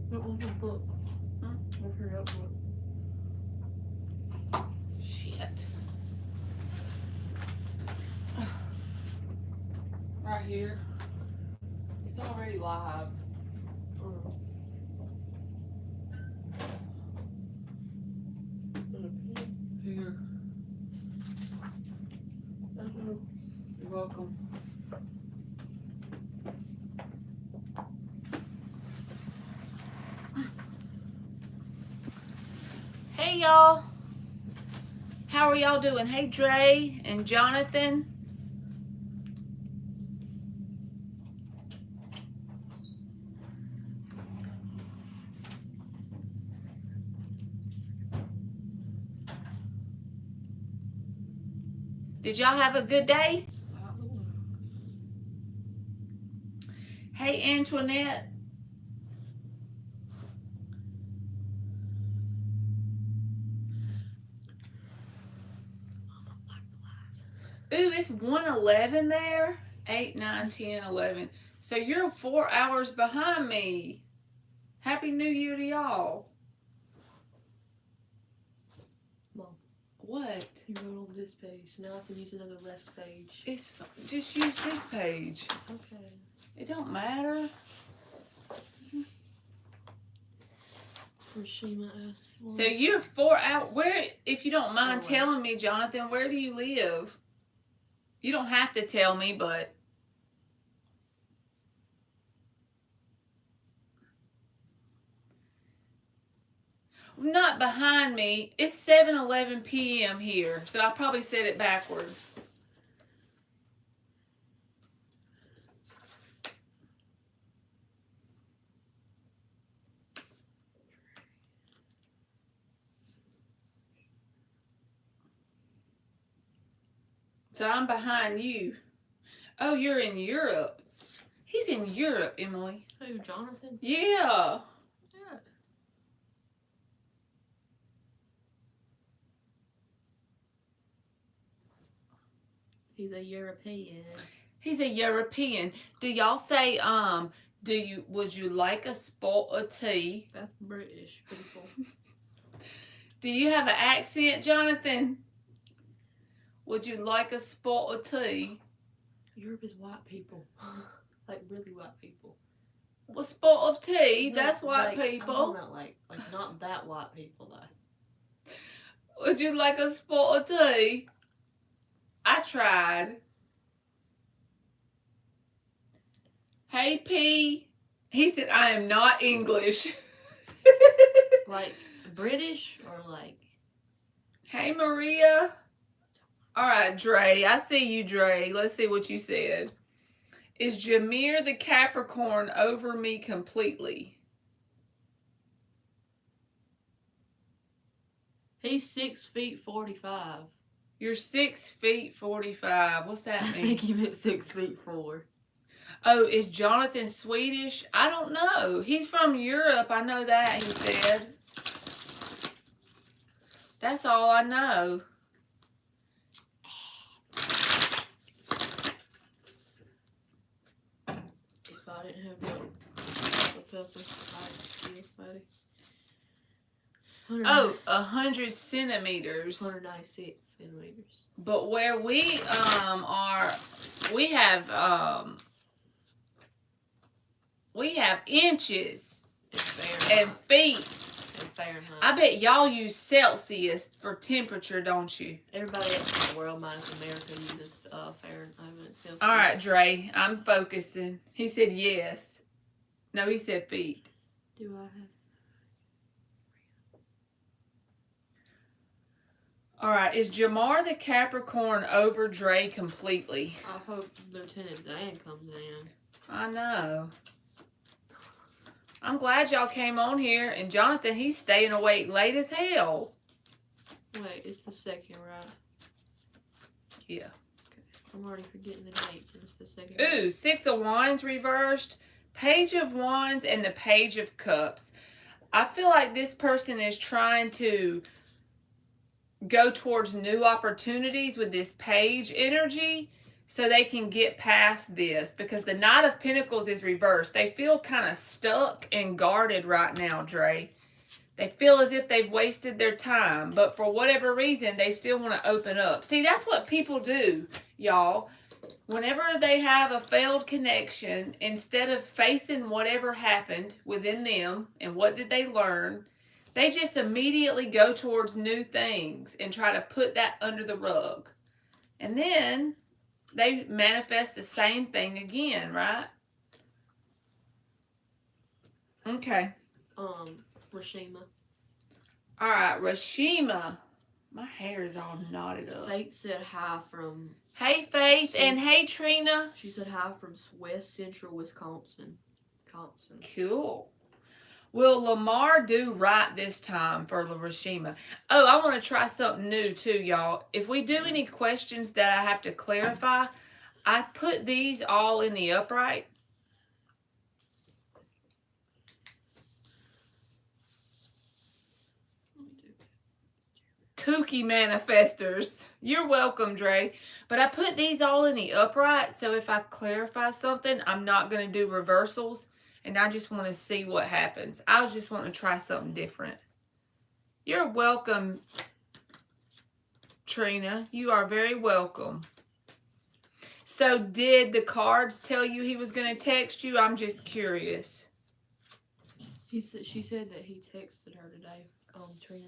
What was the book? What's her notebook? Shit. Right here. It's already live. Here. You're welcome. Hey y'all. How are y'all doing? Hey Dre and Jonathan. Did y'all have a good day? Hey Antoinette. Ooh, it's 1:11 there. 8, 9, 10, 11. So you're 4 hours behind me. Happy New Year to y'all. Mom. What? You wrote on this page. Now I have to use another left page. It's fine. Just use this page. It's okay. It don't matter. Rashima asked for. So you're 4 hours. Where, if you don't mind telling me, Jonathan, where do you live? You don't have to tell me, but. Not behind me. It's 7:11 p.m. here, so I probably said it backwards. So I'm behind you. Oh, you're in Europe. He's in Europe, Emily. Who, Jonathan? Yeah. He's a European. He's a European. Do y'all say, would you like a spot of tea? That's British people. Do you have an accent, Jonathan? Would you like a spot of tea? Europe is white people. Like really white people. Well, spot of tea, No, that's white like, people. I'm talking about like not that white people though. Would you like a spot of tea? I tried. Hey P. He said I am not English. Like British or like. Hey Maria. Alright, Dre. I see you, Dre. Let's see what you said. Is Jameer the Capricorn over me completely? He's 6 feet 45. You're 6 feet 45. What's that mean? I think he meant 6 feet 4. Oh, is Jonathan Swedish? I don't know. He's from Europe. I know that, he said. That's all I know. If I didn't have the peppers, I'd be buddy. Oh, 100 centimeters. 196 centimeters. But where we are, we have inches and feet. And Fahrenheit. I bet y'all use Celsius for temperature, don't you? Everybody else in the world, minus America, uses Fahrenheit and Celsius. All right, Dre, I'm focusing. He said yes. No, he said feet. Do I have? All right, is Jamar the Capricorn over Dre completely? I hope Lieutenant Dan comes in. I know. I'm glad y'all came on here. And Jonathan, he's staying awake late as hell. Wait, it's the second, right? Yeah. Okay. I'm already forgetting the dates, and it's the second. Ooh, 6 of Wands reversed, Page of Wands, and the Page of Cups. I feel like this person is trying to go towards new opportunities with this page energy. so they can get past this, because the Knight of Pentacles is reversed. They feel kind of stuck and guarded right now, Dre. They feel as if they've wasted their time, but for whatever reason, they still want to open up. See, that's what people do, y'all. Whenever they have a failed connection, instead of facing whatever happened within them and what did they learn, they just immediately go towards new things and try to put that under the rug. And then they manifest the same thing again, right? Okay. Rashima. All right, Rashima. My hair is all knotted up. Faith said hi from... Hey, Faith, and hey, Trina. She said hi from West Central Wisconsin. Cool. Will Lamar do right this time for Rashima? Oh, I want to try something new too, y'all. If we do any questions that I have to clarify, I put these all in the upright. Kooky manifestors. You're welcome, Dre. But I put these all in the upright, so if I clarify something, I'm not going to do reversals, and I just want to see what happens. I was just wanting to try something different. You're welcome, Trina. You are very welcome. So did the cards tell you he was going to text you? I'm just curious. She said that he texted her today, Trina.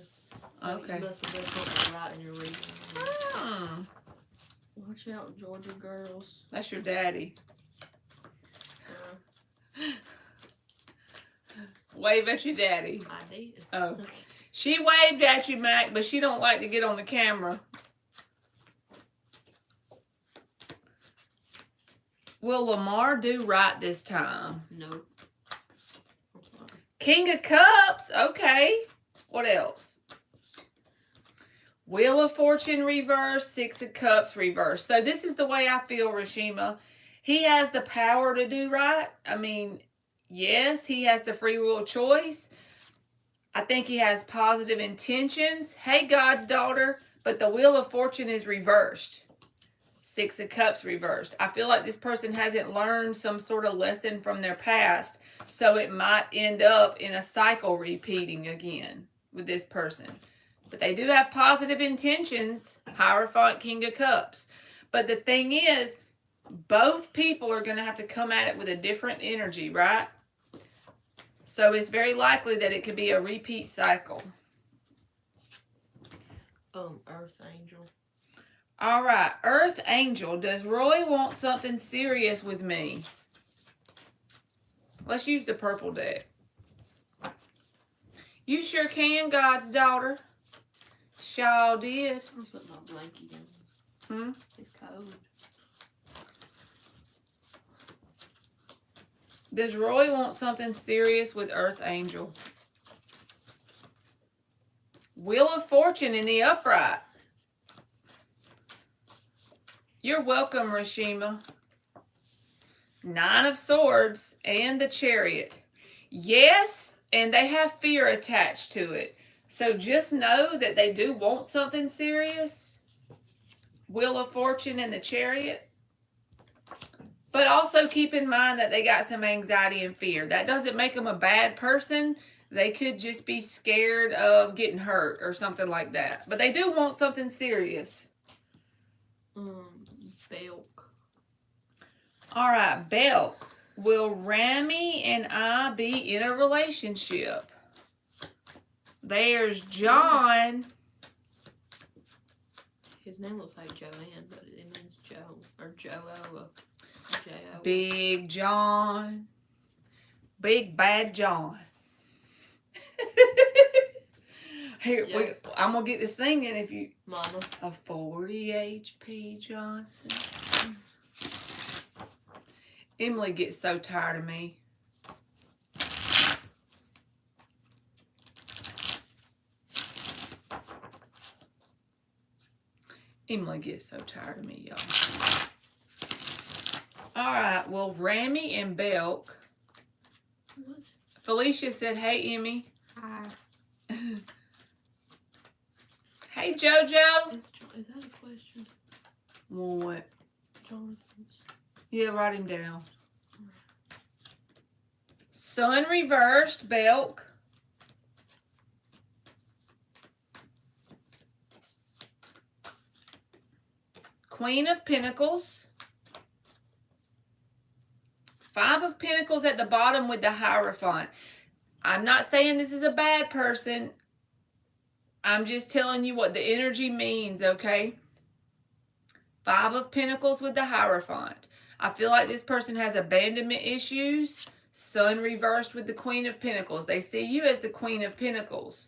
So Okay. You must have done something right in your reading. Watch out, Georgia girls. That's your daddy. Wave at your daddy. I did. Oh. She waved at you, Mac, but she don't like to get on the camera. Will Lamar do right this time? No. King of Cups. Okay. What else? Wheel of Fortune reverse, Six of Cups reverse. So this is the way I feel, Rashima. He has the power to do right. I mean, yes, he has the free will choice. I think he has positive intentions. Hey, God's daughter. But the Wheel of Fortune is reversed. Six of Cups reversed. I feel like this person hasn't learned some sort of lesson from their past. So it might end up in a cycle repeating again with this person. But they do have positive intentions. Hierophant, King of Cups. But the thing is, both people are going to have to come at it with a different energy, right? So it's very likely that it could be a repeat cycle. Earth Angel. All right, Earth Angel. Does Roy want something serious with me? Let's use the purple deck. You sure can, God's daughter. Sure did. I'm putting my blanket in. It's cold. Does Roy want something serious with Earth Angel? Wheel of Fortune in the upright. You're welcome, Rashima. Nine of Swords and the Chariot. Yes, and they have fear attached to it. So just know that they do want something serious. Wheel of Fortune and the Chariot. But also keep in mind that they got some anxiety and fear. That doesn't make them a bad person. They could just be scared of getting hurt or something like that. But they do want something serious. Belk. All right, Belk. Will Rami and I be in a relationship? There's John. His name looks like Joanne, but it means Joe. Or Joe. Big John. Big Bad John. Here, Yeah. I'm going to get to singing if you... Mama. A 40 H.P. Johnson. Emily gets so tired of me. Emily gets so tired of me, y'all. All right, well, Rami and Belk. What? Felicia said, hey, Emmy. Hi. Hey, JoJo. Is that a question? What? Jonathan's. Yeah, write him down. Sun reversed, Belk. Queen of Pentacles. Five of Pentacles at the bottom with the Hierophant. I'm not saying this is a bad person. I'm just telling you what the energy means, okay? Five of Pentacles with the Hierophant. I feel like this person has abandonment issues. Sun reversed with the Queen of Pentacles. They see you as the Queen of Pentacles.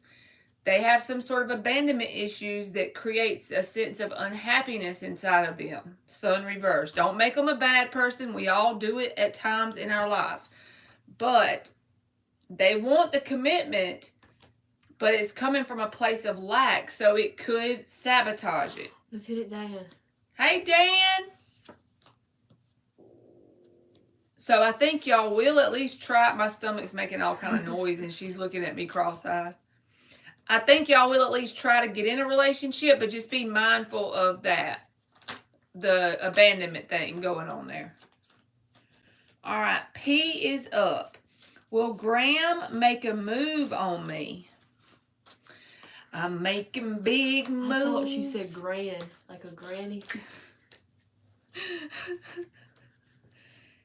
They have some sort of abandonment issues that creates a sense of unhappiness inside of them. Sun reversed. Don't make them a bad person. We all do it at times in our life. But they want the commitment, but it's coming from a place of lack, so it could sabotage it. Lieutenant Dan. Hey, Dan. So I think y'all will at least try. My stomach's making all kind of noise, and she's looking at me cross-eyed. I think y'all will at least try to get in a relationship, but just be mindful of that. The abandonment thing going on there. All right, P is up. Will Graham make a move on me? I'm making big moves. I thought she said grand, like a granny.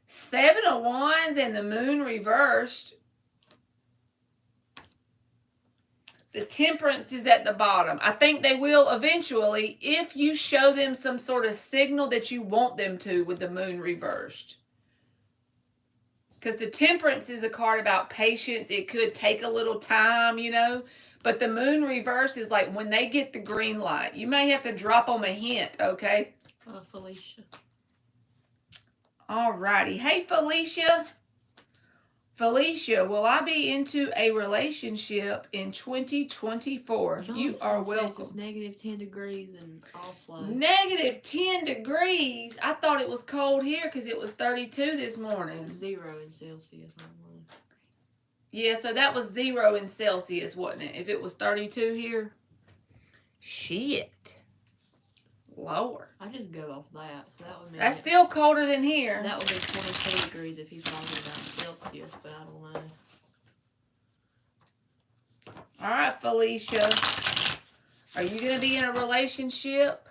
Seven of Wands and the Moon reversed. The Temperance is at the bottom. I think they will eventually if you show them some sort of signal that you want them to with the Moon reversed. Because the Temperance is a card about patience. It could take a little time, you know. But the Moon reversed is like when they get the green light. You may have to drop them a hint, okay? Felicia. Alrighty. Hey, Felicia. Felicia, will I be into a relationship in 2024? You are welcome. It's negative 10 degrees in Oslo. Negative 10 degrees? I thought it was cold here because it was 32 this morning. 0 in Celsius. I don't know. Yeah, so that was 0 in Celsius, wasn't it? If it was 32 here? Shit. Lord. I just go off that. So that would mean That's still colder than here. that would be 22 degrees if he's talking about Celsius, but I don't know. All right, Felicia. Are you going to be in a relationship?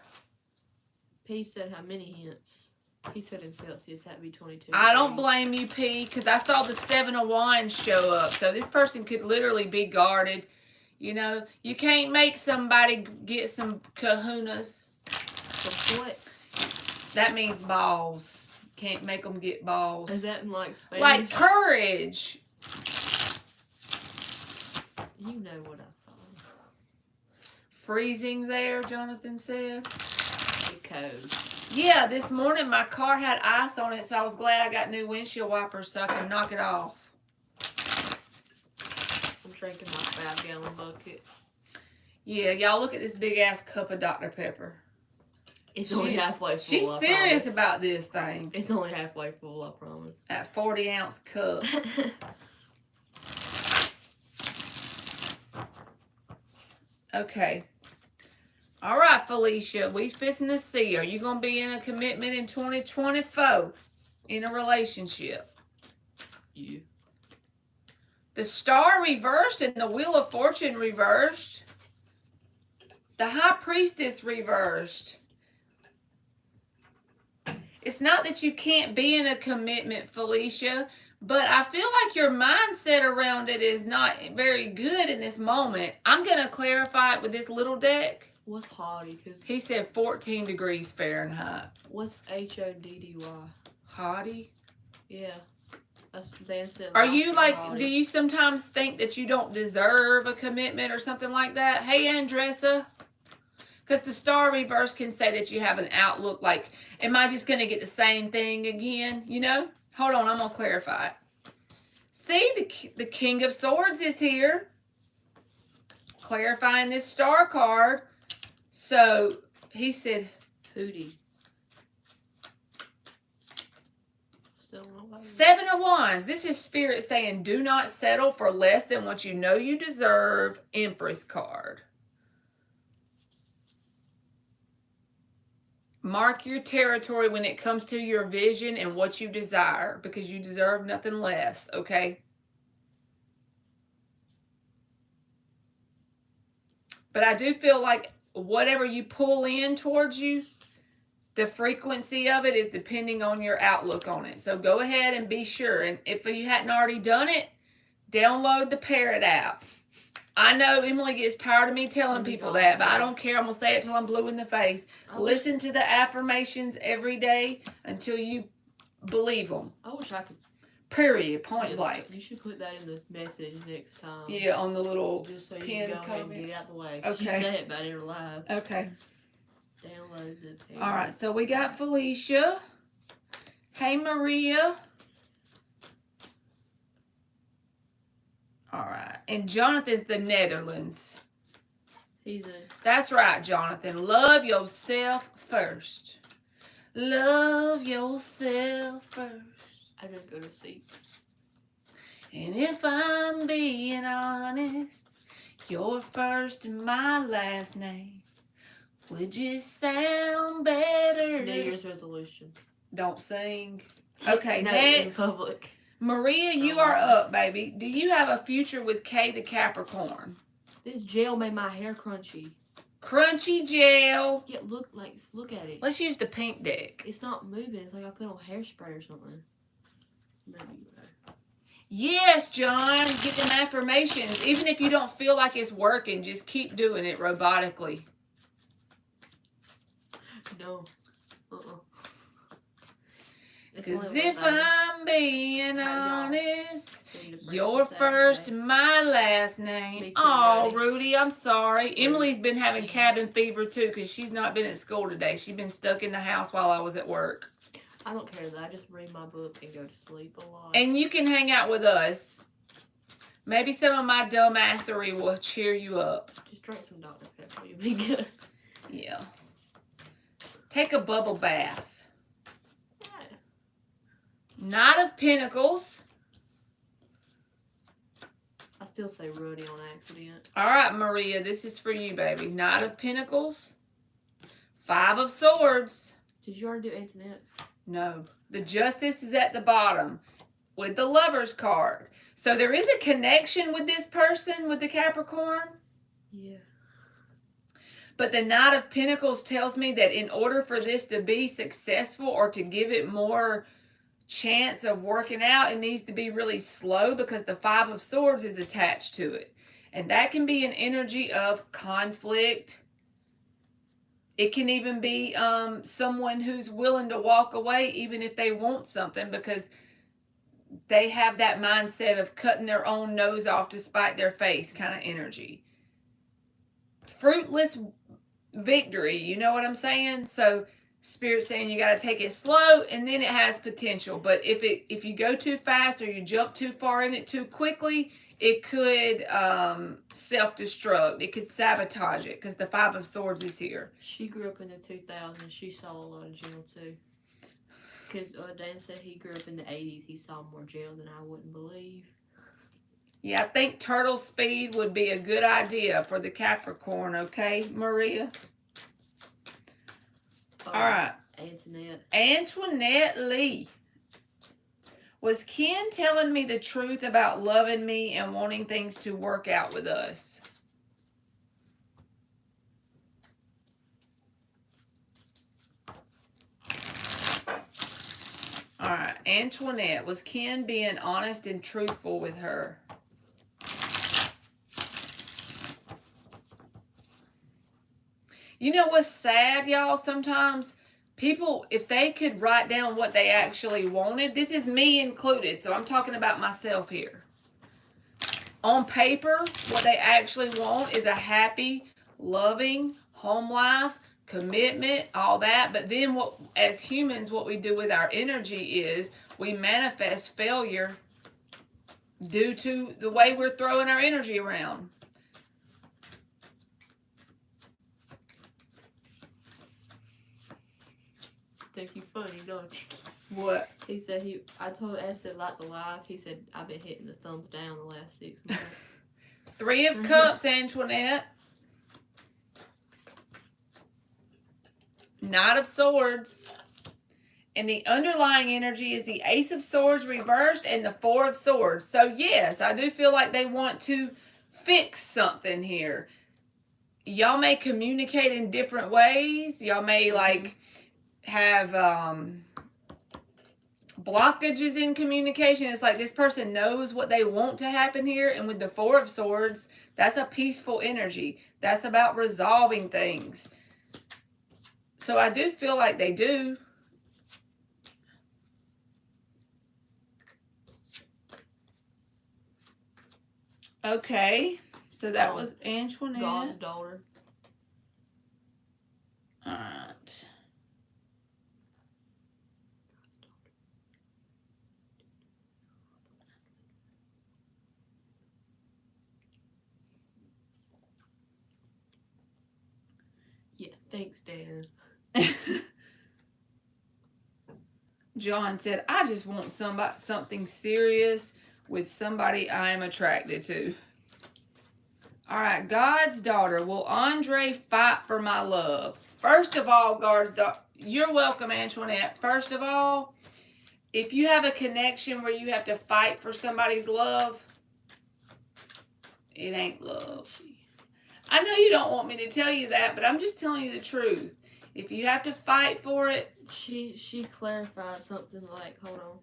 P said how many hints? He said in Celsius that'd be 22 I don't degrees. blame you, P, because I saw the Seven of Wands show up. So this person could literally be guarded. You know, you can't make somebody get some kahunas. Some what? That means balls. Can't make them get balls. Is that in like Spanish? Like courage. You know what I thought. Freezing there, Jonathan said. The code. Yeah, this morning my car had ice on it, so I was glad I got new windshield wipers so I can knock it off. I'm drinking my 5-gallon bucket. Yeah, y'all look at this big ass cup of Dr. Pepper. It's only halfway full. She's I serious promise. about this thing. It's only halfway full, I promise. That 40-ounce cup. Okay. All right, Felicia. We fixing to see. Are you going to be in a commitment in 2024? In a relationship? Yeah. The Star reversed and the Wheel of Fortune reversed. The High Priestess reversed. It's not that you can't be in a commitment, Felicia, but I feel like your mindset around it is not very good in this moment. I'm going to clarify it with this little deck. What's hottie? Cause He said 14 degrees Fahrenheit. what's HODDY? Hottie? Yeah. That's Dan said. Are you like, hottie. do you sometimes think that you don't deserve a commitment or something like that? Hey, Andressa. Because the Star reverse can say that you have an outlook like, am I just going to get the same thing again? You know? Hold on, I'm going to clarify it. See, the King of Swords is here. Clarifying this Star card. So, he said, Hootie. Still don't know why. Seven of Wands. This is Spirit saying, do not settle for less than what you know you deserve. Empress card. Mark your territory when it comes to your vision and what you desire, because you deserve nothing less, okay? But I do feel like whatever you pull in towards you, the frequency of it is depending on your outlook on it. So go ahead and be sure. And if you hadn't already done it, download the Parrot app. I know Emily gets tired of me telling people that, but I don't care. I'm going to say it till I'm blue in the face. Listen to the affirmations every day until you believe them. I wish I could. Period. Point blank. You should put that in the message next time. Yeah, on the little just so you pin can go ahead and comment. get out the way. Okay. She said it about it live. Okay. Download the Parrot. All right, so we got Felicia. Hey, Maria. All right. And Jonathan's the Netherlands. That's right, Jonathan. Love yourself first. Love yourself first. I didn't go to sleep. And if I'm being honest, your first and my last name would just sound better. New Year's resolution. Don't sing. Okay, no, next. In public. Maria, you are up, baby. Do you have a future with Kay the Capricorn? This gel made my hair crunchy. Crunchy gel. Yeah, look at it. Let's use the pink deck. It's not moving. It's like I put on hairspray or something. Maybe. Yes, John. Get them affirmations. Even if you don't feel like it's working, just keep doing it robotically. No. Because if I'm being honest, your first and my last name. Oh, Rudy, I'm sorry. Emily's been having cabin fever too because she's not been at school today. She's been stuck in the house while I was at work. I don't care that. I just read my book and go to sleep a lot. And you can hang out with us. Maybe some of my dumbassery will cheer you up. Just drink some Dr. Pepper. You'll be good. Yeah. Take a bubble bath. Knight of Pentacles. I still say Rudy on accident. All right, Maria, this is for you, baby. Knight of Pentacles. 5 of Swords. Did you already do Antoinette? No. The Justice is at the bottom with the Lover's card. So there is a connection with this person, with the Capricorn. Yeah. But the Knight of Pentacles tells me that in order for this to be successful or to give it more chance of working out, it needs to be really slow because the 5 of Swords is attached to it. And that can be an energy of conflict. It can even be someone who's willing to walk away even if they want something because they have that mindset of cutting their own nose off to spite their face kind of energy. Fruitless victory, you know what I'm saying? So Spirit's saying you got to take it slow and then it has potential. But if you go too fast or you jump too far in it too quickly, it could self-destruct. It could sabotage it because the 5 of Swords is here. She grew up in the 2000s. She saw a lot of jail too. Because Dan said he grew up in the 80s. He saw more jail than I wouldn't believe. Yeah, I think turtle speed would be a good idea for the Capricorn, okay, Maria? All right. Antoinette Lee. Was Ken telling me the truth about loving me and wanting things to work out with us? All right. Antoinette. Was Ken being honest and truthful with her? You know what's sad, y'all? Sometimes people, if they could write down what they actually wanted, this is me included, so I'm talking about myself here. On paper, what they actually want is a happy, loving home life, commitment, all that. But then what, as humans, what we do with our energy is we manifest failure due to the way we're throwing our energy around. Think you funny, don't you? What? He said I told Ed like the live. He said I've been hitting the thumbs down the last 6 months. 3 of Cups, Antoinette. Knight of Swords. And the underlying energy is the Ace of Swords reversed and the Four of Swords. So yes, I do feel like they want to fix something here. Y'all may communicate in different ways. Y'all may like have blockages in communication. It's like this person knows what they want to happen here. And with the Four of Swords, that's a peaceful energy. That's about resolving things. So I do feel like they do. Okay, so that was Antoinette. God's daughter. All right. Yeah, thanks, Dan. John said, I just want something serious with somebody I am attracted to. All right, God's daughter. Will Andre fight for my love? First of all, God's daughter, you're welcome, Antoinette. First of all, if you have a connection where you have to fight for somebody's love, it ain't love. I know you don't want me to tell you that, but I'm just telling you the truth. If you have to fight for it. She clarified something like, hold on.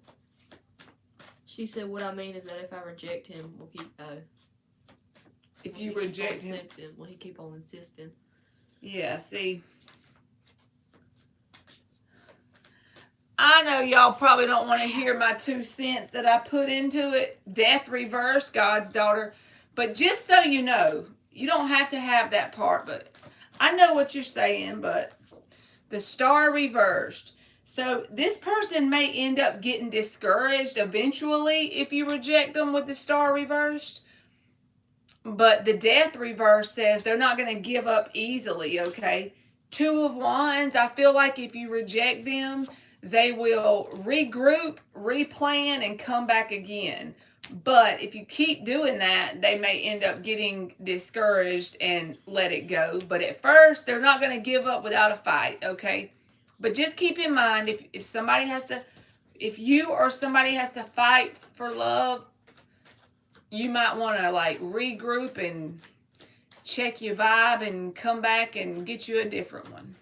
She said, what I mean is that if I reject him, will he go? If you reject him. Will he keep on insisting? Yeah, see. I know y'all probably don't want to hear my 2 cents that I put into it. Death reversed, God's daughter. But just so you know, you don't have to have that part, but I know what you're saying, but the Star reversed. So this person may end up getting discouraged eventually if you reject them with the Star reversed. But the Death reverse says they're not going to give up easily, okay? 2 of Wands, I feel like if you reject them, they will regroup, replan, and come back again. But if you keep doing that, they may end up getting discouraged and let it go. But at first, they're not going to give up without a fight, okay? But just keep in mind, if somebody has to, if you or somebody has to fight for love, you might want to like regroup and check your vibe and come back and get you a different one.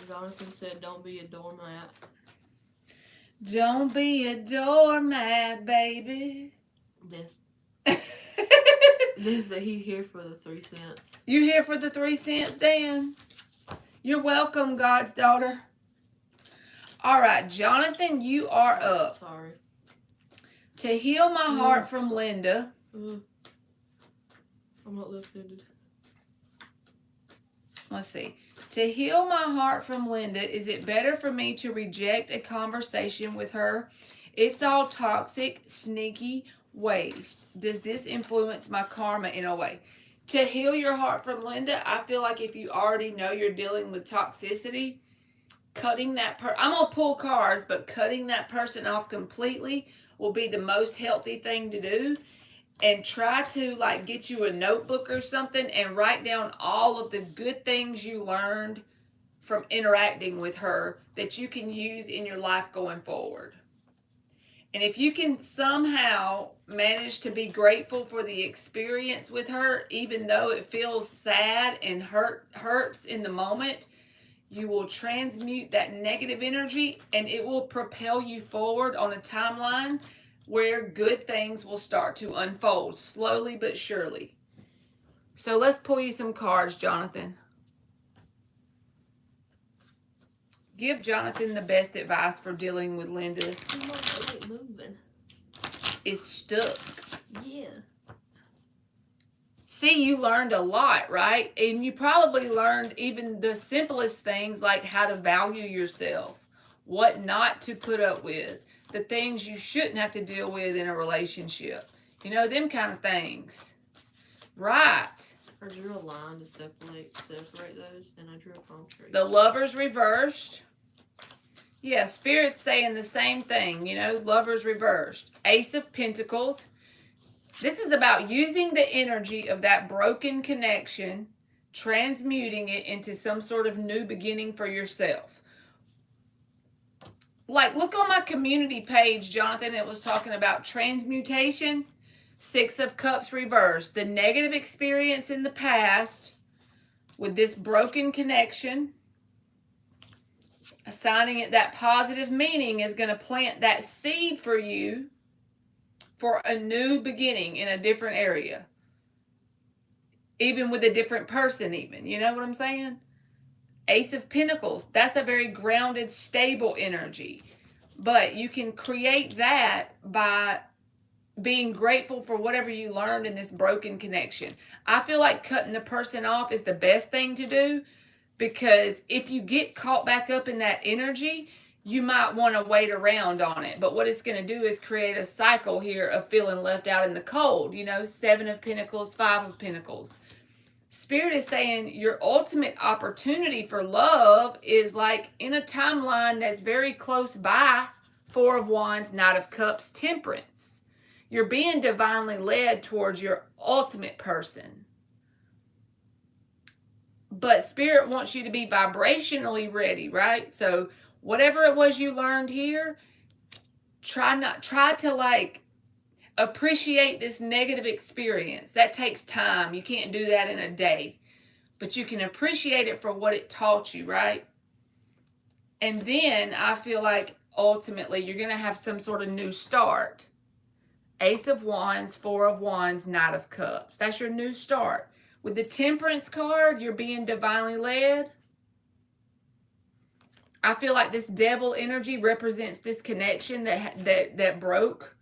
Jonathan said, don't be a doormat. Don't be a doormat, baby. This he's here for the 3 cents. You here for the 3 cents, Dan? You're welcome, God's daughter. All right, Jonathan, you are up. Sorry. To heal my heart from Linda. I'm not left-handed. Let's see. To heal my heart from Linda, is it better for me to reject a conversation with her? It's all toxic, sneaky waste. Does this influence my karma in a way? To heal your heart from Linda, I feel like if you already know you're dealing with toxicity, cutting that I'm going to pull cards, but cutting that person off completely will be the most healthy thing to do. And try to like get you a notebook or something and write down all of the good things you learned from interacting with her that you can use in your life going forward. And if you can somehow manage to be grateful for the experience with her, even though it feels sad and hurts in the moment, you will transmute that negative energy and it will propel you forward on a timeline where good things will start to unfold slowly but surely. So let's pull you some cards, Jonathan. Give Jonathan the best advice for dealing with Linda. Moving. Is stuck. Yeah. See, you learned a lot, right? And you probably learned even the simplest things like how to value yourself, what not to put up with, the things you shouldn't have to deal with in a relationship. You know, them kind of things. Right. I drew a line to separate those, and I drew a palm tree. The Lovers reversed. Yeah, Spirit's saying the same thing, you know, Lovers reversed. Ace of Pentacles. This is about using the energy of that broken connection transmuting it into some sort of new beginning for yourself. Like, look on my community page, Jonathan. It was talking about transmutation, 6 of Cups reversed. The negative experience in the past with this broken connection, assigning it that positive meaning is going to plant that seed for you for a new beginning in a different area. Even with a different person, even. You know what I'm saying? Ace of Pentacles. That's a very grounded, stable energy. But you can create that by being grateful for whatever you learned in this broken connection. I feel like cutting the person off is the best thing to do, because if you get caught back up in that energy, you might want to wait around on it. But what it's going to do is create a cycle here of feeling left out in the cold. You know, 7 of Pentacles, 5 of Pentacles. Spirit is saying your ultimate opportunity for love is like in a timeline that's very close by. 4 of Wands, Knight of Cups, Temperance. You're being divinely led towards your ultimate person. But Spirit wants you to be vibrationally ready, right? So whatever it was you learned here, try to like appreciate this negative experience. That takes time. You can't do that in a day. But you can appreciate it for what it taught you, right? And then I feel like ultimately you're going to have some sort of new start. Ace of Wands, 4 of Wands, Knight of Cups. That's your new start. With the Temperance card, you're being divinely led. I feel like this devil energy represents this connection that broke.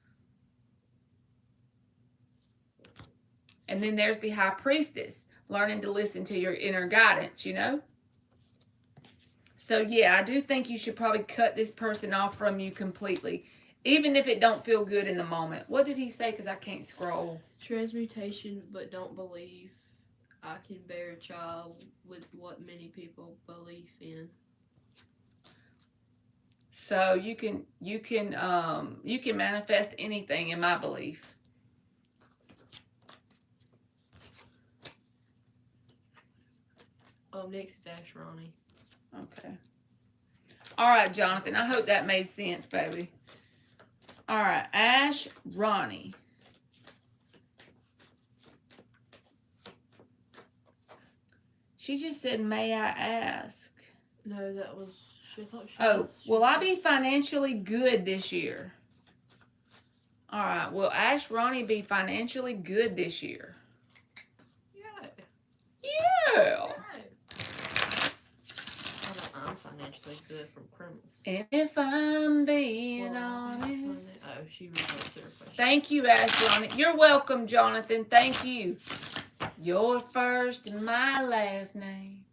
And then there's the High Priestess, learning to listen to your inner guidance, you know? So yeah, I do think you should probably cut this person off from you completely, even if it don't feel good in the moment. What did he say? Because I can't scroll. Transmutation, but don't believe I can bear a child with what many people believe in. So you can manifest anything, in my belief. Oh, next is Ash Ronnie. Okay. All right, Jonathan. I hope that made sense, baby. All right, Ash Ronnie. She just said, may I ask? No, that was... I thought she Oh, was, will I be financially good this year? All right, will Ash Ronnie be financially good this year? Yeah. Yeah. I'm financially good from criminals. And if I'm being honest. Oh, she reversed her question. Thank you, Ash Ronnie. You're welcome, Jonathan. Thank you. Your first and my last name.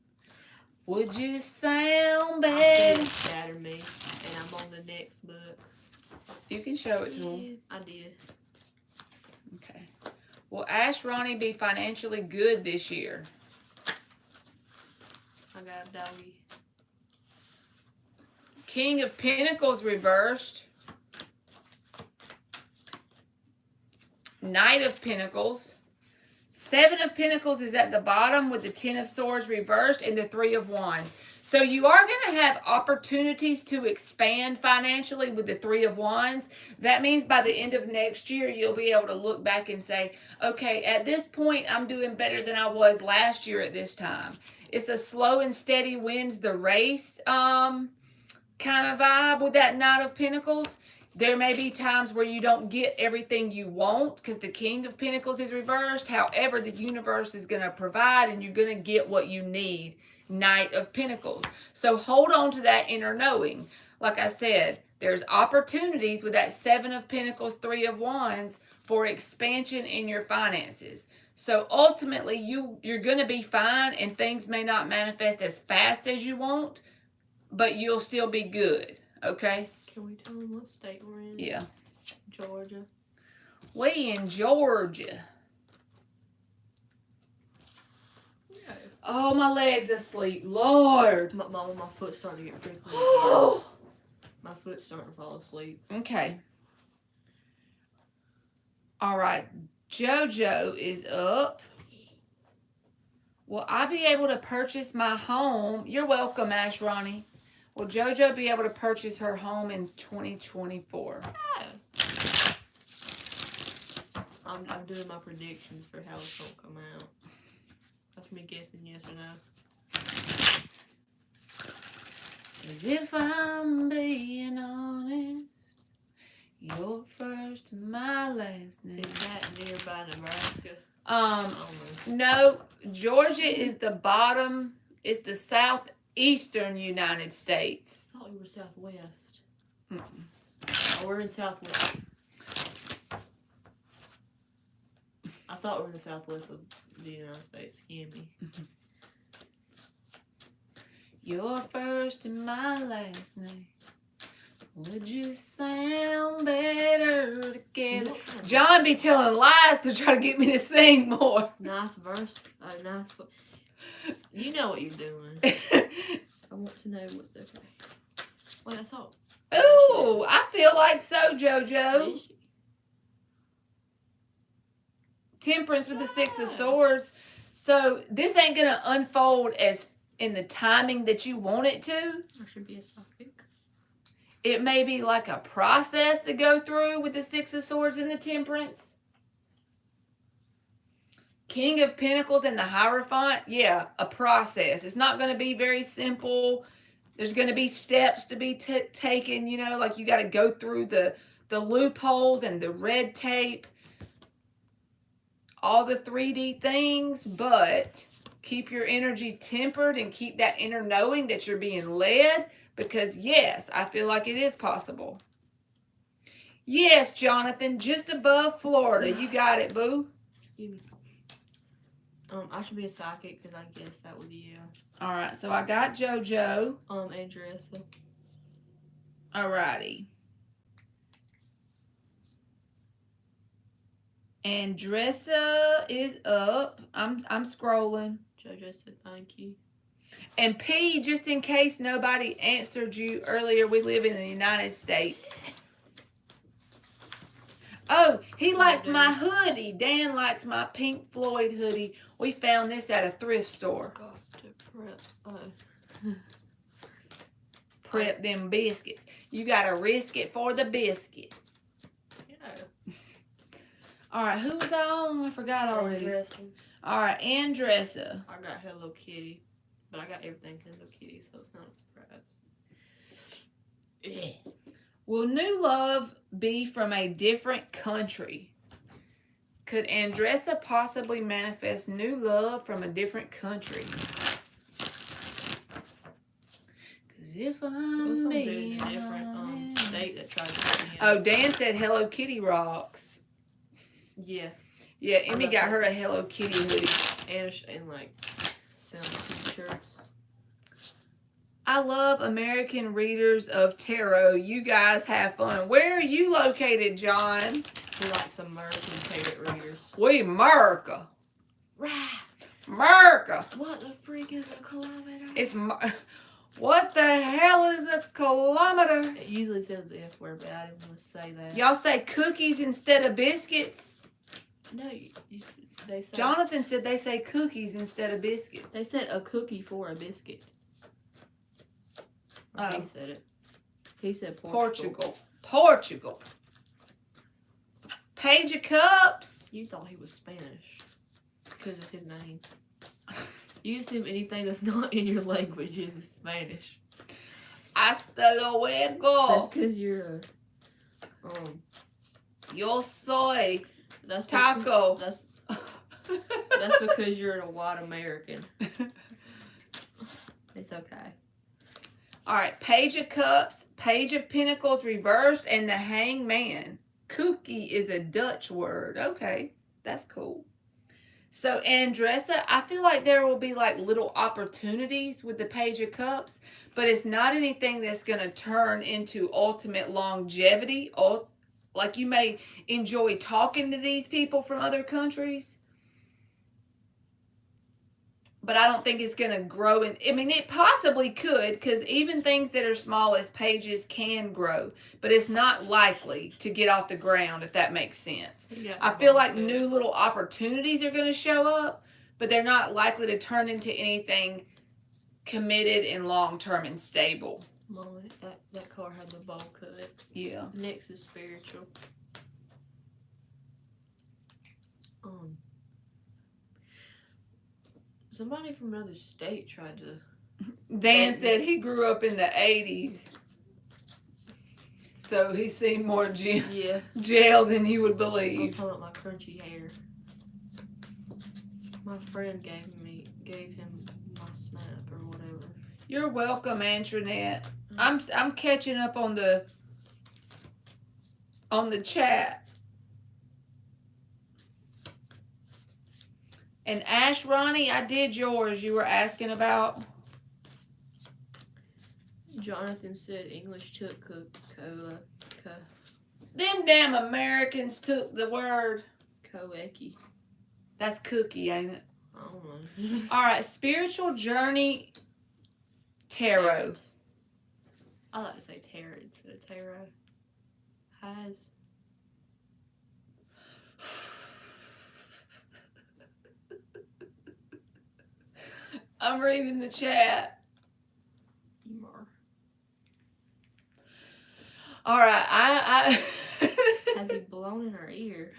Would you sound better? It shattered me, and I'm on the next book. You can show it to him. I did. Okay. Will Ash Ronnie be financially good this year? I got a doggy. King of Pentacles reversed. Knight of Pentacles. 7 of Pentacles is at the bottom with the 10 of Swords reversed and the 3 of Wands. So you are going to have opportunities to expand financially with the 3 of Wands. That means by the end of next year, you'll be able to look back and say, okay, at this point, I'm doing better than I was last year at this time. It's a slow and steady wins the race kind of vibe with that Knight of Pentacles. There may be times where you don't get everything you want because the King of Pentacles is reversed. However, the universe is going to provide and you're going to get what you need. Knight of Pentacles. So hold on to that inner knowing. Like I said, there's opportunities with that 7 of Pentacles, 3 of Wands for expansion in your finances. So ultimately, you're going to be fine and things may not manifest as fast as you want, but you'll still be good. Okay? Can we tell them what state we're in? Yeah. Georgia. We in Georgia. Yeah. Oh, my leg's asleep. Lord. Mama, my foot's starting to get prickly. My foot's starting to fall asleep. Okay. All right. JoJo is up. Will I be able to purchase my home? You're welcome, Ash Ronnie. Will JoJo be able to purchase her home in 2024? I'm doing my predictions for how it's gonna come out. That's me guessing yes or no. As if I'm being honest, you're first and my last name. Is that nearby Nebraska? No, Georgia is the bottom. It's the southeastern United States. I thought we were southwest. Mm-mm. Oh, we're in southwest. I thought we were in the southwest of the United States. Scam me. Your first and my last name would just sound better together. John be telling lies to try to get me to sing more. Nice verse. Nice. You know what you're doing. I want to know what they're saying. Wait, I thought. Ooh, I feel like so, JoJo. Temperance with the Six of Swords. So this ain't gonna unfold as in the timing that you want it to. I should be a psychic. It may be like a process to go through with the Six of Swords and the Temperance. King of Pentacles and the Hierophant, yeah, a process. It's not going to be very simple. There's going to be steps to be taken, you know, like you got to go through the loopholes and the red tape, all the 3D things, but keep your energy tempered and keep that inner knowing that you're being led, because yes, I feel like it is possible. Yes, Jonathan, just above Florida. You got it, boo. Excuse me. I should be a psychic because I guess that would be All right, so I got JoJo. Andressa. Alrighty. Andressa is up. I'm scrolling. JoJo said thank you. And P, just in case nobody answered you earlier, we live in the United States. Oh, he likes my hoodie. Dan likes my Pink Floyd hoodie. We found this at a thrift store. Got to prep. Prep them biscuits. You got to risk it for the biscuit. Yeah. All right, who was I on? I forgot already. All right, Andressa. I got Hello Kitty, but I got everything Hello Kitty, so it's not a surprise. Will new love be from a different country? Could Andressa possibly manifest new love from a different country? Because if I'm being different state that tried to get me Oh, Dan said Hello Kitty rocks. Yeah. Yeah, Emmy got her a Hello Kitty hoodie. And like some t-shirts. I love American readers of tarot. You guys have fun. Where are you located, John? We like some American tarot readers. We America. Right. America. What the freak is a kilometer? What the hell is a kilometer? It usually says the F word, but I didn't want to say that. Y'all say cookies instead of biscuits? No, they say... Jonathan said they say cookies instead of biscuits. They said a cookie for a biscuit. Oh. He said it. He said Portugal. Portugal. Page of Cups. You thought he was Spanish because of his name. You assume anything that's not in your language is Spanish. Hasta luego. That's because you're a... Yo soy. That's taco. That's because you're a white American. It's okay. All right, Page of Cups, Page of Pentacles reversed, and the Hangman. Cookie is a Dutch word. Okay, that's cool. So, Andressa, I feel like there will be like little opportunities with the Page of Cups, but it's not anything that's going to turn into ultimate longevity. Like you may enjoy talking to these people from other countries, but I don't think it's going to grow. I mean, it possibly could, because even things that are small as pages can grow, but it's not likely to get off the ground, if that makes sense. Yeah, I feel like new little opportunities are going to show up, but they're not likely to turn into anything committed and long-term and stable. Mama, that car had the bowl cut. Yeah. Next is spiritual. Somebody from another state tried to. Dan said he grew up in the 80s. So he's seen more jail than you would I was believe. talking about my crunchy hair. My friend gave him my snap or whatever. You're welcome, Antoinette. I'm catching up on the chat. And Ash Ronnie, I did yours. You were asking about. Jonathan said English took Cola. Them damn Americans took the word. Koeki. That's cookie, ain't it? I don't know. All right, spiritual journey tarot. I like to say tarot instead of tarot. Has. I'm reading the chat. You are. All right, I Has he blown in her ear?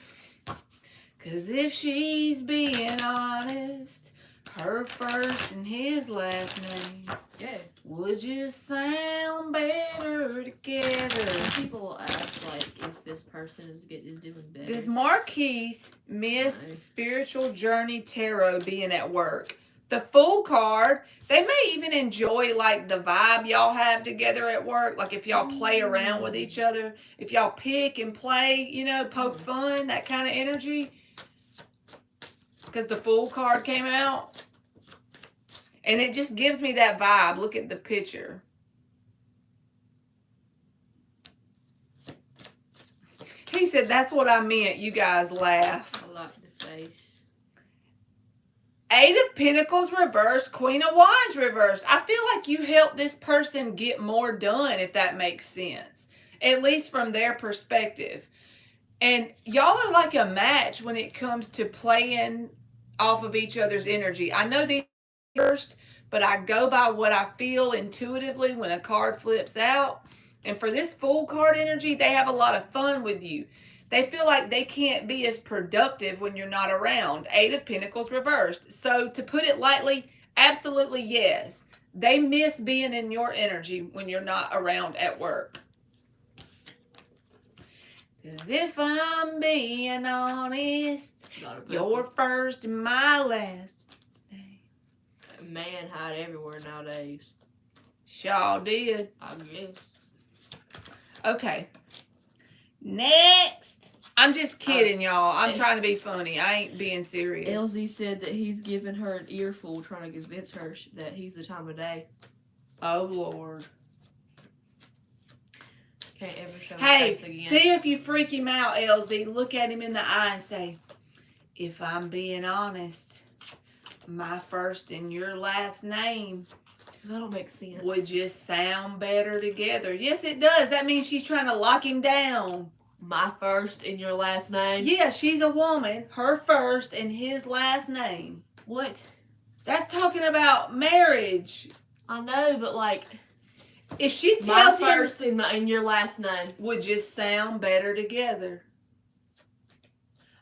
'Cause if she's being honest, her first and his last name Yeah. would just sound better together. Some people ask like if this person is doing better. Does Marquise miss No. spiritual journey tarot being at work? The Fool card, they may even enjoy like the vibe y'all have together at work. Like if y'all play around with each other, if y'all pick and play, you know, poke fun, that kind of energy. Because the Fool card came out. And it just gives me that vibe. Look at the picture. He said, that's what I meant. You guys laugh. I like the face. Eight of Pentacles reversed, Queen of Wands reversed. I feel like you help this person get more done, if that makes sense. At least from their perspective. And y'all are like a match when it comes to playing off of each other's energy. I know these first, but I go by what I feel intuitively when a card flips out. And for this Fool card energy, they have a lot of fun with you. They feel like they can't be as productive when you're not around. Eight of Pentacles reversed. So to put it lightly, absolutely yes. They miss being in your energy when you're not around at work. Because if I'm being honest, you're first and my last name. Man hide everywhere nowadays. Sure did. I guess. Okay. Next. I'm just kidding, y'all. I'm trying to be funny. I ain't being serious. LZ said that he's giving her an earful trying to convince her that he's the time of day. Oh, Lord. Can't ever show Hey, his face again. see if you freak him out, LZ. Look at him in the eye and say, if I'm being honest, my first and your last name That don't make sense. would just sound better together. Yes, it does. That means she's trying to lock him down. My first and your last name? Yeah, she's a woman. Her first and his last name. What? That's talking about marriage. I know, but like, If she my tells him first and your last name. would just sound better together.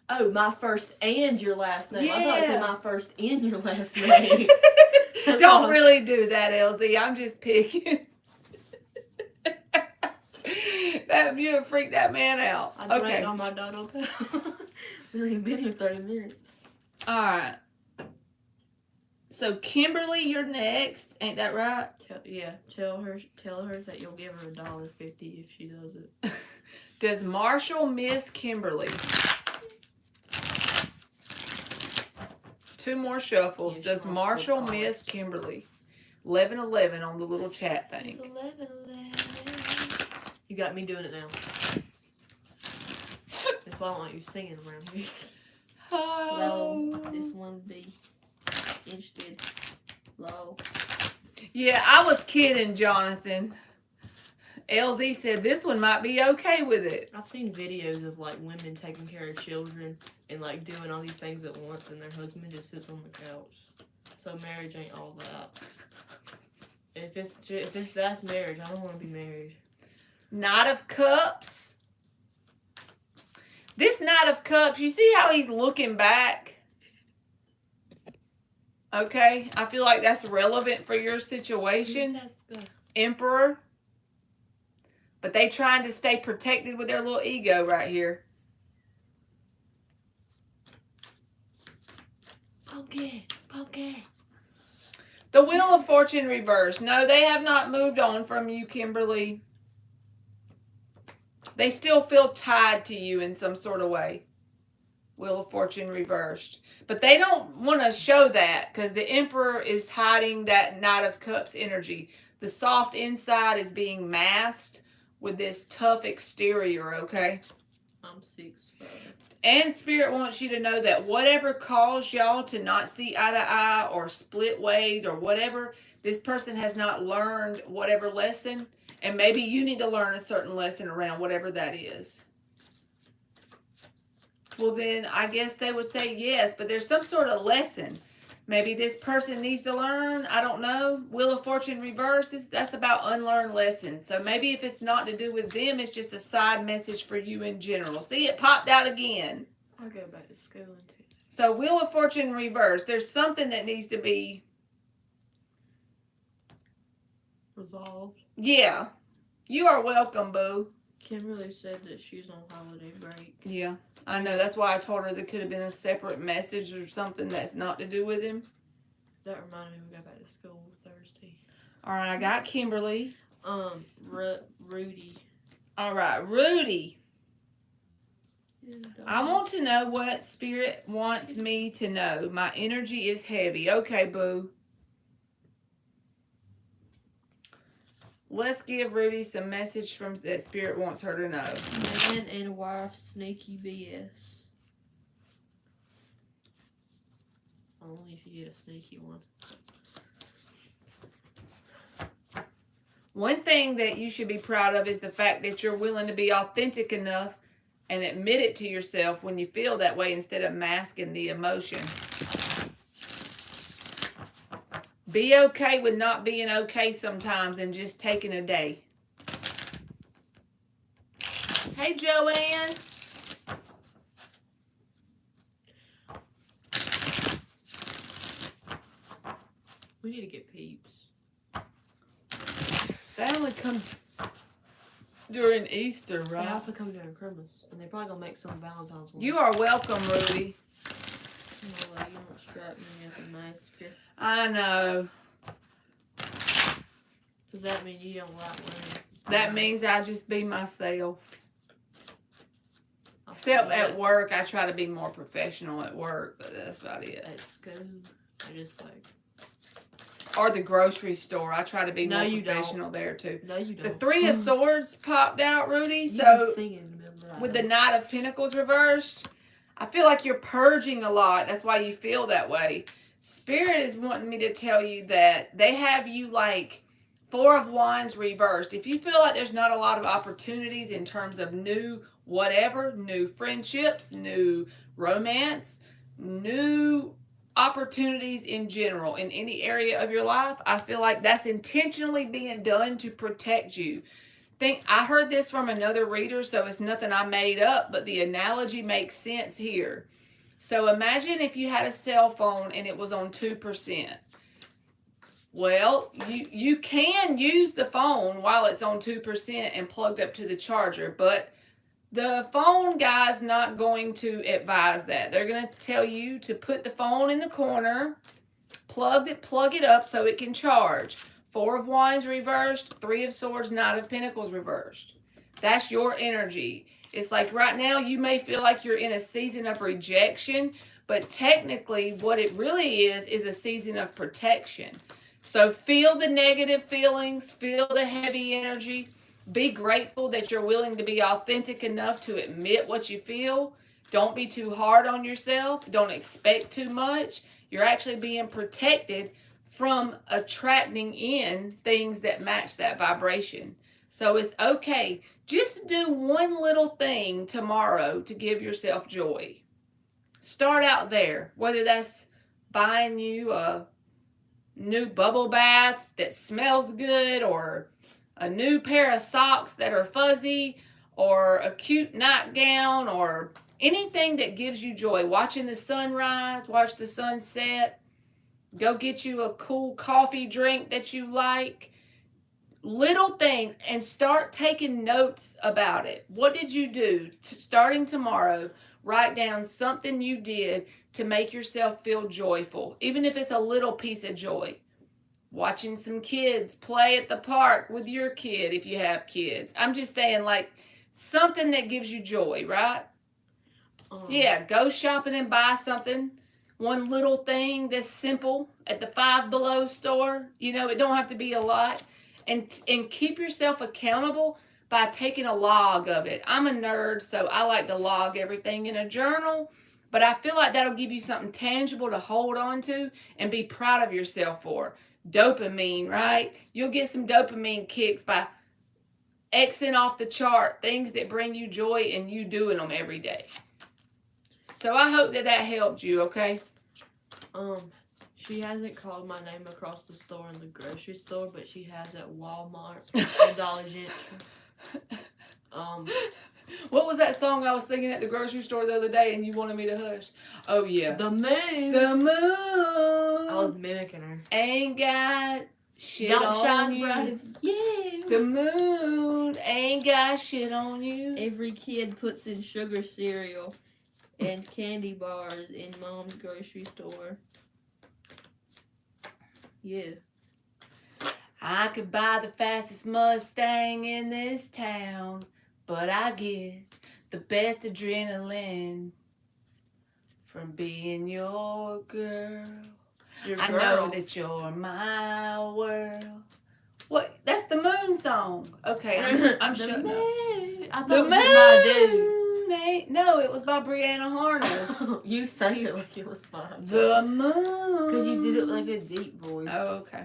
Oh, my first and your last name. I thought it Yeah. said my first and your last name. That's Don't all. really do that, LZ. I'm just picking. That you would freak that man out. I drank Okay. on my Dodo Pal. We only been here 30 minutes. All right. So Kimberly, you're next. Ain't that right? Tell her that you'll give her $1.50 if she does it. Does Marshall miss Kimberly? Two more shuffles. Yes, Does Marshall Marshall miss cards. Kimberly? 11-11 on the little chat It's thing. 11:11. You got me doing it now. That's why I want you singing around here. Low. This one be instead. Low. Yeah, I was kidding, Jonathan. LZ said this one might be okay with it. I've seen videos of like women taking care of children and like doing all these things at once, and their husband just sits on the couch. So marriage ain't all that. If it's that's marriage, I don't want to be married. Knight of Cups. This Knight of Cups, you see how he's looking back? Okay, I feel like that's relevant for your situation. Emperor. But they trying to stay protected with their little ego right here. Pumpkin. The Wheel of Fortune reversed. No, they have not moved on from you, Kimberly. They still feel tied to you in some sort of way. Wheel of Fortune reversed. But they don't want to show that because the Emperor is hiding that Knight of Cups energy. The soft inside is being masked with this tough exterior, okay? I'm 6'5". And Spirit wants you to know that whatever caused y'all to not see eye to eye or split ways or whatever, this person has not learned whatever lesson. And maybe you need to learn a certain lesson around whatever that is. Well, then I guess they would say yes, but there's some sort of lesson. Maybe this person needs to learn. I don't know. Wheel of Fortune reversed. That's about unlearned lessons. So maybe if it's not to do with them, it's just a side message for you in general. See, it popped out again. I'll go back to school and teach. So Wheel of Fortune reversed. There's something that needs to be resolved. Yeah. You are welcome, boo. Kimberly said that she's on holiday break. Yeah. I know. That's why I told her there could have been a separate message or something that's not to do with him. That reminded me we go back to school Thursday. All right. I got Kimberly. Rudy. All right. Rudy. I want to know what Spirit wants me to know. My energy is heavy. Okay, boo. Let's give Rudy some message from that Spirit wants her to know. Man and wife sneaky BS. Only if you get a sneaky one. One thing that you should be proud of is the fact that you're willing to be authentic enough and admit it to yourself when you feel that way instead of masking the emotion. Be okay with not being okay sometimes and just taking a day. Hey, Joanne. We need to get Peeps. They only come during Easter, right? They also come during Christmas. And they're probably going to make some Valentine's ones. You are welcome, Rudy. Oh, you won't strap me as a master. I know. Does that mean you don't like women? That means I just be myself. Except at work, I try to be more professional at work, but that's about it. At school, I just like... Or the grocery store. I try to be more professional there, too. No, you don't. The Three of Swords popped out, Rudy. So, with the Knight of Pentacles reversed, I feel like you're purging a lot. That's why you feel that way. Spirit is wanting me to tell you that they have you like Four of Wands reversed. If you feel like there's not a lot of opportunities in terms of new whatever, new friendships, new romance, new opportunities in general in any area of your life, I feel like that's intentionally being done to protect you. I heard this from another reader, so it's nothing I made up, but the analogy makes sense here. So imagine if you had a cell phone and it was on 2%. Well, you can use the phone while it's on 2% and plugged up to the charger, but the phone guy's not going to advise that. They're going to tell you to put the phone in the corner, plug it up so it can charge. Four of Wands reversed, Three of Swords, Knight of Pentacles reversed. That's your energy. It's like right now you may feel like you're in a season of rejection, but technically what it really is a season of protection. So feel the negative feelings, feel the heavy energy. Be grateful that you're willing to be authentic enough to admit what you feel. Don't be too hard on yourself. Don't expect too much. You're actually being protected from attracting in things that match that vibration. So it's okay. Just do one little thing tomorrow to give yourself joy. Start out there, whether that's buying you a new bubble bath that smells good, or a new pair of socks that are fuzzy, or a cute nightgown, or anything that gives you joy. Watching the sunrise, watch the sunset, go get you a cool coffee drink that you like. Little things, and start taking notes about it. What did you do? Starting tomorrow, write down something you did to make yourself feel joyful, even if it's a little piece of joy. Watching some kids play at the park with your kid if you have kids. I'm just saying, like, something that gives you joy, right? Yeah, go shopping and buy something. One little thing that's simple at the Five Below store. You know, it don't have to be a lot. And keep yourself accountable by taking a log of it. I'm a nerd, so I like to log everything in a journal. But I feel like that'll give you something tangible to hold on to and be proud of yourself for. Dopamine, right? You'll get some dopamine kicks by Xing off the chart things that bring you joy and you doing them every day. So I hope that helped you, okay? She hasn't called my name across the store in the grocery store, but she has at Walmart and Dollar General. What was that song I was singing at the grocery store the other day and you wanted me to hush? Oh, yeah. The moon. The moon. I was mimicking her. Ain't got shit Don't on shine you. bright as you. The moon ain't got shit on you. Every kid puts in sugar cereal and candy bars in Mom's grocery store. Yeah. I could buy the fastest Mustang in this town, but I get the best adrenaline from being your girl. I know that you're my world. What? That's the Moon song. Okay, I'm shutting up. I thought The it was by Dude. moon ain't... No, it was by Brianna Harness. You sang it like it was fine. The moon. Because you did it like a deep voice. Oh, okay.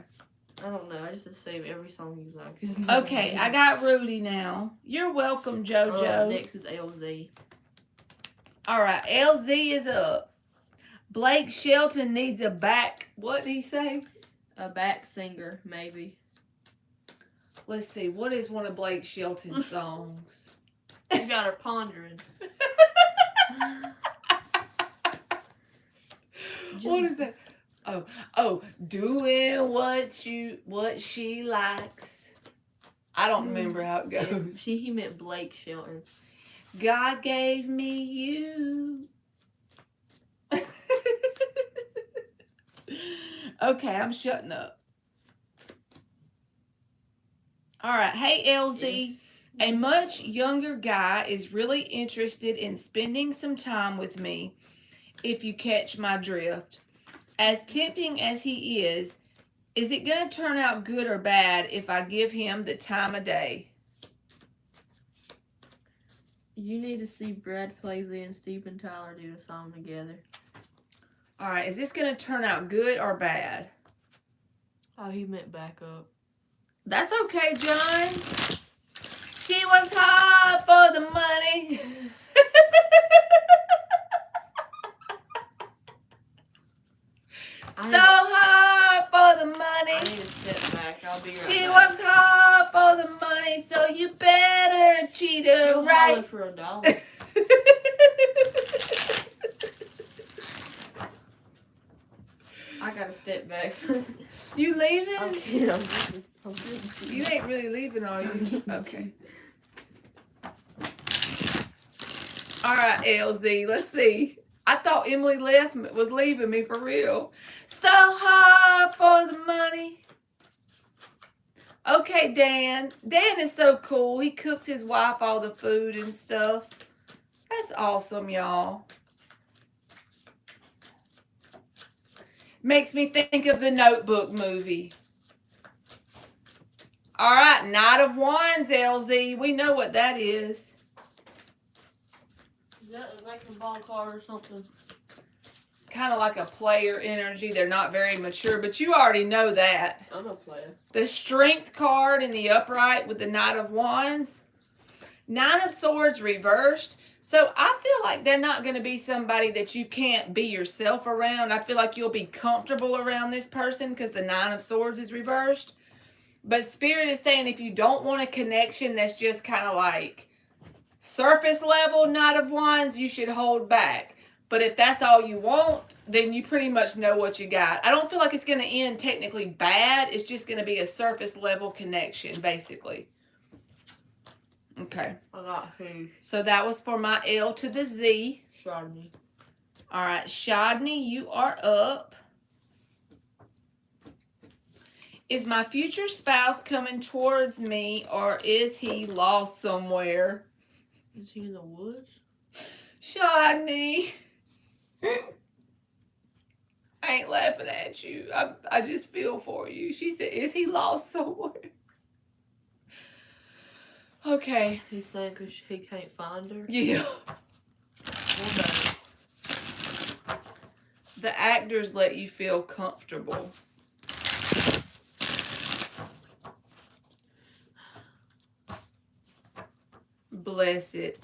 I don't know. I just assume every song you like is Okay, I got Rudy now. You're welcome, JoJo. Next is LZ. All right, LZ is up. Blake Shelton needs a back. What did he say? A back singer, maybe. Let's see. What is one of Blake Shelton's songs? You got her pondering. What is that? Oh, doing what she likes. I don't remember how it goes. He meant Blake Shelton. God gave me you. Okay, I'm shutting up. All right. Hey, LZ. A much younger guy is really interested in spending some time with me, if you catch my drift. As tempting as he is it going to turn out good or bad if I give him the time of day? You need to see Brad Paisley and Steven Tyler do a song together. All right, is this going to turn out good or bad? Oh, he meant back up. That's okay, John. She was hard for the money. So hard for the I need money. to step back. I'll be right She back. works hard for the money, so you better treat her She'll holler right. for $1. I gotta step back. You leaving? Okay, I'm good. You ain't really leaving, are you? Okay. All right, LZ, let's see. I thought Emily was leaving me for real. So hard for the money. Okay, Dan. Dan is so cool. He cooks his wife all the food and stuff. That's awesome, y'all. Makes me think of the Notebook movie. All right, Knight of Wands, LZ. We know what that is. Is that like a ball card or something? kind of like a player energy. They're not very mature, but you already know that. I'm a player. The Strength card in the upright with the Knight of Wands. Nine of Swords reversed. So I feel like they're not going to be somebody that you can't be yourself around. I feel like you'll be comfortable around this person because the Nine of Swords is reversed. But Spirit is saying if you don't want a connection that's just kind of like surface level Knight of Wands, you should hold back. But if that's all you want, then you pretty much know what you got. I don't feel like it's going to end technically bad. It's just going to be a surface level connection, basically. Okay. I got who? So that was for my L to the Z. Chardonnay. All right, Shadney, you are up. Is my future spouse coming towards me, or is he lost somewhere? Is he in the woods? Shadney. I ain't laughing at you. I just feel for you. She said, is he lost somewhere? Okay. He's saying because he can't find her. Yeah. Well, The actors let you feel comfortable. Bless it.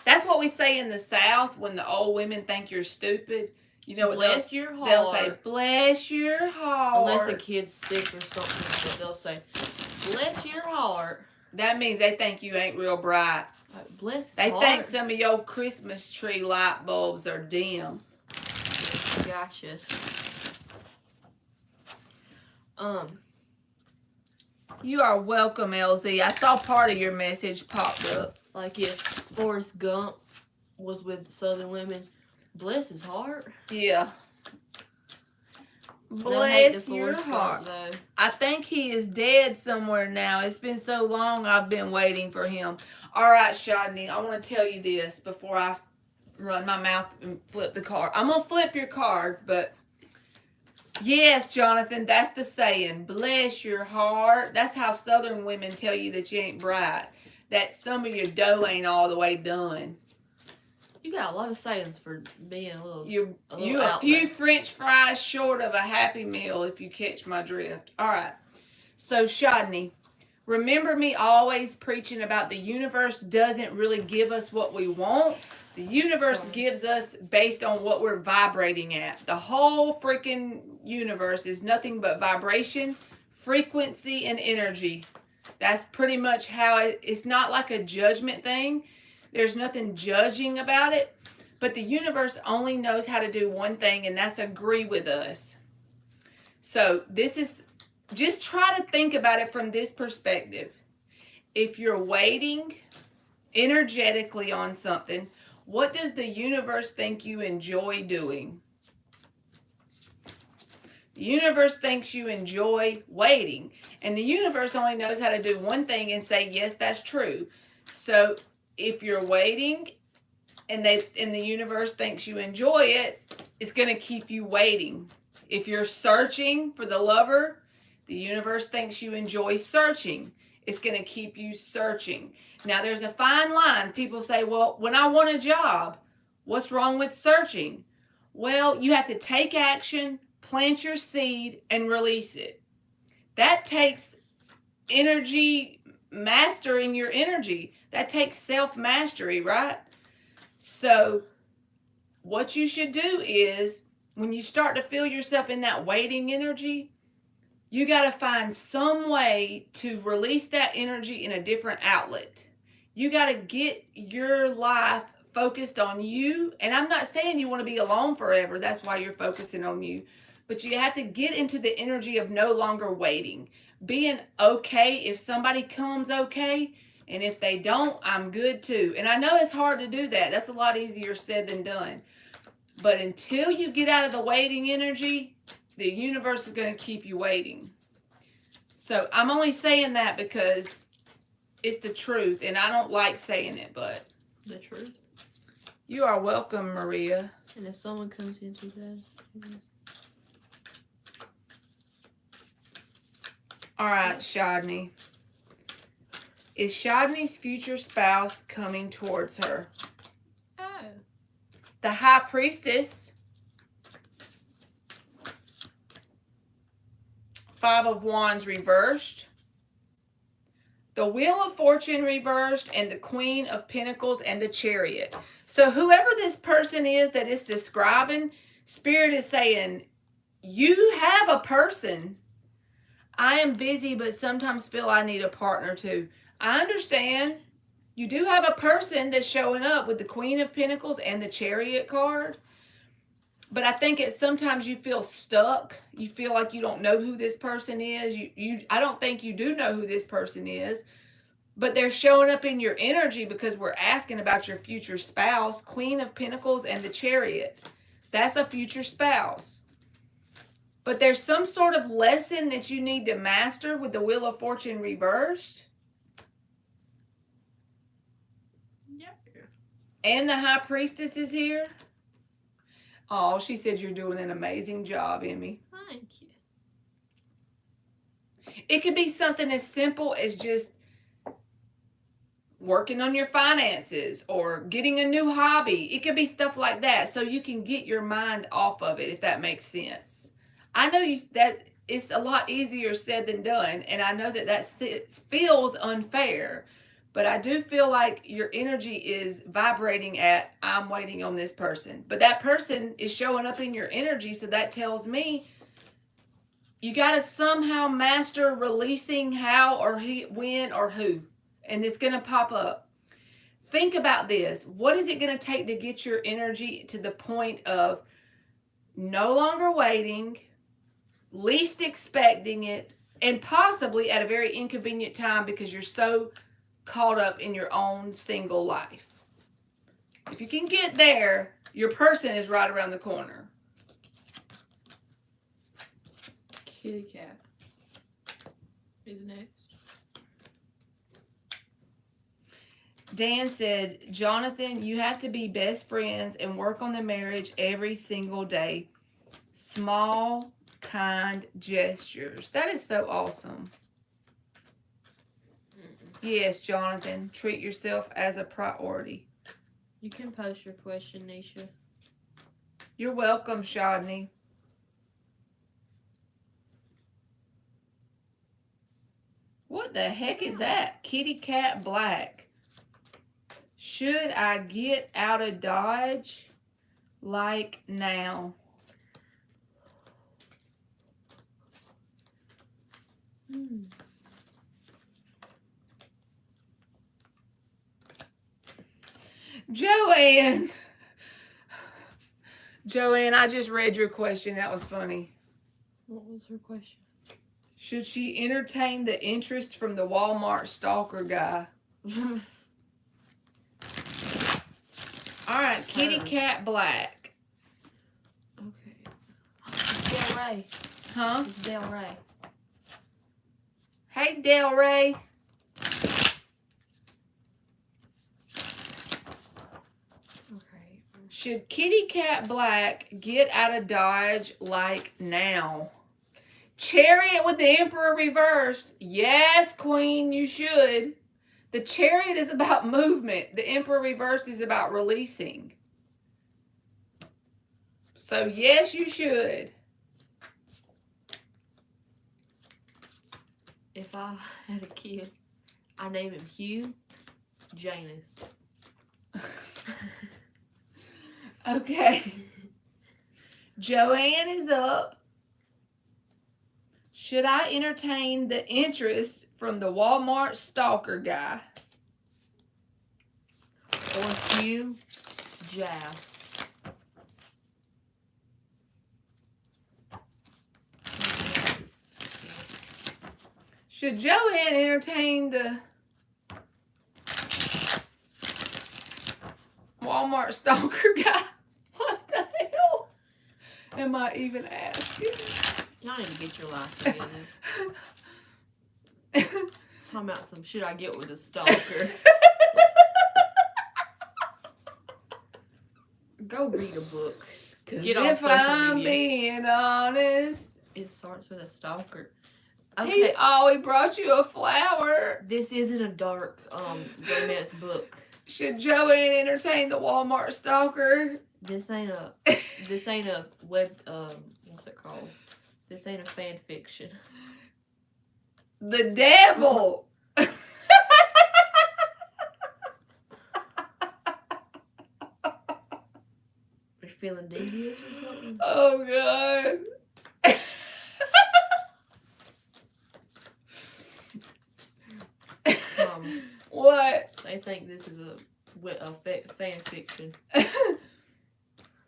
That's what we say in the South when the old women think you're stupid. You know what bless your heart. they'll say, bless your heart. Unless a kid's sick or something, but they'll say, bless your heart. That means they think you ain't real bright. Like, bless his They heart. think some of your Christmas tree light bulbs are dim. Gotcha. You are welcome, LZ. I saw part of your message popped up. Like if Forrest Gump was with Southern women, bless his heart. Yeah. No hate to Bless your Forrest heart. Gump, though. I think he is dead somewhere now. It's been so long I've been waiting for him. All right, Shadney, I want to tell you this before I run my mouth and flip the card. I'm going to flip your cards, but yes, Jonathan, that's the saying. Bless your heart. That's how Southern women tell you that you ain't bright. That some of your dough ain't all the way done. You got a lot of sayings for being a little. You little a out few there. French fries short of a Happy Meal, if you catch my drift. All right. So, Shadney, remember me always preaching about the universe doesn't really give us what we want. The universe gives us based on what we're vibrating at. The whole freaking universe is nothing but vibration, frequency, and energy. That's pretty much how it's not like a judgment thing. There's nothing judging about it. But the universe only knows how to do one thing, and that's agree with us. So this is, just try to think about it from this perspective. If you're waiting energetically on something, what does the universe think you enjoy doing? The universe thinks you enjoy waiting. And the universe only knows how to do one thing and say, yes, that's true. So if you're waiting and the universe thinks you enjoy it, it's going to keep you waiting. If you're searching for the lover, the universe thinks you enjoy searching. It's going to keep you searching. Now, there's a fine line. People say, well, when I want a job, what's wrong with searching? Well, you have to take action, plant your seed, and release it. That takes energy, mastering your energy. That takes self-mastery, right? So what you should do is when you start to feel yourself in that waiting energy, you got to find some way to release that energy in a different outlet. You got to get your life focused on you. And I'm not saying you want to be alone forever. That's why you're focusing on you. But you have to get into the energy of no longer waiting. Being okay if somebody comes okay. And if they don't, I'm good too. And I know it's hard to do that. That's a lot easier said than done. But until you get out of the waiting energy, the universe is going to keep you waiting. So I'm only saying that because it's the truth. And I don't like saying it, but The truth. you are welcome, Maria. And if someone comes into that. All right, Shadney. Is Shadney's future spouse coming towards her? The High Priestess. 5 of Wands reversed. The Wheel of Fortune reversed, and the Queen of Pentacles and the Chariot. So whoever this person is that is describing, Spirit is saying, you have a person. I am busy, but sometimes feel I need a partner too. I understand. You do have a person that's showing up with the Queen of Pentacles and the Chariot card. But I think sometimes you feel stuck. You feel like you don't know who this person is. I don't think you do know who this person is. But they're showing up in your energy because we're asking about your future spouse. Queen of Pentacles and the Chariot. That's a future spouse. But there's some sort of lesson that you need to master with the Wheel of Fortune reversed. Yep. And the High Priestess is here. Oh, she said you're doing an amazing job, Emmy. Thank you. It could be something as simple as just working on your finances or getting a new hobby. It could be stuff like that so you can get your mind off of it, if that makes sense. I know that it's a lot easier said than done, and I know that feels unfair, but I do feel like your energy is vibrating at, I'm waiting on this person. But that person is showing up in your energy, so that tells me you got to somehow master releasing how or when or who. And it's going to pop up. Think about this. What is it going to take to get your energy to the point of no longer waiting, least expecting it, and possibly at a very inconvenient time because you're so caught up in your own single life? If you can get there, your person is right around the corner. Kitty cat is next. Dan said, Jonathan, you have to be best friends and work on the marriage every single day. Small, kind gestures. That is so awesome. Yes, Jonathan, treat yourself as a priority. You can post your question, Nisha. You're welcome, Shodney. What the heck is that? Kitty Cat Black. Should I get out of Dodge like now? Joanne. Joanne, I just read your question. That was funny. What was her question? Should she entertain the interest from the Walmart stalker guy? All right, Kitty Cat Black. Okay. It's Del Rey. Huh? It's Del Rey. Hey, Del Rey. Okay. Should Kitty Cat Black get out of Dodge like now? Chariot with the Emperor reversed. Yes, Queen, you should. The Chariot is about movement. The Emperor reversed is about releasing. So, yes, you should. If I had a kid, I'd name him Hugh Janus. Okay. Joanne is up. Should I entertain the interest from the Walmart stalker guy? Or Hugh Jas. Should Joanne entertain the Walmart stalker guy? What the hell am I even asking? Y'all need to get your life together. Talking about some shit I get with a stalker. Go read a book. Get on If social I'm media. being honest, It starts with a stalker. he Okay, always brought you a flower. this isn't a dark romance book. Should Joanne entertain the Walmart stalker? This ain't a web what's it called? This ain't a fan fiction. The devil. You're feeling devious or something? Oh God. What? They think this is a fan fiction.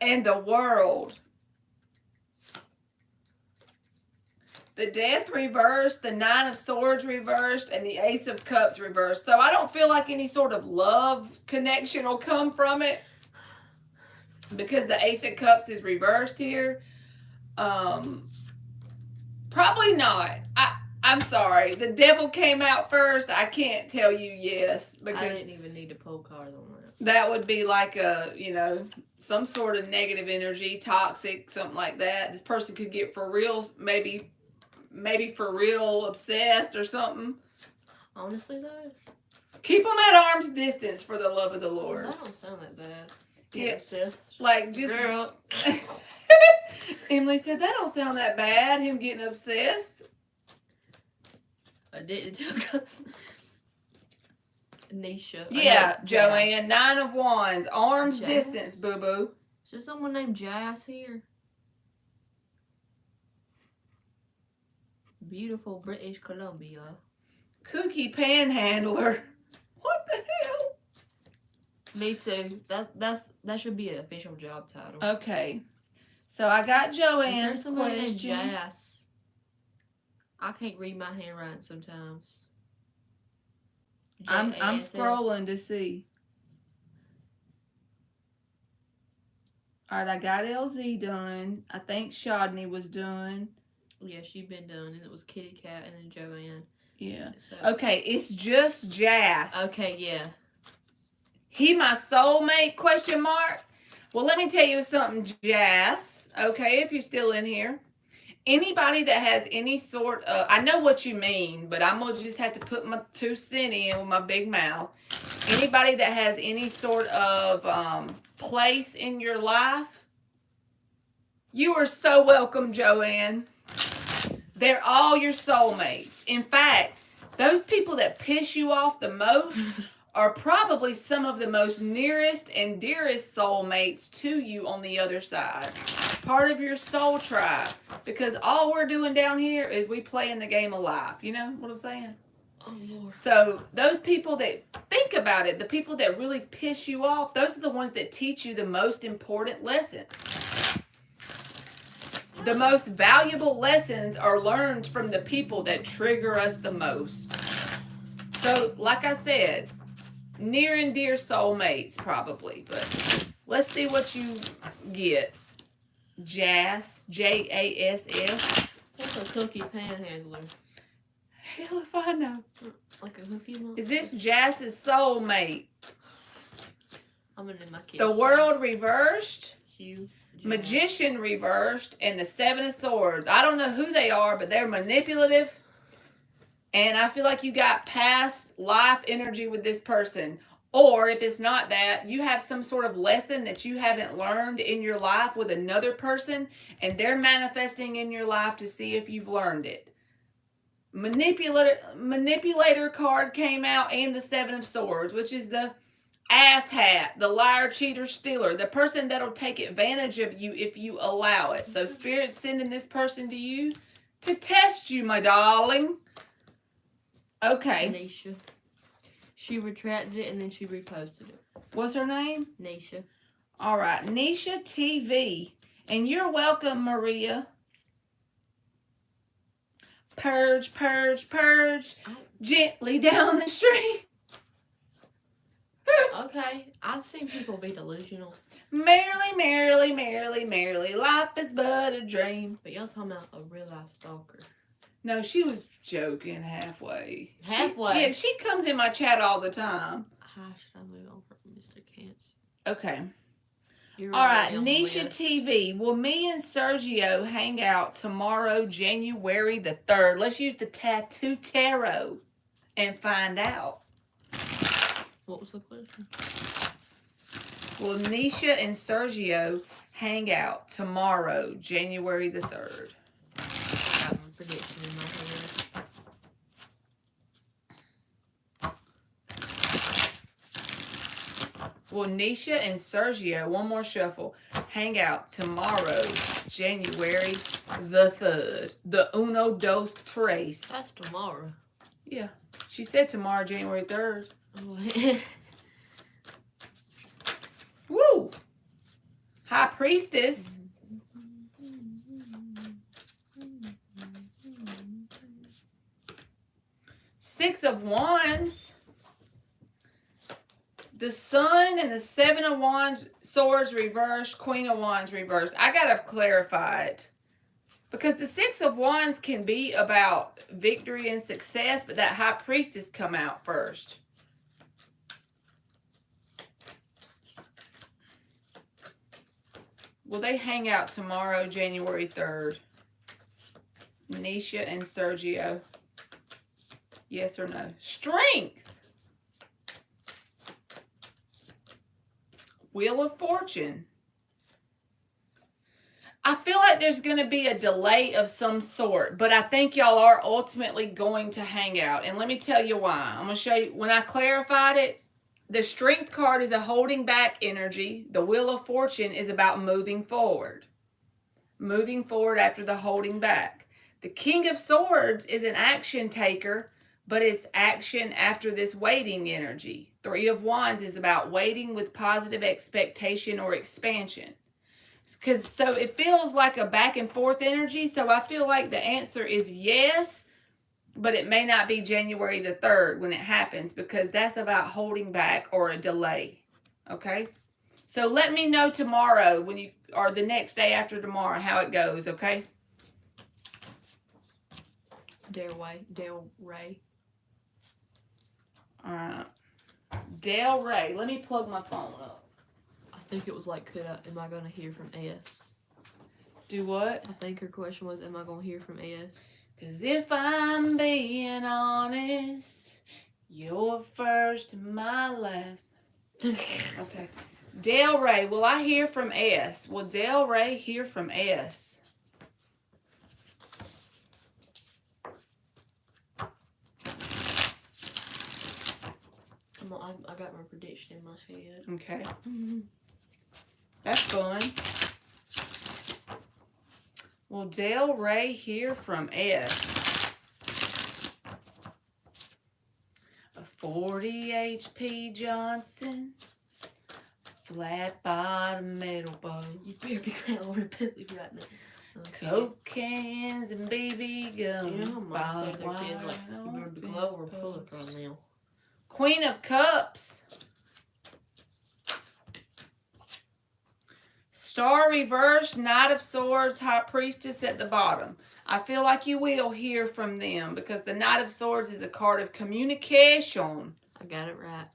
And the world. The Death reversed, the Nine of Swords reversed, and the Ace of Cups reversed. So I don't feel like any sort of love connection will come from it, because the Ace of Cups is reversed here. Probably not. I'm sorry. The devil came out first. I can't tell you yes, I because didn't even need to pull cards on that. that would be like a, some sort of negative energy, toxic, something like that. This person could get for real, maybe for real obsessed or something. Honestly, though, Keep them at arm's distance for the love of the Lord. that don't sound that bad. Yeah. Get obsessed. Like, just. Girl. Emily said, that don't sound that bad, him getting obsessed. Addicted to us. Nisha. Yeah, I know, Joanne. Jas. 9 of Wands. Arm's Jas? distance, boo-boo. Is there someone named Jas here? Beautiful British Columbia. Cookie panhandler. What the hell? Me too. That should be an official job title. Okay. So I got Is there Joanne's somebody named question. Jas? I can't read my handwriting sometimes. I'm JASS. scrolling to see. Alright, I got LZ done. I think Shodney was done. Yeah, she'd been done, and it was Kitty Cat and then Joanne. Yeah. So. Okay, it's just Jas. Okay, yeah. He my soulmate, question mark? Well, let me tell you something, Jas. Okay, if you're still in here. Anybody that has any sort of, I know what you mean, but I'm going to just have to put my 2 cents in with my big mouth. Anybody that has any sort of place in your life, you are so welcome, Joanne. They're all your soulmates. In fact, those people that piss you off the most are probably some of the most nearest and dearest soulmates to you on the other side. Part of your soul tribe. Because all we're doing down here is we playing the game of life. You know what I'm saying? Oh, Lord. So those people that, think about it, the people that really piss you off, those are the ones that teach you the most important lessons. The most valuable lessons are learned from the people that trigger us the most. So, like I said, near and dear soulmates probably, but let's see what you get. Jas, Jass. What's a cookie panhandler? Hell if I know. Like a cookie monster? Is this Jas's soulmate? I'm gonna name my kid. The world reversed, Hugh. Jas. magician reversed, and the 7 of Swords. I don't know who they are, but they're manipulative. And I feel like you got past life energy with this person. Or if it's not that, you have some sort of lesson that you haven't learned in your life with another person, and they're manifesting in your life to see if you've learned it. Manipulator card came out, and the 7 of Swords, which is the ass hat, the liar, cheater, stealer, the person that'll take advantage of you if you allow it. So Spirit's sending this person to you to test you, my darling. Okay. Nisha. She retracted it and then she reposted it. What's her name? Nisha. All right, Nisha TV. And you're welcome, Maria. Purge, purge, purge. Gently down the street. Okay, I've seen people be delusional, Merrily, merrily, merrily, merrily. Life is but a dream. but y'all talking about a real life stalker. No, she was joking halfway. Halfway? She comes in my chat all the time. How should I move on from Mr. Cancer? Okay. You're All right, already on the Nisha list. TV. Will me and Sergio hang out tomorrow, January the 3rd? Let's use the Tattoo Tarot and find out. What was the question? Will Nisha and Sergio hang out tomorrow, January the 3rd? I got my prediction in my head. Will Nisha and Sergio, one more shuffle, hang out tomorrow, January the 3rd? The uno, dos, tres. That's tomorrow. Yeah. She said tomorrow, January 3rd. Woo! High Priestess. Six of Wands. The Sun and the Seven of Wands, Swords reversed, Queen of Wands reversed. I gotta clarify it. Because the Six of Wands can be about victory and success, but that High Priestess come out first. Will they hang out tomorrow, January 3rd? Nisha and Sergio. Yes or no? Strength. Wheel of Fortune. I feel like there's going to be a delay of some sort, but I think y'all are ultimately going to hang out. And let me tell you why. I'm going to show you. When I clarified it, the Strength card is a holding back energy. The Wheel of Fortune is about moving forward. Moving forward after the holding back. The King of Swords is an action taker, but it's action after this waiting energy. Three of Wands is about waiting with positive expectation or expansion. So it feels like a back and forth energy. So I feel like the answer is yes, but it may not be January the 3rd when it happens, because that's about holding back or a delay. Okay? So let me know tomorrow or the next day after tomorrow how it goes, okay? Del Rey. All right. Del Rey. Let me plug my phone up. I think it was like, am I going to hear from S? Do what? I think her question was, am I going to hear from S? Because if I'm being honest, you're first and my last. Okay. Del Rey. Will I hear from S? Will Del Rey hear from S? I got my prediction in my head. Okay. That's fun. Will Del Rey hear from S? A 40 HP Johnson. Flat bottom metal bow. You better be glad I want to Bentley right now. Okay. Coke cans and BB guns. You know how mom said their kids like, you Barbed better wire glow or fence pull post. it right now. Queen of Cups. Star reversed, Knight of Swords, High Priestess at the bottom. I feel like you will hear from them because the Knight of Swords is a card of communication. I got it right.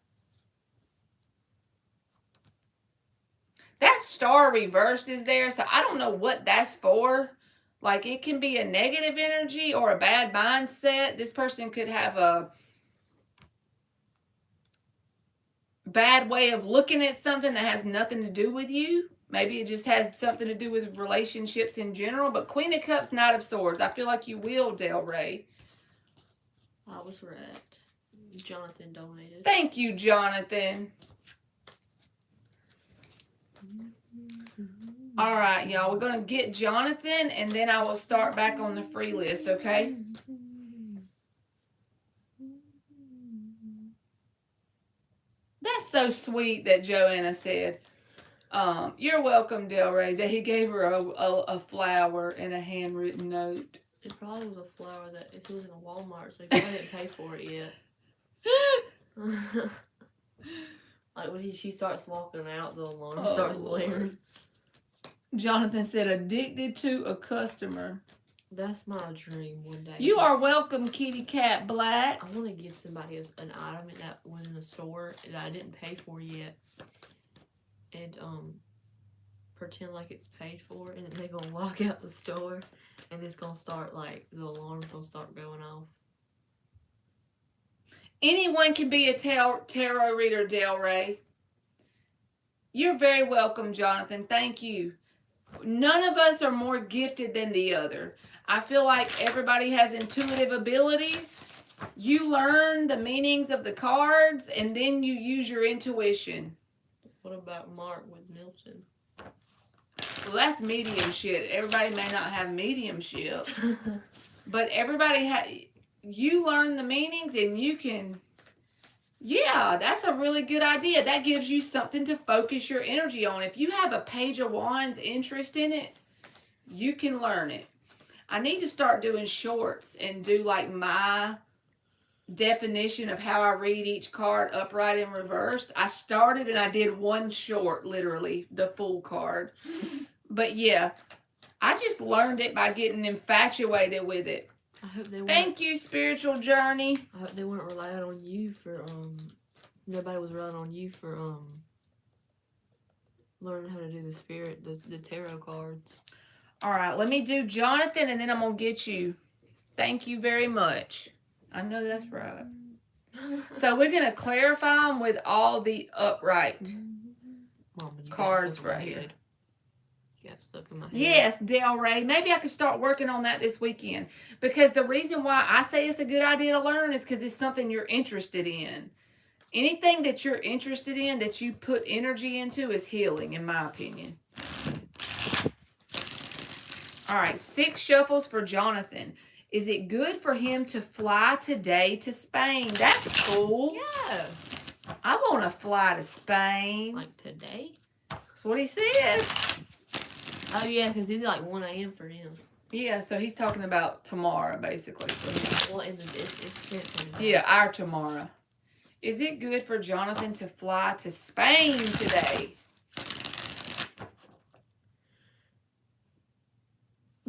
That Star reversed is there, so I don't know what that's for. Like, it can be a negative energy or a bad mindset. This person could have a bad way of looking at something that has nothing to do with you. Maybe it just has something to do with relationships in general. But Queen of Cups, Knight of Swords. I feel like you will, Del Rey. I was right. Jonathan donated. Thank you, Jonathan. All right, y'all. We're going to get Jonathan, and then I will start back on the free list, okay? That's so sweet that Joanna said, you're welcome, Del Rey, that he gave her a flower and a handwritten note. It probably was a flower that it was in a Walmart, so he probably didn't pay for it yet. Like when she starts walking out, the alarm starts blaring. Jonathan said, addicted to a customer. That's my dream one day. You are welcome, Kitty Cat Black. I want to give somebody an item that was in the store that I didn't pay for yet, and pretend like it's paid for, and then they're gonna walk out the store, and it's gonna start like the alarm's gonna start going off. Anyone can be a tarot reader, Del Rey. You're very welcome, Jonathan. Thank you. None of us are more gifted than the other. I feel like everybody has intuitive abilities. You learn the meanings of the cards, and then you use your intuition. What about Mark with Milton? Well, that's mediumship. Everybody may not have mediumship, but everybody you learn the meanings, and you can. Yeah, that's a really good idea. That gives you something to focus your energy on. If you have a Page of Wands interest in it, you can learn it. I need to start doing shorts and do like my definition of how I read each card upright and reversed. I started and I did one short, literally, the full card. But yeah, I just learned it by getting infatuated with it. I hope they Thank you, Spiritual Journey. I hope they weren't relying on you for nobody was relying on you for learning how to do the tarot cards. All right, let me do Jonathan, and then I'm gonna get you. Thank you very much. I know that's right. So we're gonna clarify them with all the upright Mama, you cards got stuck in my right here. head. You got stuck in my head. Yes, Del Rey. Maybe I could start working on that this weekend. Because the reason why I say it's a good idea to learn is because it's something you're interested in. Anything that you're interested in, that you put energy into, is healing, in my opinion. All right, 6 shuffles for Jonathan. Is it good for him to fly today to Spain? That's cool. Yeah. I want to fly to Spain. Like today? That's what he said. Oh yeah, because it's like 1 a.m. for him. Yeah, so he's talking about tomorrow, basically. Well, in the it's Yeah, our tomorrow. Is it good for Jonathan to fly to Spain today?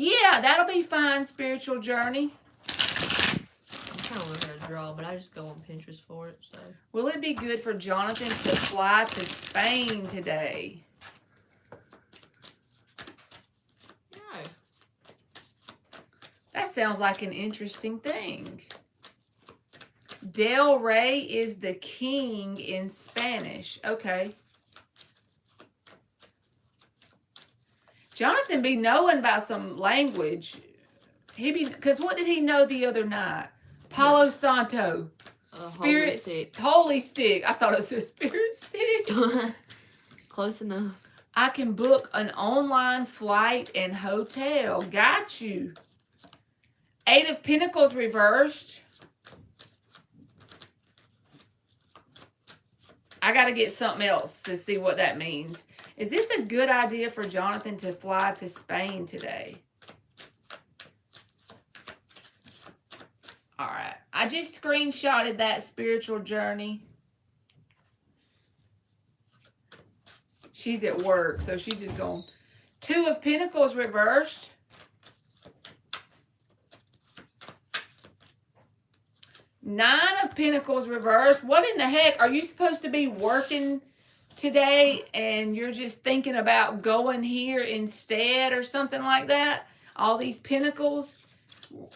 Yeah, that'll be fine, Spiritual Journey. I'm trying to learn how to draw, but I just go on Pinterest for it. So. Will it be good for Jonathan to fly to Spain today? No. That sounds like an interesting thing. Del Rey is the king in Spanish. Okay. Jonathan be knowing about some language. Because what did he know the other night? Palo Santo. Spirit Stick. Holy stick. I thought it was a spirit stick. Close enough. I can book an online flight and hotel. Got you. 8 of Pentacles reversed. I got to get something else to see what that means. Is this a good idea for Jonathan to fly to Spain today? All right. I just screenshotted that, Spiritual Journey. She's at work, so she's just going. 2 of Pentacles reversed. 9 of Pentacles reversed. What in the heck? Are you supposed to be working today and you're just thinking about going here instead or something like that? All these Pentacles.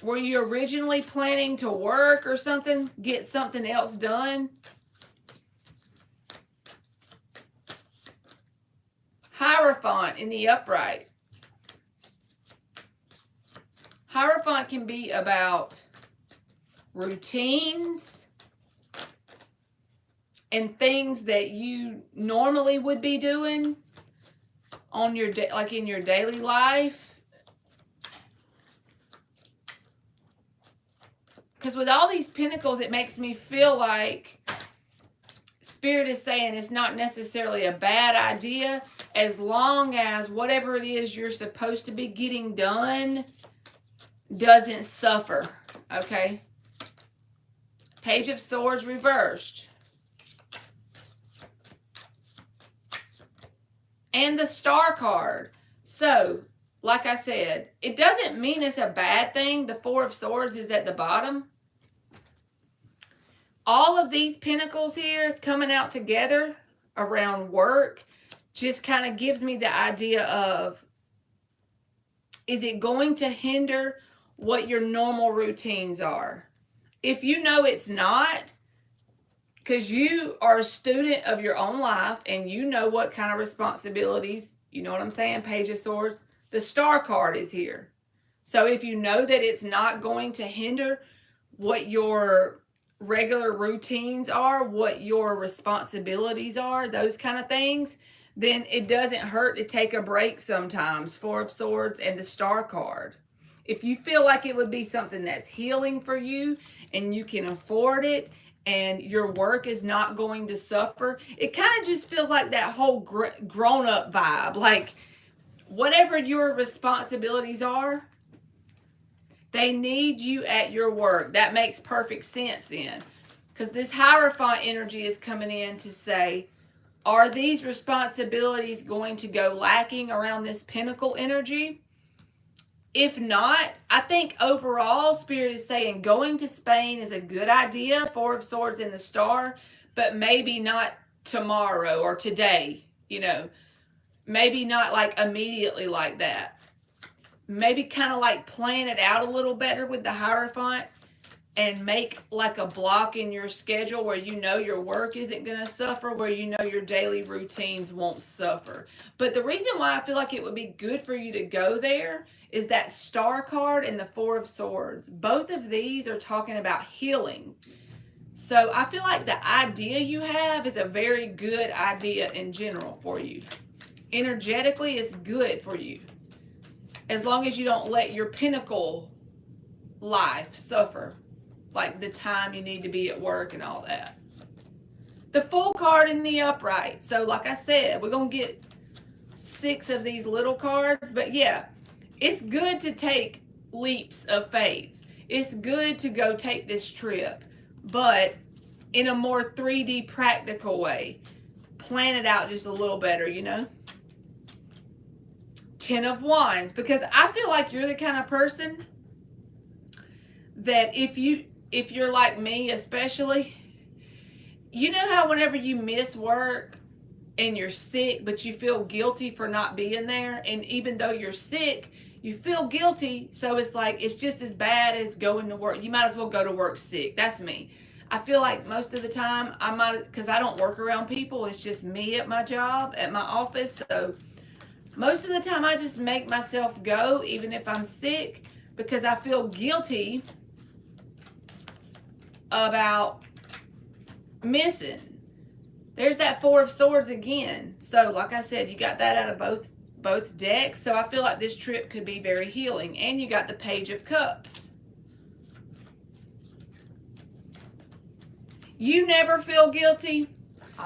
Were you originally planning to work or something? Get something else done? Hierophant in the upright. Hierophant can be about routines and things that you normally would be doing on your like in your daily life. Because with all these pentacles, it makes me feel like Spirit is saying it's not necessarily a bad idea as long as whatever it is you're supposed to be getting done doesn't suffer. Okay? Page of Swords reversed. And the Star card. So, like I said, it doesn't mean it's a bad thing. The 4 of Swords is at the bottom. All of these pentacles here coming out together around work just kind of gives me the idea of, is it going to hinder what your normal routines are? If you know it's not, because you are a student of your own life and you know what kind of responsibilities, you know what I'm saying, Page of Swords. The Star card is here. So if you know that it's not going to hinder what your regular routines are, what your responsibilities are, those kind of things, then it doesn't hurt to take a break sometimes. Four of Swords and the Star card. If you feel like it would be something that's healing for you and you can afford it and your work is not going to suffer, it kind of just feels like that whole grown-up vibe. Like, whatever your responsibilities are, they need you at your work. That makes perfect sense then. Because this Hierophant energy is coming in to say, are these responsibilities going to go lacking around this Pentacle energy? If not, I think overall Spirit is saying going to Spain is a good idea, Four of Swords in the Star, but maybe not tomorrow or today, you know. Maybe not like immediately like that. Maybe kind of like plan it out a little better with the Hierophant and make like a block in your schedule where you know your work isn't going to suffer, where you know your daily routines won't suffer. But the reason why I feel like it would be good for you to go there is that Star card and the Four of Swords. Both of these are talking about healing. So I feel like the idea you have is a very good idea in general for you. Energetically, it's good for you. As long as you don't let your pinnacle life suffer. Like the time you need to be at work and all that. The Fool card in the upright. So like I said, we're going to get 6 of these little cards. But yeah, it's good to take leaps of faith. It's good to go take this trip. But in a more 3D practical way. Plan it out just a little better, you know. 10 of Wands. Because I feel like you're the kind of person that if you're like me especially, you know how whenever you miss work and you're sick, but you feel guilty for not being there, and even though you're sick, you feel guilty, so it's like it's just as bad as going to work. You might as well go to work sick. That's me. I feel like most of the time I might, because I don't work around people, it's just me at my job, at my office, so most of the time I just make myself go even if I'm sick because I feel guilty about missing. There's that Four of Swords again. So like I said, you got that out of both decks. So I feel like this trip could be very healing. And you got the Page of Cups. You never feel guilty?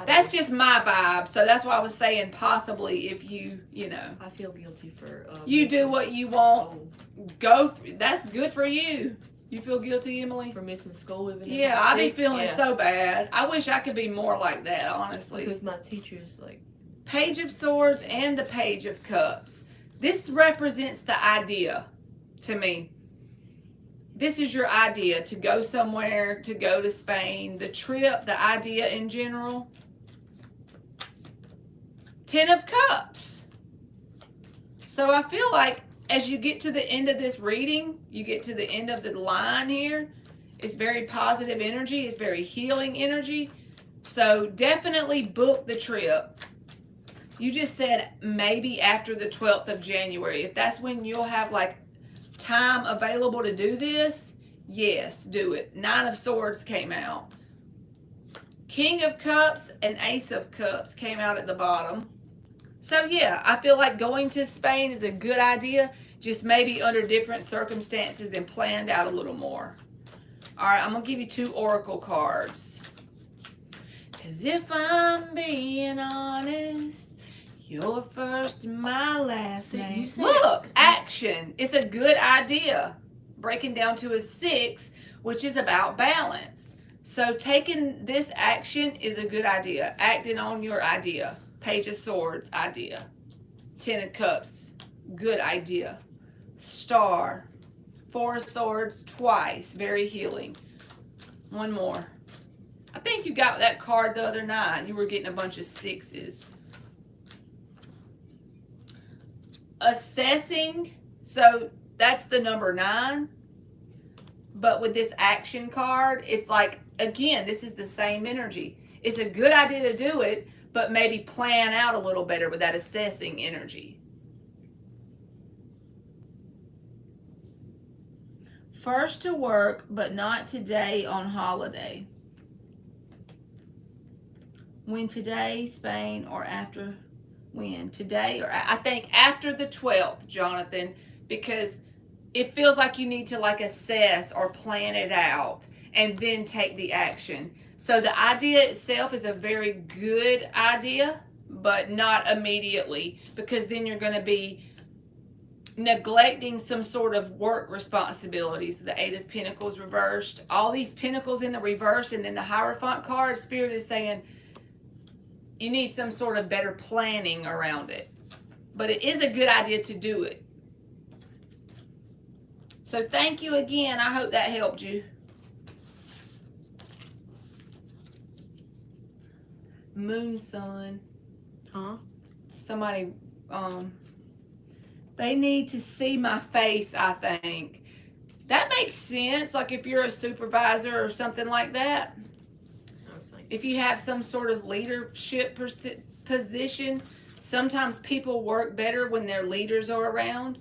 That's just my vibe. So that's why I was saying possibly if you know. I feel guilty for... you do what you want. Go. That's good for you. You feel guilty, Emily? For missing school even Yeah, I be feeling so bad. I wish I could be more like that, honestly. Because my teacher's like... Page of Swords and the Page of Cups. This represents the idea to me. This is your idea to go somewhere, to go to Spain. The trip, the idea in general. 10 of Cups. So I feel like as you get to the end of this reading, you get to the end of the line here, it's very positive energy. It's very healing energy. So definitely book the trip. You just said maybe after the 12th of January. If that's when you'll have like time available to do this, yes, do it. 9 of Swords came out. King of Cups and Ace of Cups came out at the bottom. So yeah, I feel like going to Spain is a good idea, just maybe under different circumstances and planned out a little more. All right, I'm going to give you 2 oracle cards. Because if I'm being honest, you're first and my last name. Look, action. It's a good idea. Breaking down to a 6, which is about balance. So taking this action is a good idea. Acting on your idea. Page of Swords, idea. 10 of Cups, good idea. Star. 4 of Swords twice, very healing. One more. I think you got that card the other night. You were getting a bunch of 6s. Assessing, so that's the number 9. But with this action card, it's like again, this is the same energy. It's a good idea to do it, but maybe plan out a little better with that assessing energy. First to work, but not today on holiday. When today, Spain, or after when? Today, or I think after the 12th, Jonathan, because it feels like you need to like assess or plan it out and then take the action. So the idea itself is a very good idea, but not immediately, because then you're going to be neglecting some sort of work responsibilities. The Eight of Pentacles reversed, all these pentacles in the reversed, and then the Hierophant card. Spirit is saying you need some sort of better planning around it, but it is a good idea to do it. So thank you again. I hope that helped you. Moon Sun. Huh? Somebody, they need to see my face, I think. That makes sense. Like if you're a supervisor or something like that. If you have some sort of leadership position, sometimes people work better when their leaders are around.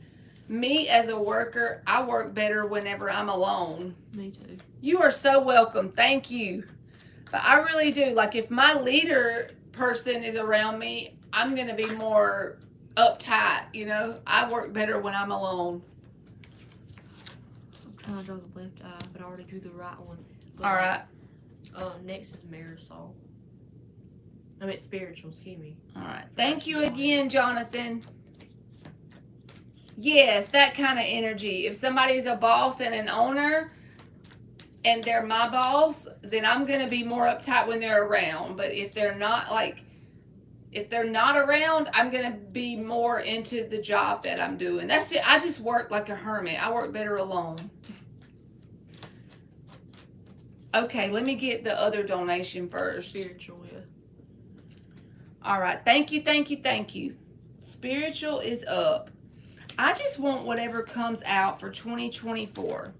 Me as a worker, I work better whenever I'm alone. Me too. You are so welcome. Thank you. But I really do. Like if my leader person is around me, I'm going to be more uptight, you know. I work better when I'm alone. I'm trying to draw the left eye, but I already drew the right one. But All right. Next is Marisol. I mean spiritual, excuse me. All right. Thank you again, Jonathan. Yes, that kind of energy. If somebody's a boss and an owner and they're my boss, then I'm going to be more uptight when they're around. But if they're not, if they're not around, I'm going to be more into the job that I'm doing. That's it. I just work like a hermit. I work better alone. Okay, let me get the other donation first. Spiritual, yeah. All right. Thank you, thank you, thank you. Spiritual is up. I just want whatever comes out for 2024.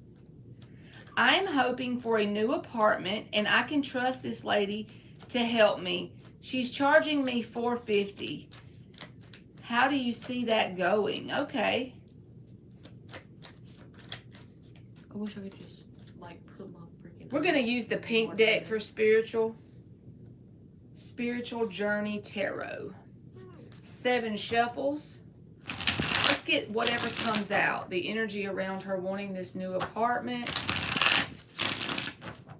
I'm hoping for a new apartment, and I can trust this lady to help me. She's charging me $450. How do you see that going? Okay. I wish I could just put my freaking. We're going to use the pink deck for spiritual. Spiritual Journey Tarot. 7 shuffles. Let's get whatever comes out. The energy around her wanting this new apartment.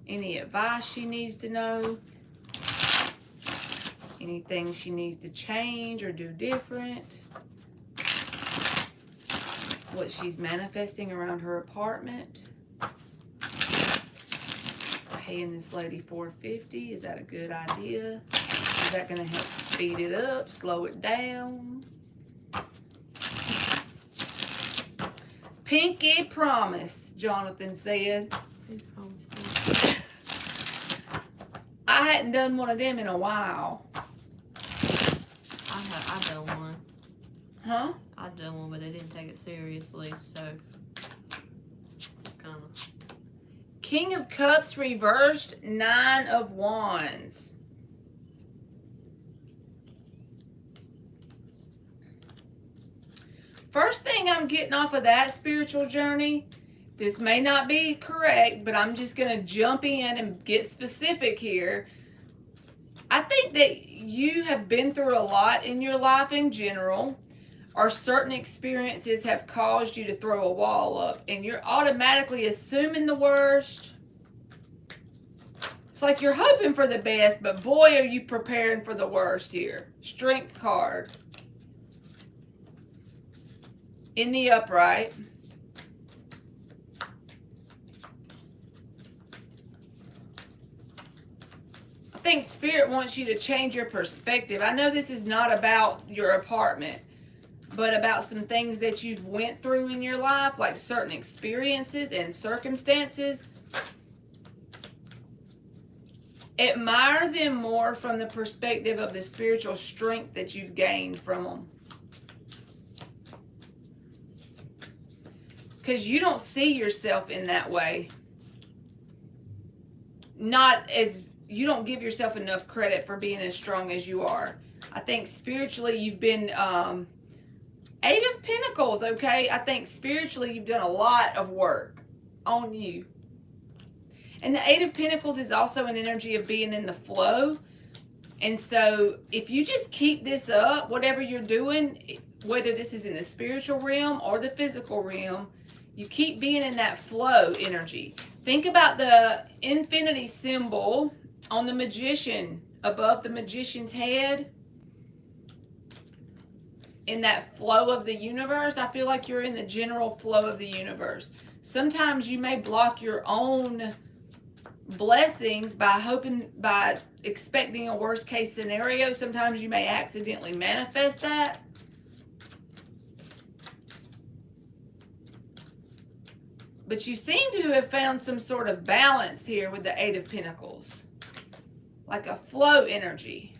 Any advice she needs to know. Anything she needs to change or do different. What she's manifesting around her apartment. Paying this lady $450. Is that a good idea? Is that going to help speed it up, slow it down? Pinky promise, Jonathan said. I hadn't done one of them in a while. I done one. Huh? I done one, but they didn't take it seriously, so kind of. King of Cups reversed, 9 of Wands. First thing I'm getting off of that spiritual journey, this may not be correct, but I'm just going to jump in and get specific here. I think that you have been through a lot in your life in general, or certain experiences have caused you to throw a wall up, and you're automatically assuming the worst. It's like you're hoping for the best, but boy, are you preparing for the worst here. Strength card. In the upright. I think Spirit wants you to change your perspective. I know this is not about your apartment, but about some things that you've went through in your life, like certain experiences and circumstances. Admire them more from the perspective of the spiritual strength that you've gained from them. Because you don't see yourself in that way. you don't give yourself enough credit for being as strong as you are. I think spiritually you've been Eight of Pentacles, okay? I think spiritually you've done a lot of work on you. And the Eight of Pentacles is also an energy of being in the flow. And so if you just keep this up, whatever you're doing, whether this is in the spiritual realm or the physical realm, you keep being in that flow energy. Think about the infinity symbol on the magician, above the magician's head. In that flow of the universe, I feel like you're in the general flow of the universe. Sometimes you may block your own blessings by expecting a worst case scenario. Sometimes you may accidentally manifest that. But you seem to have found some sort of balance here with the Eight of Pentacles. Like a flow energy.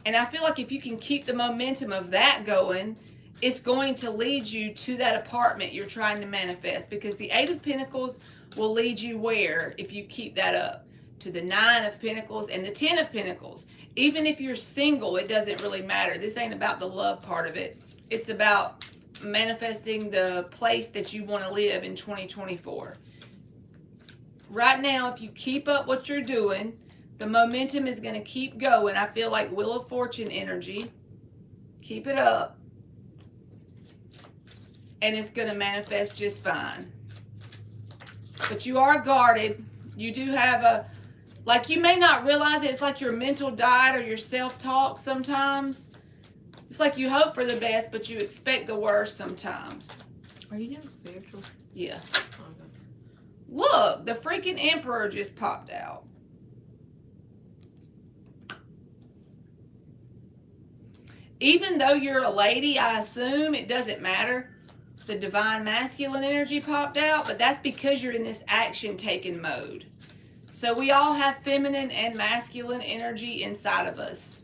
And I feel like if you can keep the momentum of that going, it's going to lead you to that apartment you're trying to manifest. Because the Eight of Pentacles will lead you where if you keep that up? To the Nine of Pentacles and the Ten of Pentacles. Even if you're single, it doesn't really matter. This ain't about the love part of it. It's about manifesting the place that you want to live in 2024. Right now, if you keep up what you're doing, the momentum is going to keep going. I feel like Wheel of Fortune energy. Keep it up. And it's going to manifest just fine. But you are guarded. You do have like you may not realize it. It's like your mental diet or your self-talk sometimes. It's like you hope for the best, but you expect the worst sometimes. Are you doing spiritual? Yeah. Okay. Look, the freaking Emperor just popped out. Even though you're a lady, I assume it doesn't matter. The Divine Masculine energy popped out, but that's because you're in this action-taking mode. So we all have feminine and masculine energy inside of us.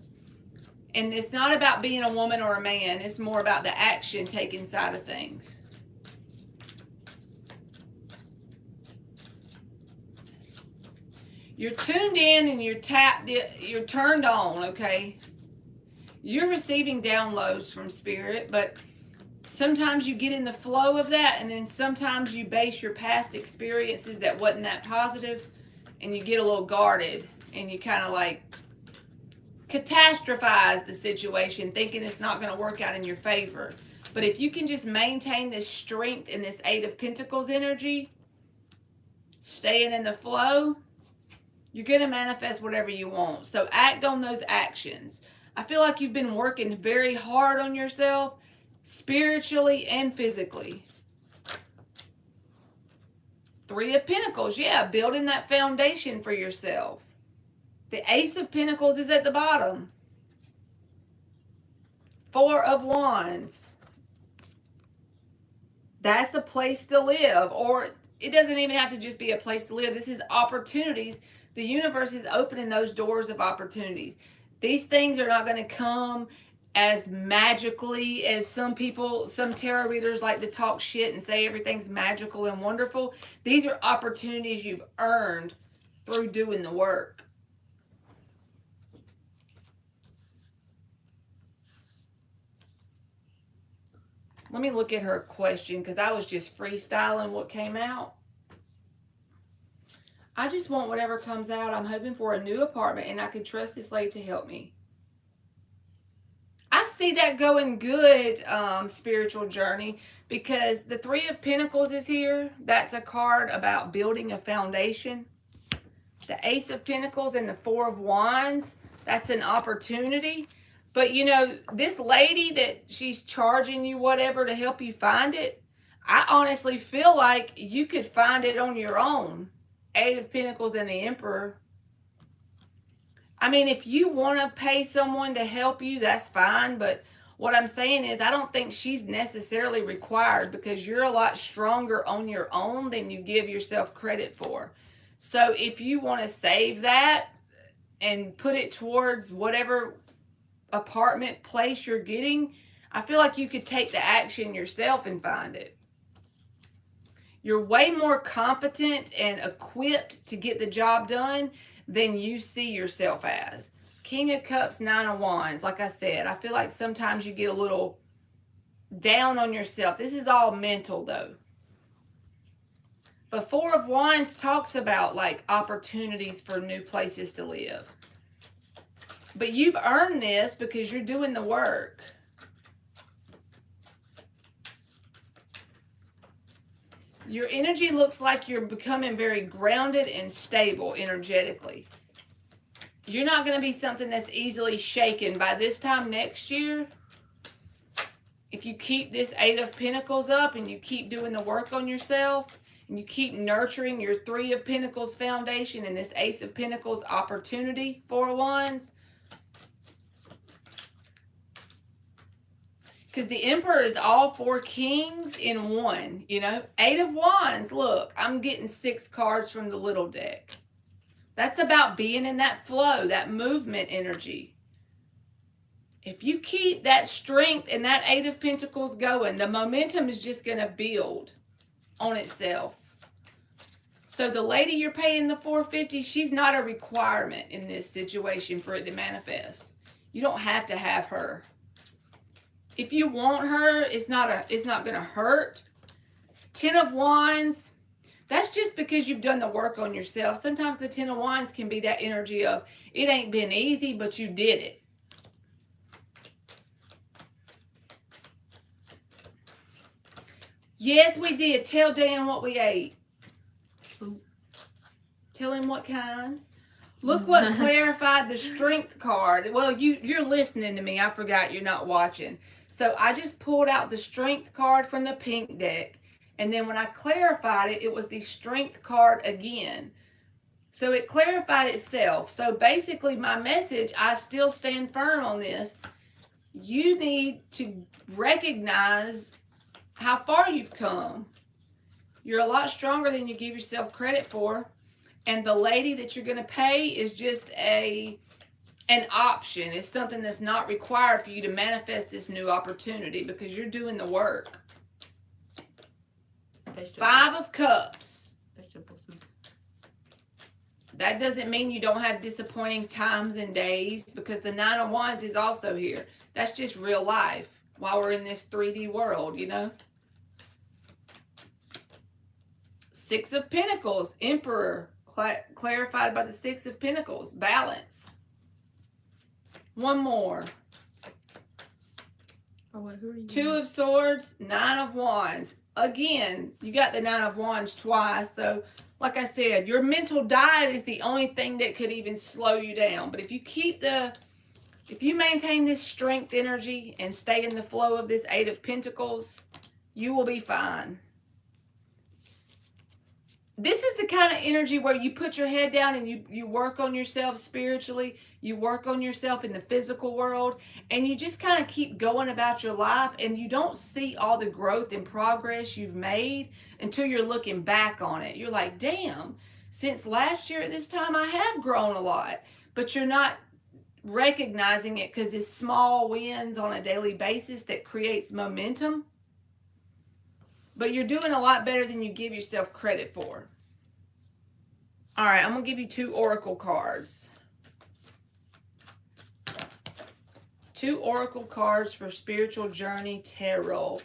And it's not about being a woman or a man. It's more about the action-taking side of things. You're tuned in and you're turned on, okay? You're receiving downloads from Spirit, but sometimes you get in the flow of that, and then sometimes you base your past experiences that wasn't that positive, and you get a little guarded, and you kind of like catastrophize the situation, thinking it's not going to work out in your favor. But if you can just maintain this strength in this Eight of Pentacles energy, staying in the flow, you're going to manifest whatever you want. So act on those actions. I feel like you've been working very hard on yourself, spiritually and physically. Three of Pentacles, yeah, building that foundation for yourself. The Ace of Pentacles is at the bottom. Four of Wands. That's a place to live. Or it doesn't even have to just be a place to live. This is opportunities. The universe is opening those doors of opportunities. These things are not going to come as magically as some tarot readers like to talk shit and say everything's magical and wonderful. These are opportunities you've earned through doing the work. Let me look at her question because I was just freestyling what came out. I just want whatever comes out. I'm hoping for a new apartment and I can trust this lady to help me. I see that going good, spiritual journey, because the Three of Pentacles is here. That's a card about building a foundation. The Ace of Pentacles and the Four of Wands, that's an opportunity. But, you know, this lady that she's charging you whatever to help you find it, I honestly feel like you could find it on your own. Eight of Pentacles and the Emperor. I mean, if you want to pay someone to help you, that's fine. But what I'm saying is I don't think she's necessarily required because you're a lot stronger on your own than you give yourself credit for. So if you want to save that and put it towards whatever apartment place you're getting, I feel like you could take the action yourself and find it. You're way more competent and equipped to get the job done than you see yourself as. King of Cups, Nine of Wands. Like I said, I feel like sometimes you get a little down on yourself. This is all mental though. But Four of Wands talks about like opportunities for new places to live. But you've earned this because you're doing the work. Your energy looks like you're becoming very grounded and stable energetically. You're not going to be something that's easily shaken. By this time next year, if you keep this Eight of Pentacles up and you keep doing the work on yourself and you keep nurturing your Three of Pentacles foundation and this Ace of Pentacles opportunity, Four of Wands, because the Emperor is all four kings in one, you know. Eight of Wands, look, I'm getting 6 cards from the little deck. That's about being in that flow, that movement energy. If you keep that strength and that Eight of Pentacles going, the momentum is just going to build on itself. So the lady you're paying the $450, she's not a requirement in this situation for it to manifest. You don't have to have her. If you want her, it's not going to hurt. 10 of Wands, that's just because you've done the work on yourself. Sometimes the 10 of Wands can be that energy of, it ain't been easy, but you did it. Yes, we did. Tell Dan what we ate. Tell him what kind. Look what clarified the Strength card. Well, you're listening to me. I forgot you're not watching. So I just pulled out the Strength card from the pink deck. And then when I clarified it, it was the Strength card again. So it clarified itself. So basically my message, I still stand firm on this. You need to recognize how far you've come. You're a lot stronger than you give yourself credit for. And the lady that you're going to pay is just an option. It's something that's not required for you to manifest this new opportunity because you're doing the work. Five of Cups. That doesn't mean you don't have disappointing times and days because the Nine of Wands is also here. That's just real life while we're in this 3D world, you know. Six of Pentacles, Emperor, clarified by the Six of Pentacles, balance. One more. Oh, wait, who are you? Two of Swords, Nine of Wands. Again, you got the Nine of Wands twice. So, like I said, your mental diet is the only thing that could even slow you down. But if you maintain this strength energy and stay in the flow of this Eight of Pentacles, you will be fine. This is the kind of energy where you put your head down and you work on yourself spiritually. You work on yourself in the physical world. And you just kind of keep going about your life. And you don't see all the growth and progress you've made until you're looking back on it. You're like, damn, since last year at this time, I have grown a lot. But you're not recognizing it because it's small wins on a daily basis that creates momentum. But you're doing a lot better than you give yourself credit for. All right, I'm going to give you 2 oracle cards. 2 oracle cards for Spiritual Journey Tarot.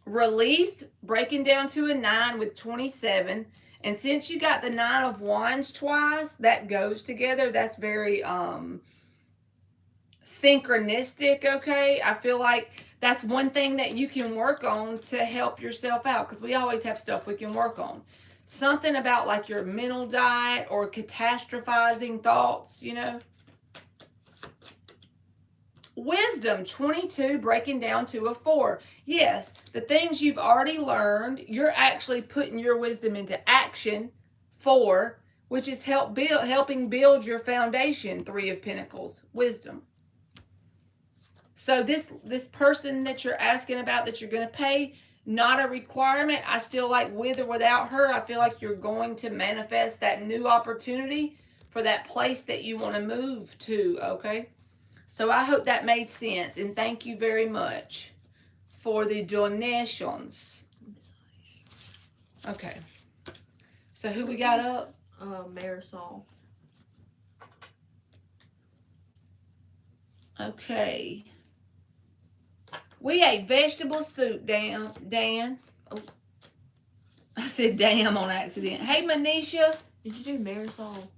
Release, breaking down to a 9 with 27. And since you got the 9 of Wands twice, that goes together. That's very synchronistic, okay? I feel like that's one thing that you can work on to help yourself out because we always have stuff we can work on. Something about like your mental diet or catastrophizing thoughts, you know. Wisdom, 22, breaking down to a 4. Yes, the things you've already learned, you're actually putting your wisdom into action. 4, which is helping build your foundation. 3 of Pentacles, wisdom. So this person that you're asking about that you're going to pay, not a requirement. I still like with or without her. I feel like you're going to manifest that new opportunity for that place that you want to move to, okay? So I hope that made sense, and thank you very much for the donations. Okay. So who we got up? Marisol. Okay. We ate vegetable soup, Dan. Oh. I said damn on accident. Hey, Manisha. Did you do Marisol?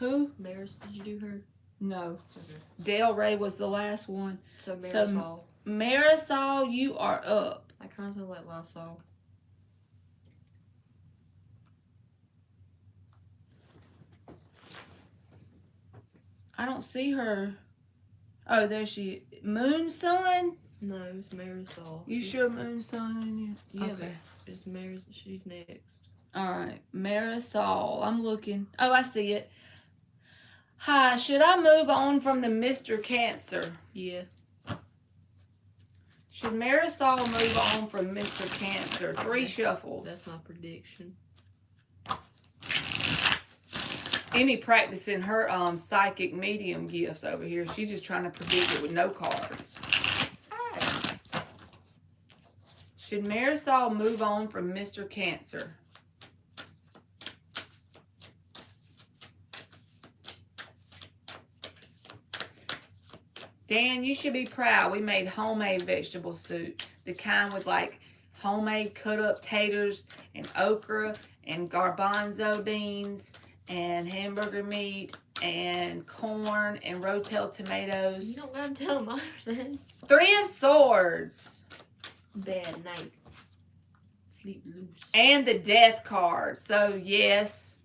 Who? Did you do her? No. Okay. Del Rey was the last one. So Marisol. So, Marisol, you are up. I kind of sound like Lysol. I don't see her. Oh, there she is. Moon Sun? No, it's Marisol. You sure Moon Sun in you? Yeah, Okay. but it's Marisol. She's next. All right. Marisol. I'm looking. Oh, I see it. Hi, should I move on from the Mr. Cancer? Yeah. Should Marisol move on from Mr. Cancer? 3 shuffles. That's my prediction. Amy practicing her psychic medium gifts over here. She's just trying to predict it with no cards. Should Marisol move on from Mr. Cancer? Dan, you should be proud. We made homemade vegetable soup. The kind with like homemade cut up taters and okra and garbanzo beans and hamburger meat and corn and rotel tomatoes. You don't gotta tell them everything. 3 of Swords. Bad night. Sleep loose. And the Death card. So, yes.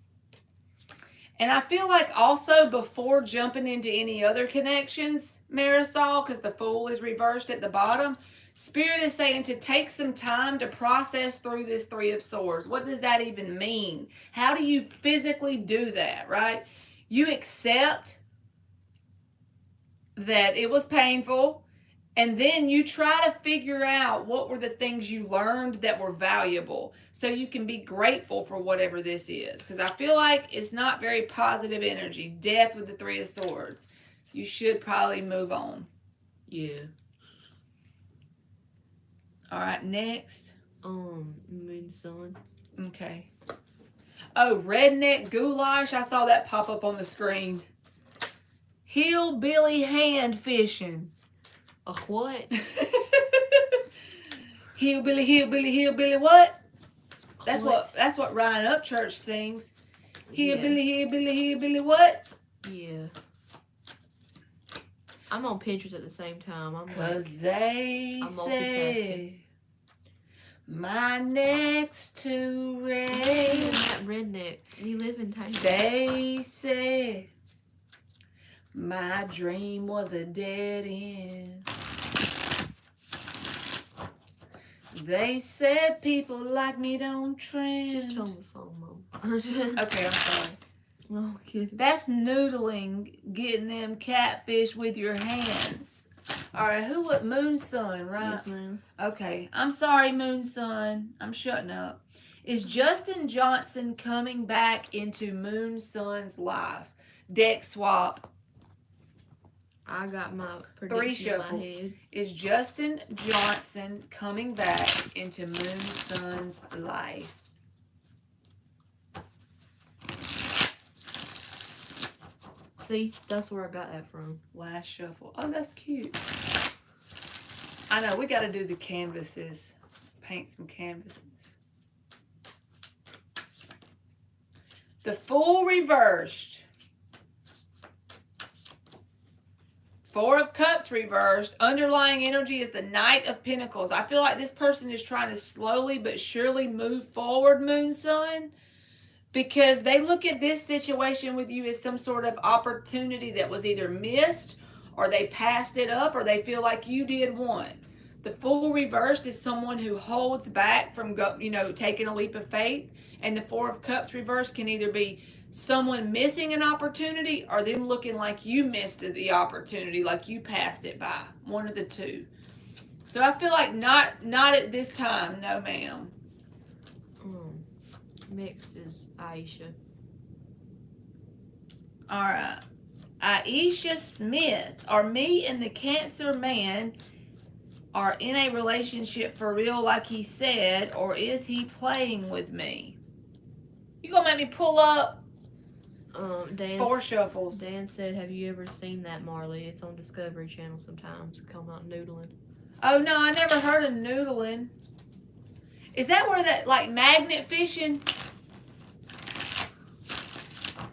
And I feel like also before jumping into any other connections, Marisol, because the Fool is reversed at the bottom, Spirit is saying to take some time to process through this 3 of Swords. What does that even mean? How do you physically do that, right? You accept that it was painful, and then you try to figure out what were the things you learned that were valuable so you can be grateful for whatever this is. Because I feel like it's not very positive energy. Death with the 3 of Swords. You should probably move on. Yeah. All right, next. Moon Sun. Okay. Oh, redneck goulash. I saw that pop up on the screen. Hillbilly hand fishing. A what? hillbilly what? That's what Ryan Upchurch sings. Hillbilly what? Yeah. I'm on Pinterest at the same time. I'm Cause like, they I'm say my next to "Damn, rain. that redneck. You live in town. They said my dream was a dead end. They said people like me don't trend. Just tell them the song, Mom. Okay, I'm sorry. No kidding. That's noodling, getting them catfish with your hands. All right, who what? Moon Sun, right? Yes, ma'am. Okay, I'm sorry, Moon Sun. I'm shutting up. Is Justin Johnson coming back into Moon Sun's life? Deck swap. I got my 3 prediction in my shuffles. head. Is Justin Johnson coming back into Moon Sun's life? See, that's where I got that from. Last shuffle. Oh, that's cute. I know, we got to do the canvases. Paint some canvases. The Fool reversed. 4 of Cups reversed. Underlying energy is the Knight of Pentacles. I feel like this person is trying to slowly but surely move forward, Moon Sun, because they look at this situation with you as some sort of opportunity that was either missed or they passed it up or they feel like you did one. The Fool reversed is someone who holds back from taking a leap of faith, and the 4 of Cups reversed can either be someone missing an opportunity or them looking like you missed the opportunity, like you passed it by. One of the two. So I feel like not at this time, no ma'am. Next is Aisha. All right. Aisha Smith, or me and the Cancer man are in a relationship for real like he said, or is he playing with me? You gonna make me pull up Dan. 4 shuffles. Dan said, "Have you ever seen that, Marley? It's on Discovery Channel sometimes. Come out noodling." Oh no, I never heard of noodling. Is that where that like magnet fishing?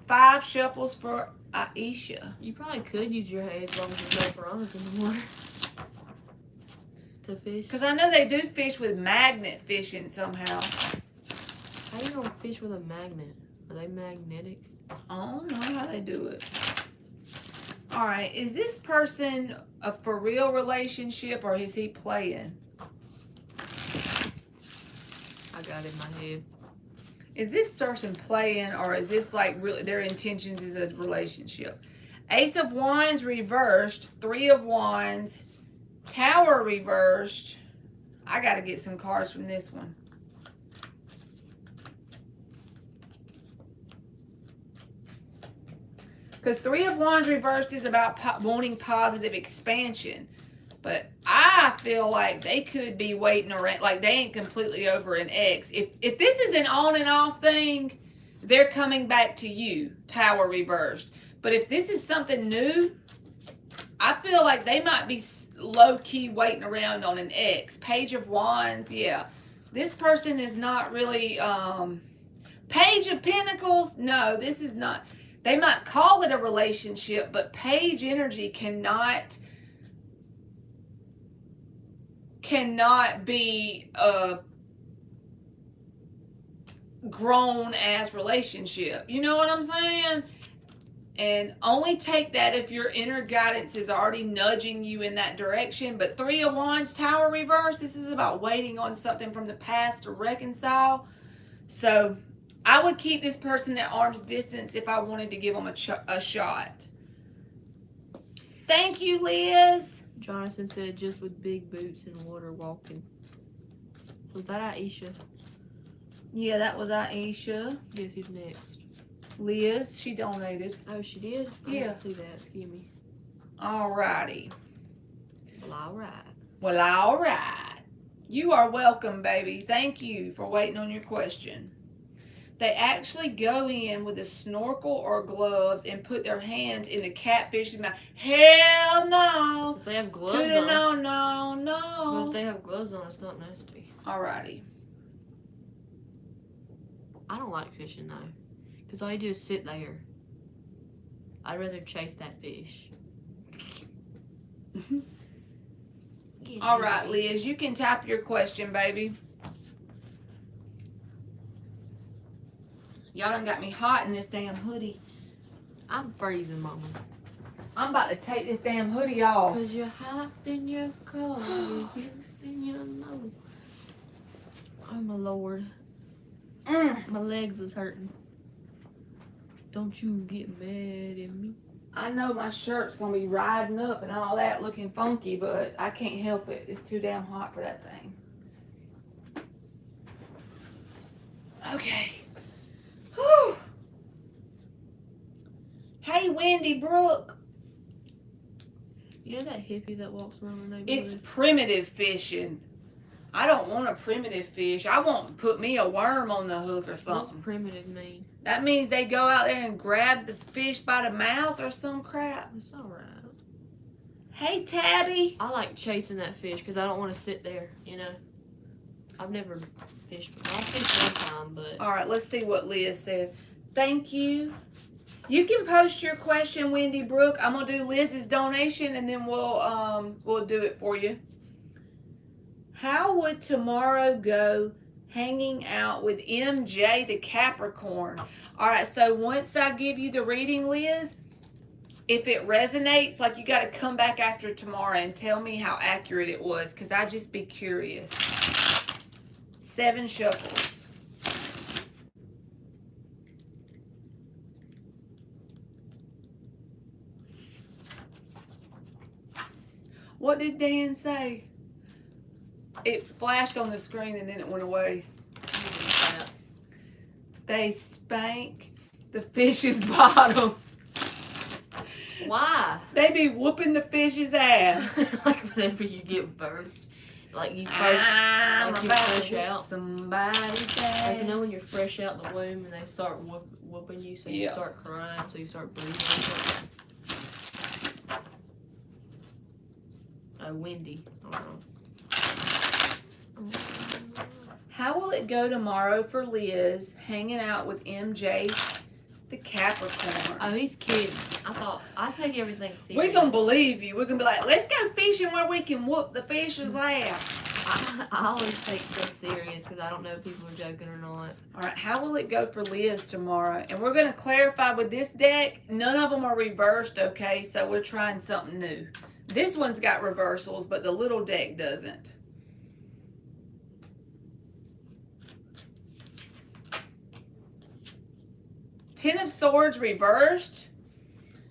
5 shuffles for Aisha. You probably could use your head as long as there's no piranhas in the water to fish. Because I know they do fish with magnet fishing somehow. How you gonna fish with a magnet? Are they magnetic? I don't know how they do it. Alright, is this person a for real relationship or is he playing? I got it in my head. Is this person playing or is this like really their intentions is a relationship? Ace of Wands reversed, 3 of Wands, Tower reversed. I gotta get some cards from this one. Because 3 of Wands reversed is about wanting positive expansion. But I feel like they could be waiting around, like they ain't completely over an ex. If this is an on and off thing, they're coming back to you, Tower reversed. But if this is something new, I feel like they might be low-key waiting around on an ex. Page of Wands, yeah. This person is not really, Page of Pentacles, no, this is not. They might call it a relationship, but Page energy cannot be a grown ass relationship. You know what I'm saying? And only take that if your inner guidance is already nudging you in that direction. But 3 of Wands, Tower reverse, this is about waiting on something from the past to reconcile. So I would keep this person at arm's distance if I wanted to give them a shot. Thank you, Liz. Jonathan said, "Just with big boots and water walking." So is that Aisha? Yeah, that was Aisha. Guess who's next? Liz, she donated. Oh, she did? I Yeah. didn't see that. Excuse me. Alrighty. Well, alright. Well, alright. You are welcome, baby. Thank you for waiting on your question. They actually go in with a snorkel or gloves and put their hands in the catfish's mouth. Hell no. If they have gloves To the on. no, But no. if they have gloves on, it's not nasty. Alrighty. I don't like fishing though. Because all you do is sit there. I'd rather chase that fish. Alright, Liz, you can tap your question, baby. Y'all done got me hot in this damn hoodie. I'm freezing, Mama. I'm about to take this damn hoodie off. Because you're hot, then you're cold. Yes, then you know. Oh, my Lord. My legs is hurting. Don't you get mad at me. I know my shirt's gonna be riding up and all that looking funky, but I can't help it. It's too damn hot for that thing. Okay. Whew. Hey, Wendy Brooke. You know that hippie that walks around the neighborhood? It's primitive fishing. I don't want a primitive fish. I want put me a worm on the hook or What's something. primitive mean? That means they go out there and grab the fish by the mouth or some crap. It's alright. Hey, Tabby. I like chasing that fish because I don't want to sit there, you know. I've never fished before. I fished one time, but All right, let's see what Leah said. Thank you. You can post your question, Wendy Brooke. I'm gonna do Liz's donation and then we'll do it for you. How would tomorrow go hanging out with MJ the Capricorn? All right, so once I give you the reading, Liz, if it resonates, like you got to come back after tomorrow and tell me how accurate it was, because I'd just be curious. 7 shuffles. What did Dan say? It flashed on the screen and then it went away. They spank the fish's bottom. why? They be whooping the fish's ass. Like whenever you give birth, like you first, I'm like you about fresh to whoop out. somebody's ass. Like, you know when you're fresh out the womb and they start whooping you, so you Yeah. start crying, so you start breathing. Windy. I don't know. How will it go tomorrow for Liz hanging out with MJ, the Capricorn? Oh, he's kidding. I take everything serious. We're going to believe you. We're going to be like, let's go fishing where we can whoop the fish's ass. I always take stuff serious because I don't know if people are joking or not. All right, how will it go for Liz tomorrow? And we're going to clarify with this deck, none of them are reversed, okay? So we're trying something new. This one's got reversals, but the little deck doesn't. Ten of Swords reversed.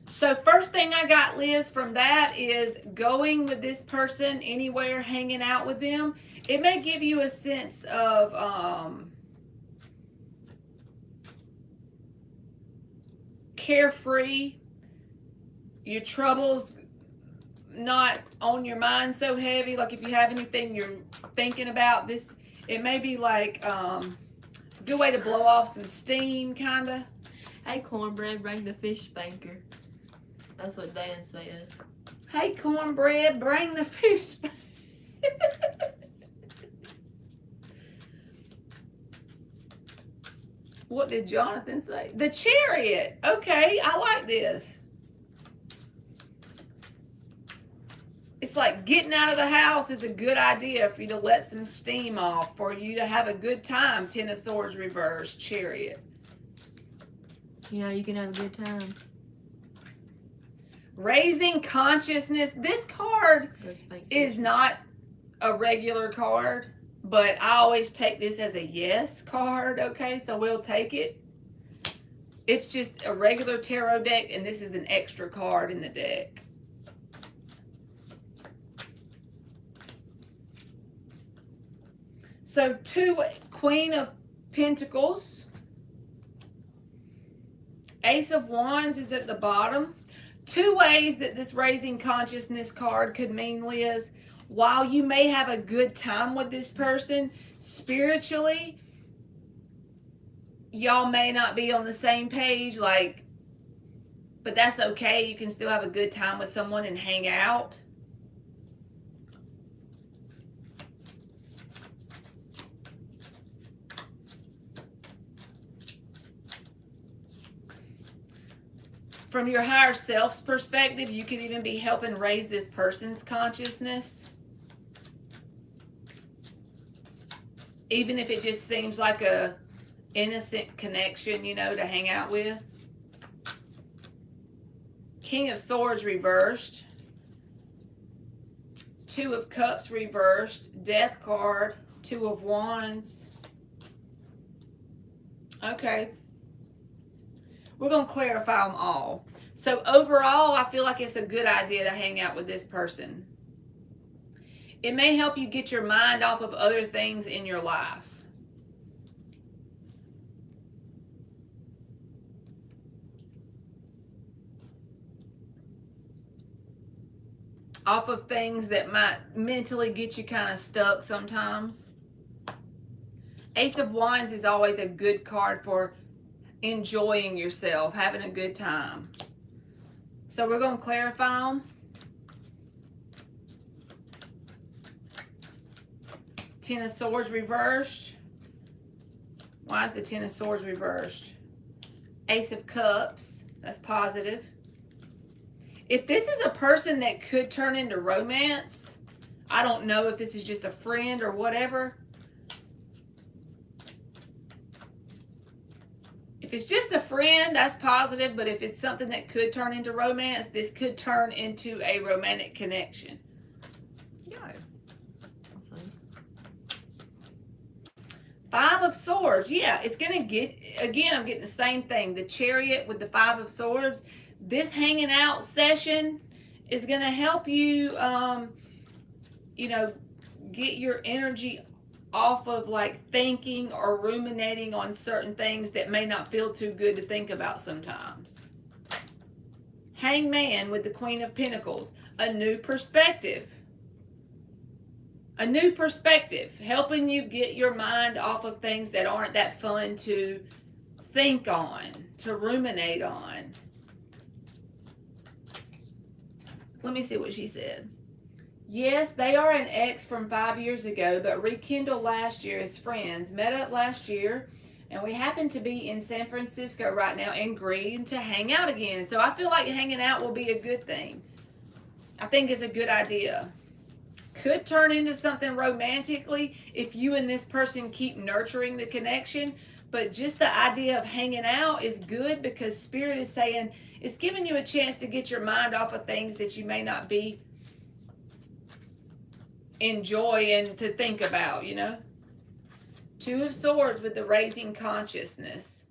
So first thing I got, Liz, from that is going with this person anywhere, hanging out with them. It may give you a sense of carefree. Your troubles not on your mind so heavy. Like if you have anything you're thinking about, this, it may be like a good way to blow off some steam, kind of. Hey, Cornbread, bring the fish spanker. That's what Dan said. Hey, Cornbread, bring the fish. What did Jonathan say? The Chariot. Okay, I like this. It's like getting out of the house is a good idea for you to let some steam off, for you to have a good time. Ten of Swords reversed, Chariot. You know, you can have a good time. Raising consciousness. This card Go spank is fish. not a regular card, but I always take this as a yes card, okay? So we'll take it. It's just a regular tarot deck, and this is an extra card in the deck. So Queen of Pentacles. Ace of Wands is at the bottom. Two ways that this raising consciousness card could mean, Liz. While you may have a good time with this person, spiritually, y'all may not be on the same page, but that's okay. You can still have a good time with someone and hang out. From your higher self's perspective, you could even be helping raise this person's consciousness. Even if it just seems like a innocent connection, you know, to hang out with. King of Swords reversed. Two of Cups reversed. Death card. Two of Wands. Okay. We're going to clarify them all. So overall, I feel like it's a good idea to hang out with this person. It may help you get your mind off of other things in your life. Off of things that might mentally get you kind of stuck sometimes. Ace of Wands is always a good card for enjoying yourself, having a good time. So we're going to clarify them. Ten of Swords reversed. Why is the Ten of Swords reversed? Ace of Cups. That's positive. If this is a person that could turn into romance, I don't know if this is just a friend or whatever. If it's just a friend, that's positive, but if it's something that could turn into romance, this could turn into a romantic connection. Yeah. Five of Swords. Yeah, it's going to get, again, I'm getting the same thing. The Chariot with the Five of Swords. This hanging out session is going to help you, you know, get your energy off of thinking or ruminating on certain things that may not feel too good to think about sometimes. Hangman with the Queen of Pentacles. A new perspective. A new perspective, helping you get your mind off of things that aren't that fun to think on, to ruminate on. Let me see what she said. Yes, they are an ex from 5 years ago, but rekindled last year as friends. Met up last year, and we happen to be in San Francisco right now and agreed to hang out again. So I feel like hanging out will be a good thing. I think it's a good idea. Could turn into something romantically if you and this person keep nurturing the connection, but just the idea of hanging out is good because Spirit is saying it's giving you a chance to get your mind off of things that you may not be enjoying to think about, you know. Two of Swords with the raising consciousness.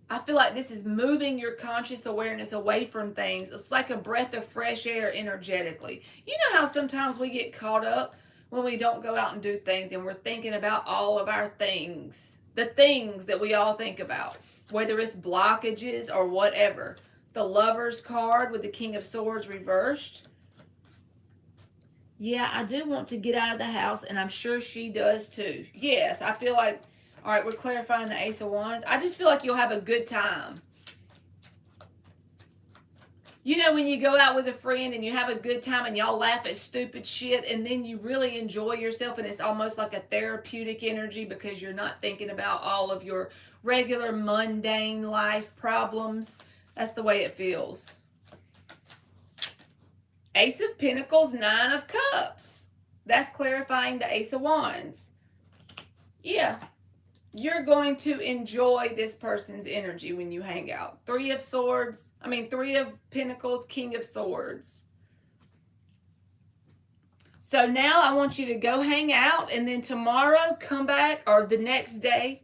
I feel like this is moving your conscious awareness away from things. It's like a breath of fresh air energetically. You know how sometimes we get caught up when we don't go out and do things and we're thinking about all of our things. The things that we all think about. Whether it's blockages or whatever. The Lover's card with the King of Swords reversed. Yeah, I do want to get out of the house, and I'm sure she does too. Yes, I feel like, all right, we're clarifying the Ace of Wands. I just feel like you'll have a good time. You know, when you go out with a friend and you have a good time and y'all laugh at stupid shit and then you really enjoy yourself and it's almost like a therapeutic energy because you're not thinking about all of your regular mundane life problems. That's the way it feels. Ace of Pentacles, Nine of Cups. That's clarifying the Ace of Wands. Yeah. You're going to enjoy this person's energy when you hang out. Three of Pentacles, King of Swords. So now I want you to go hang out and then tomorrow come back, or the next day,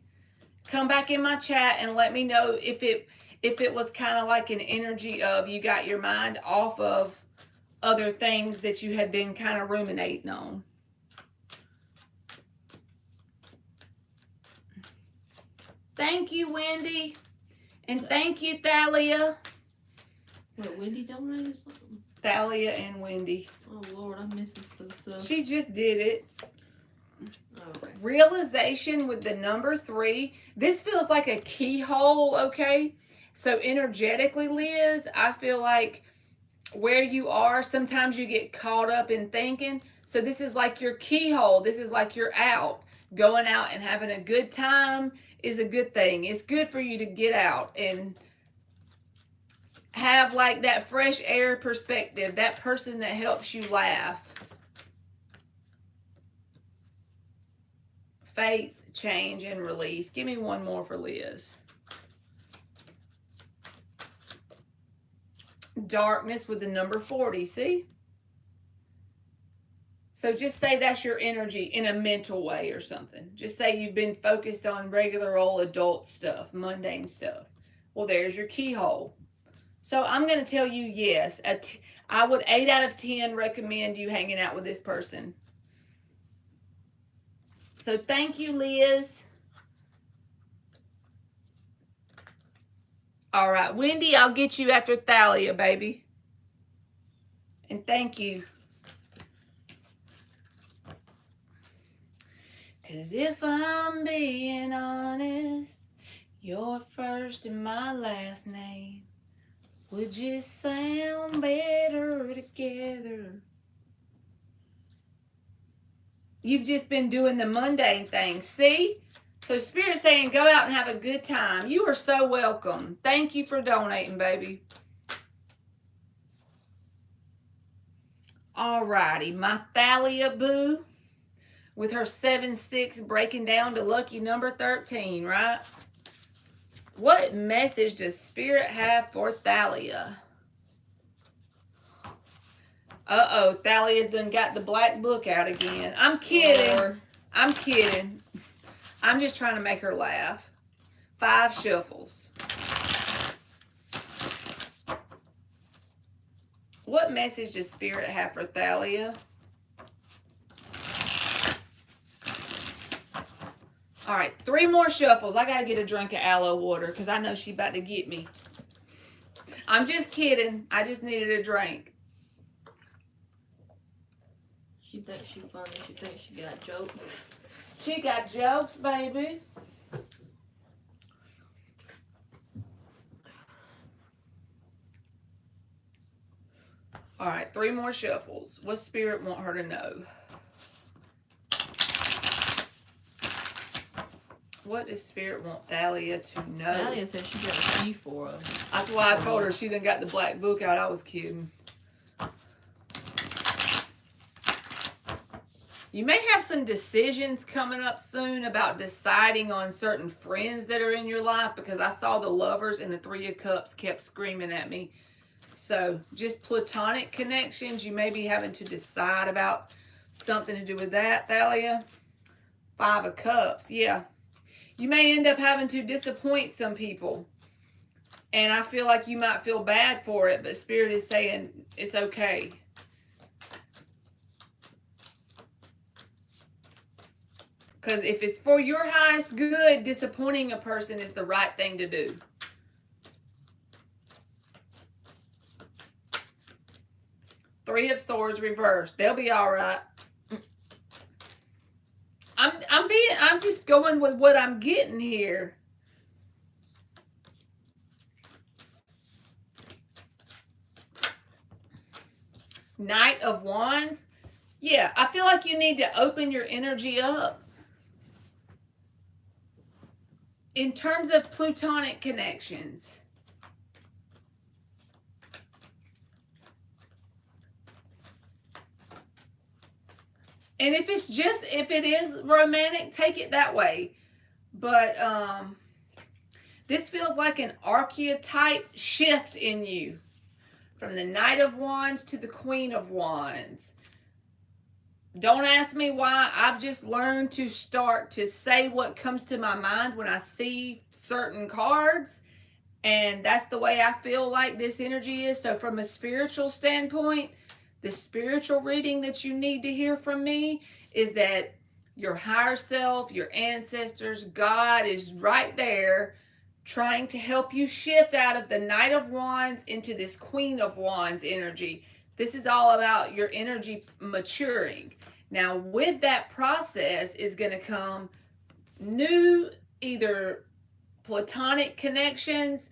come back in my chat and let me know if it was kind of like an energy of you got your mind off of other things that you had been kind of ruminating on. Thank you, Wendy. And thank you, Thalia. What, Wendy donated something? Thalia and Wendy. Oh, Lord, I'm missing some stuff. She just did it. Oh, okay. Realization with the number 3. This feels like a keyhole, okay? So energetically, Liz, I feel like where you are, sometimes you get caught up in thinking. So this is like your keyhole. This is like you're out. Going out and having a good time is a good thing. It's good for you to get out and have like that fresh air perspective. That person that helps you laugh. Faith, change, and release. Give me one more for Liz. Darkness with the number 40, see? So just say that's your energy in a mental way or something. Just say you've been focused on regular old adult stuff, mundane stuff. Well, there's your keyhole. So I'm going to tell you, yes, I would 8 out of 10 recommend you hanging out with this person. So thank you, Liz. All right, Wendy, I'll get you after Thalia, baby. And thank you. 'Cause if I'm being honest, your first and my last name would just sound better together. You've just been doing the mundane things, see? So Spirit's saying go out and have a good time. You are so welcome. Thank you for donating, baby. Alrighty, my Thalia boo with her 7-6 breaking down to lucky number 13, right? What message does Spirit have for Thalia? Uh-oh, Thalia's done got the black book out again. I'm kidding. Lord. I'm kidding. I'm just trying to make her laugh. 5 shuffles. What message does Spirit have for Thalia? All right, 3 more shuffles. I got to get a drink of aloe water because I know she's about to get me. I'm just kidding. I just needed a drink. She thinks she funny. She thinks she got jokes. She got jokes, baby. All right, 3 more shuffles. What spirit want her to know? What does spirit want Thalia to know? Thalia said she got a key for us. That's why I told her she done got the black book out. I was kidding. You may have some decisions coming up soon about deciding on certain friends that are in your life, because I saw the Lovers and the 3 of Cups kept screaming at me. So just platonic connections, you may be having to decide about something to do with that, Thalia. 5 of Cups, yeah. You may end up having to disappoint some people. And I feel like you might feel bad for it, but Spirit is saying it's okay. Because if it's for your highest good, disappointing a person is the right thing to do. Three of Swords reversed. They'll be all right. I'm just going with what I'm getting here. Knight of Wands. Yeah, I feel like you need to open your energy up. In terms of plutonic connections. And if it is romantic, take it that way. But this feels like an archetype shift in you. From the Knight of Wands to the Queen of Wands. Don't ask me why. I've just learned to start to say what comes to my mind when I see certain cards. And that's the way I feel like this energy is. So from a spiritual standpoint, the spiritual reading that you need to hear from me is that your higher self, your ancestors, God is right there trying to help you shift out of the Knight of Wands into this Queen of Wands energy. This is all about your energy maturing. Now, with that process is going to come new, either platonic connections.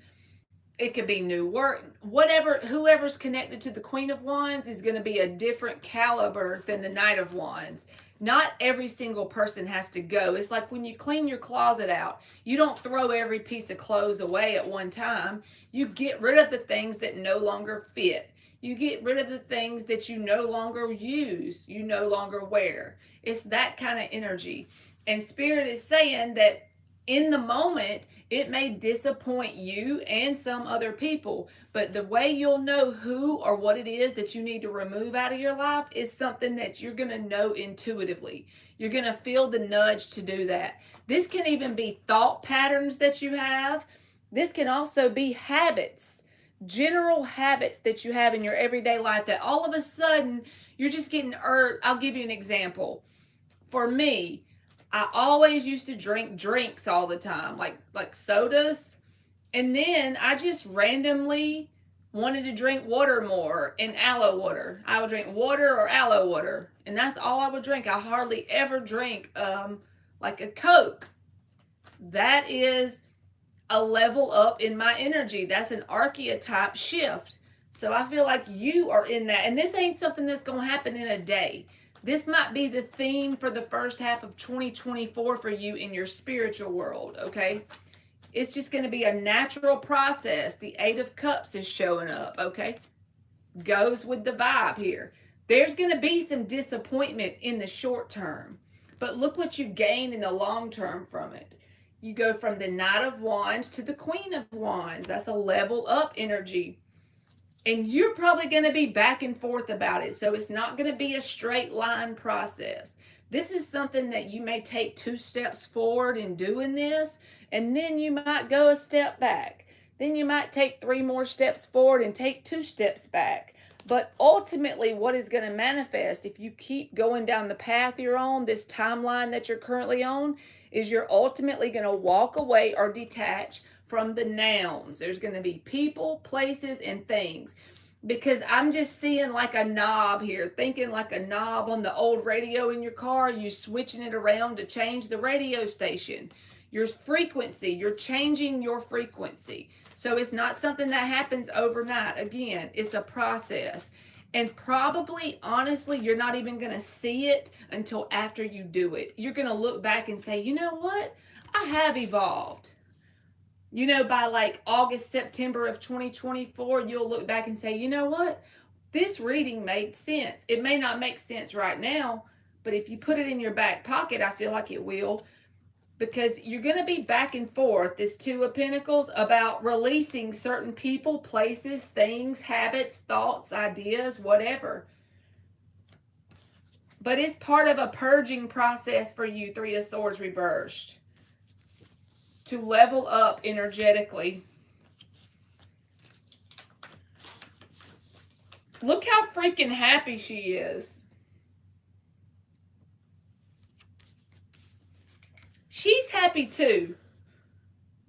It could be new work. Whoever's connected to the Queen of Wands is going to be a different caliber than the Knight of Wands. Not every single person has to go. It's like when you clean your closet out. You don't throw every piece of clothes away at one time. You get rid of the things that no longer fit. You get rid of the things that you no longer use, you no longer wear. It's that kind of energy. And Spirit is saying that in the moment, it may disappoint you and some other people. But the way you'll know who or what it is that you need to remove out of your life is something that you're going to know intuitively. You're going to feel the nudge to do that. This can even be thought patterns that you have. This can also be habits. General habits that you have in your everyday life that all of a sudden you're just getting urged. I'll give you an example. For me, I always used to drink drinks all the time, like sodas. And then I just randomly wanted to drink water more and aloe water. I would drink water or aloe water. And that's all I would drink. I hardly ever drink like a Coke. That is a level up in my energy. That's an archetype shift. So I feel like you are in that. And this ain't something that's going to happen in a day. This might be the theme for the first half of 2024 for you in your spiritual world, okay? It's just going to be a natural process. The 8 of Cups is showing up, okay? Goes with the vibe here. There's going to be some disappointment in the short term. But look what you gain in the long term from it. You go from the Knight of Wands to the Queen of Wands. That's a level up energy. And you're probably going to be back and forth about it. So it's not going to be a straight line process. This is something that you may take 2 steps forward in doing this. And then you might go a step back. Then you might take 3 more steps forward and take 2 steps back. But ultimately, what is going to manifest if you keep going down the path you're on, this timeline that you're currently on, is you're ultimately going to walk away or detach from the nouns. There's going to be people, places, and things. because I'm just seeing like a knob here, thinking like a knob on the old radio in your car. You switching it around to change the radio station. Your frequency, you're changing your frequency. So it's not something that happens overnight. Again, it's a process. And probably, honestly, you're not even going to see it until after you do it. You're going to look back and say, you know what? I have evolved. You know, by like August, September of 2024, you'll look back and say, you know what? This reading made sense. It may not make sense right now, but if you put it in your back pocket, I feel like it will. Because you're going to be back and forth, this Two of Pentacles, about releasing certain people, places, things, habits, thoughts, ideas, whatever. But it's part of a purging process for you, Three of Swords reversed. To level up energetically. Look how freaking happy she is. She's happy too,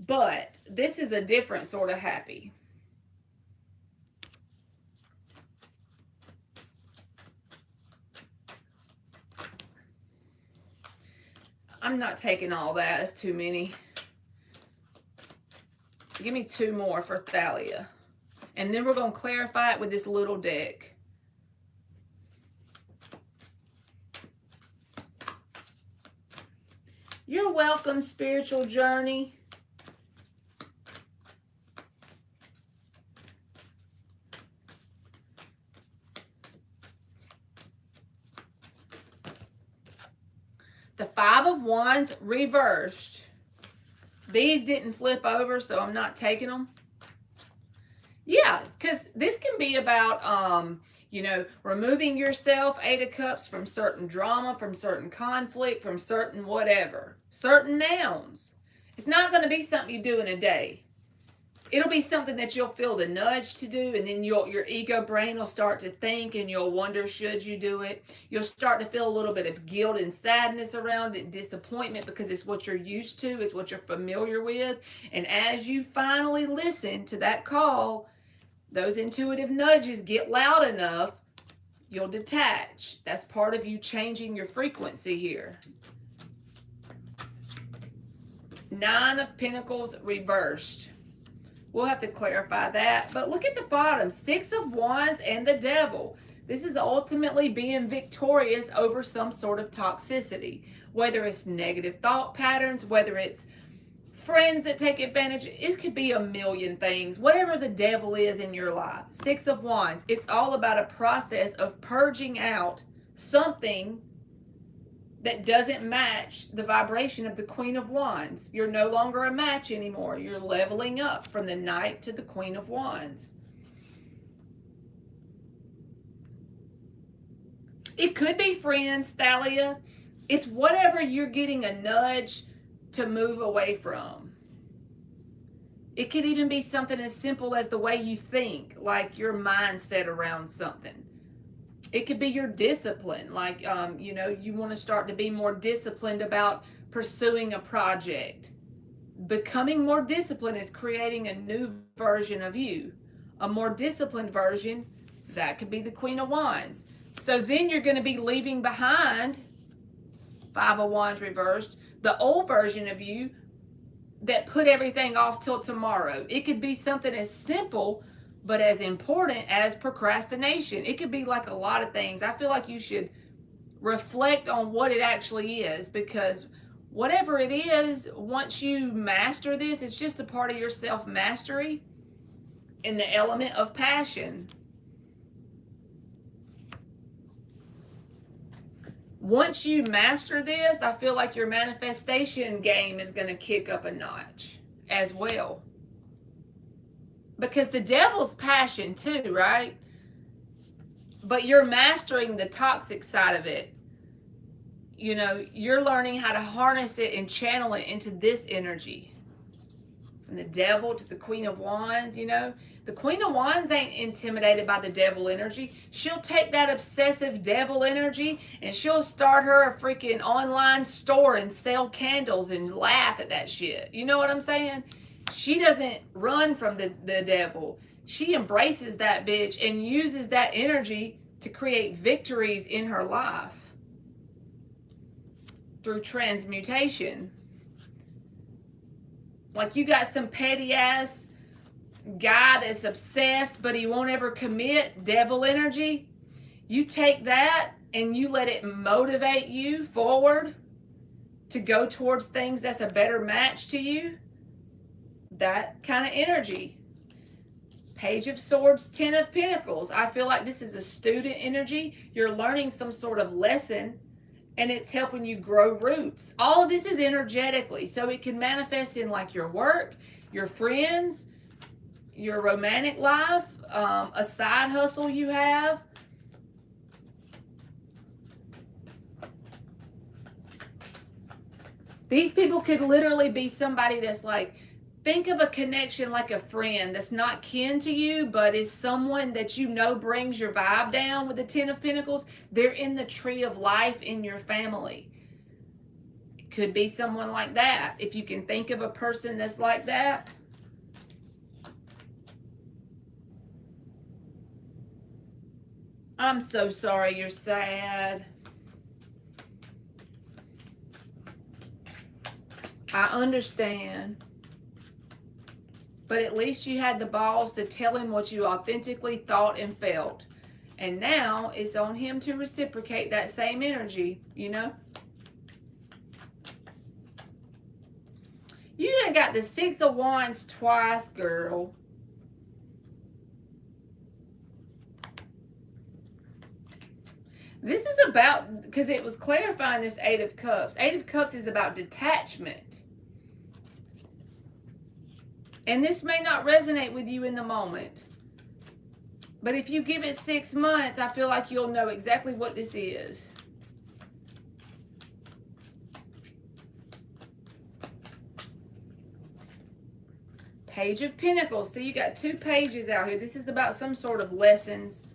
but this is a different sort of happy. I'm not taking all that. That's too many. Give me two more for Thalia. And then we're going to clarify it with this little deck. You're welcome, spiritual journey. The Five of Wands reversed. These didn't flip over, so I'm not taking them. Yeah, because this can be about, you know, removing yourself, Eight of Cups, from certain drama, from certain conflict, from certain whatever. Certain nouns. It's not going to be something you do in a day. It'll be something that you'll feel the nudge to do, and then your ego brain will start to think, and you'll wonder, should you do it? You'll start to feel a little bit of guilt and sadness around it, disappointment, because it's what you're used to, it's what you're familiar with. And as you finally listen to that call, those intuitive nudges get loud enough, you'll detach. That's part of you changing your frequency here. Nine of Pentacles reversed. We'll have to clarify that. But look at the bottom. Six of Wands and the Devil. This is ultimately being victorious over some sort of toxicity. Whether it's negative thought patterns, whether it's friends that take advantage. It could be a million things. Whatever the devil is in your life. Six of Wands. It's all about a process of purging out something that doesn't match the vibration of the Queen of Wands. You're no longer a match anymore. You're leveling up from the Knight to the Queen of Wands. It could be friends, Thalia. It's whatever you're getting a nudge to move away from. It could even be something as simple as the way you think, like your mindset around something. It could be your discipline, like, you know, you want to start to be more disciplined about pursuing a project. Becoming more disciplined is creating a new version of you. A more disciplined version, that could be the Queen of Wands. So then you're going to be leaving behind, Five of Wands reversed, the old version of you that put everything off till tomorrow. It could be something as simple but as important as procrastination. It could be like a lot of things. I feel like you should reflect on what it actually is, because whatever it is, once you master this, it's just a part of your self-mastery in the element of passion. Once you master this, I feel like your manifestation game is going to kick up a notch as well. Because the devil's passion too, right? But you're mastering the toxic side of it. You know, you're learning how to harness it and channel it into this energy. From the devil to the Queen of Wands, you know. The Queen of Wands ain't intimidated by the devil energy. She'll take that obsessive devil energy and she'll start her a freaking online store and sell candles and laugh at that shit. You know what I'm saying? she doesn't run from the devil. She embraces that bitch and uses that energy to create victories in her life through transmutation. Like, you got some petty ass guy that's obsessed but he won't ever commit, devil energy. You take that and you let it motivate you forward to go towards things that's a better match to you. That kind of energy. Page of Swords, Ten of Pentacles. I feel like this is a student energy. You're learning some sort of lesson and it's helping you grow roots. All of this is energetically, so it can manifest in like your work, your friends, your romantic life, a side hustle you have. These people could literally be somebody that's like, think of a connection like a friend that's not kin to you, but is someone that you know brings your vibe down with the Ten of Pentacles. They're in the tree of life in your family. It could be someone like that. If you can think of a person that's like that. I'm so sorry you're sad. I understand. But at least you had the balls to tell him what you authentically thought and felt. And now it's on him to reciprocate that same energy, you know? You done got the Six of Wands twice, girl. This is about, because it was clarifying this Eight of Cups. Eight of Cups is about detachment. And this may not resonate with you in the moment. But if you give it 6 months, I feel like you'll know exactly what this is. Page of Pentacles. So you got 2 pages out here. This is about some sort of lessons.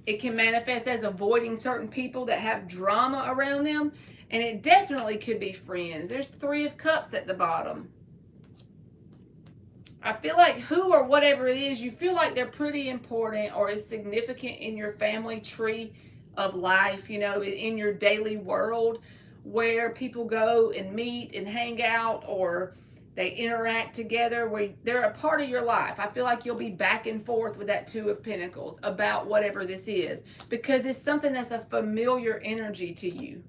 It can manifest as avoiding certain people that have drama around them. And it definitely could be friends. There's 3 of Cups at the bottom. I feel like who or whatever it is, you feel like they're pretty important or is significant in your family tree of life, you know, in your daily world where people go and meet and hang out or they interact together, where they're a part of your life. I feel like you'll be back and forth with that 2 of Pentacles about whatever this is because it's something that's a familiar energy to you.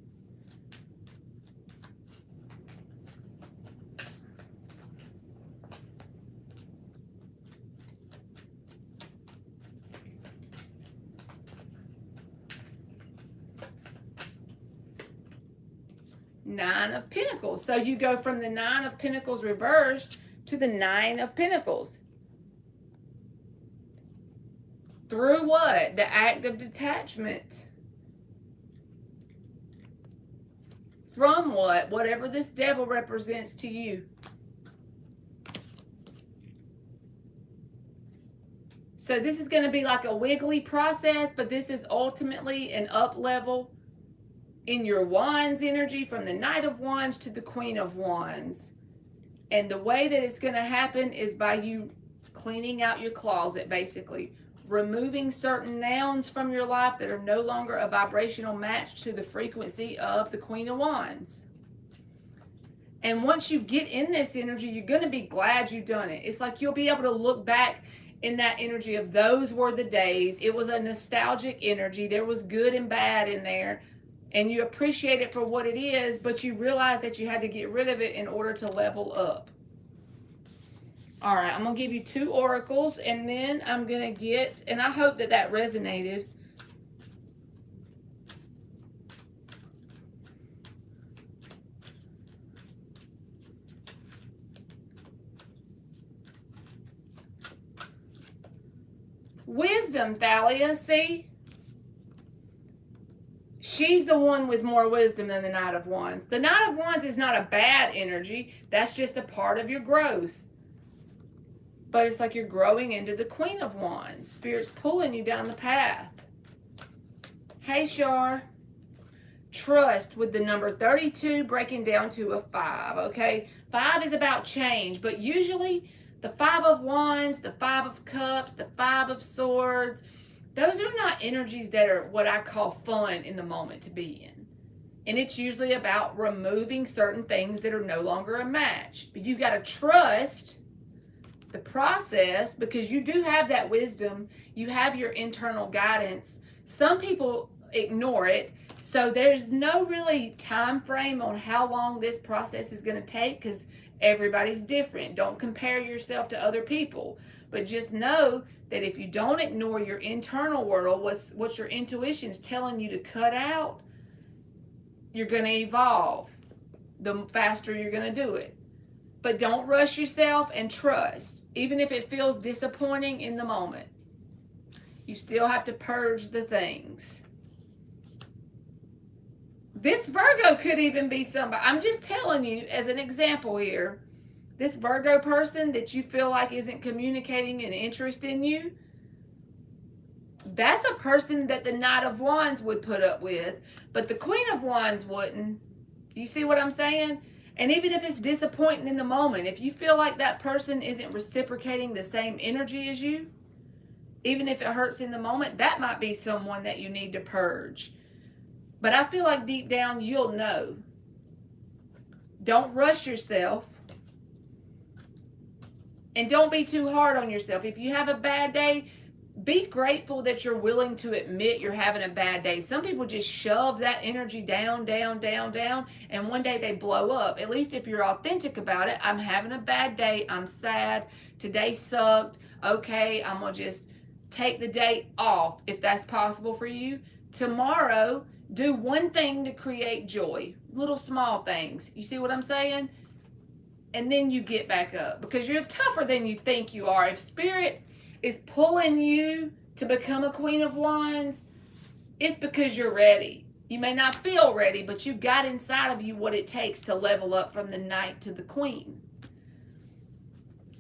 Nine of Pentacles. So you go from the Nine of Pentacles reversed to the Nine of Pentacles. Through what? The act of detachment. From what? Whatever this devil represents to you. So this is going to be like a wiggly process, but this is ultimately an up level in your Wands energy from the Knight of Wands to the Queen of Wands. And the way that it's going to happen is by you cleaning out your closet, basically. Removing certain nouns from your life that are no longer a vibrational match to the frequency of the Queen of Wands. And once you get in this energy, you're going to be glad you've done it. It's like you'll be able to look back in that energy of those were the days. It was a nostalgic energy. There was good and bad in there. And you appreciate it for what it is, but you realize that you had to get rid of it in order to level up. All right, I'm going to give you 2 oracles, and then I'm going to get, and I hope that that resonated. Wisdom, Thalia, see? She's the one with more wisdom than the Knight of Wands. The Knight of Wands is not a bad energy. That's just a part of your growth. But it's like you're growing into the Queen of Wands. Spirit's pulling you down the path. Hey, Shar. trust with the number 32 breaking down to a 5, okay? 5 is about change, but usually the 5 of Wands, the 5 of Cups, the 5 of Swords, those are not energies that are what I call fun in the moment to be in. And it's usually about removing certain things that are no longer a match. But you got to trust the process because you do have that wisdom. You have your internal guidance. Some people ignore it. So there's no really time frame on how long this process is going to take because everybody's different. Don't compare yourself to other people. But just know that if you don't ignore your internal world, what's your intuition is telling you to cut out, you're going to evolve. The faster you're going to do it. But don't rush yourself and trust. Even if it feels disappointing in the moment. You still have to purge the things. This Virgo could even be somebody. I'm just telling you as an example here. This Virgo person that you feel like isn't communicating an interest in you, that's a person that the Knight of Wands would put up with, but the Queen of Wands wouldn't. You see what I'm saying? And even if it's disappointing in the moment, if you feel like that person isn't reciprocating the same energy as you, even if it hurts in the moment, that might be someone that you need to purge. But I feel like deep down you'll know. Don't rush yourself. And don't be too hard on yourself. If you have a bad day, be grateful that you're willing to admit you're having a bad day. Some people just shove that energy down, down, down, down, and one day they blow up. At least if you're authentic about it, I'm having a bad day, I'm sad, today sucked, okay, I'm going to just take the day off if that's possible for you. Tomorrow, do one thing to create joy. Little small things. You see what I'm saying? And then you get back up because you're tougher than you think you are. If Spirit is pulling you to become a Queen of Wands, it's because you're ready. You may not feel ready, but you got inside of you what it takes to level up from the Knight to the Queen.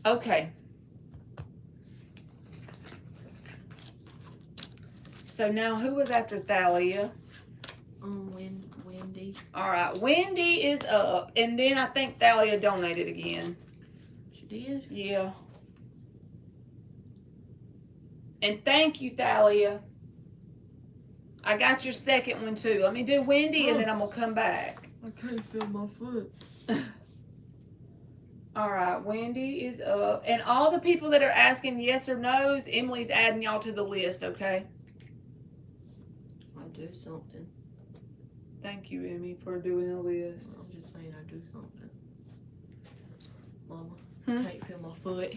Okay. So now who was after Thalia? Wendy. All right, Wendy is up, and then I think Thalia donated again. She did? Yeah. And thank you, Thalia. I got your second one too. Let me do Wendy, and then I'm gonna come back. I can't feel my foot. All right, Wendy is up, and all the people that are asking yes or no's, Emily's adding y'all to the list. Okay. I do something. Thank you, Emmy, for doing the list. I'm just saying I do something. Mama, Hmm? I can't feel my foot.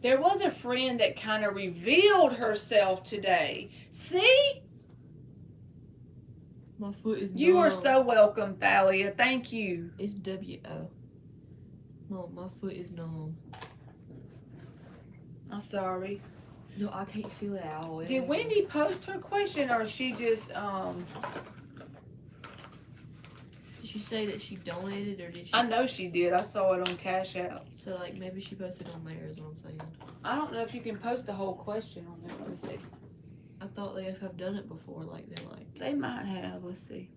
There was a friend that kind of revealed herself today. See? My foot is You are numb. so welcome, Thalia. Thank you. It's W-O. Mom, my foot is numb. I'm sorry. No, I can't feel it at all. Did Wendy post her question or she just Did she say that she donated or did she? I know she did. I saw it on Cash App. So like maybe she posted on there is what I'm saying. I don't know if you can post the whole question on there. Let me see. I thought they have done it before. Like they're like. They might have. Let's see.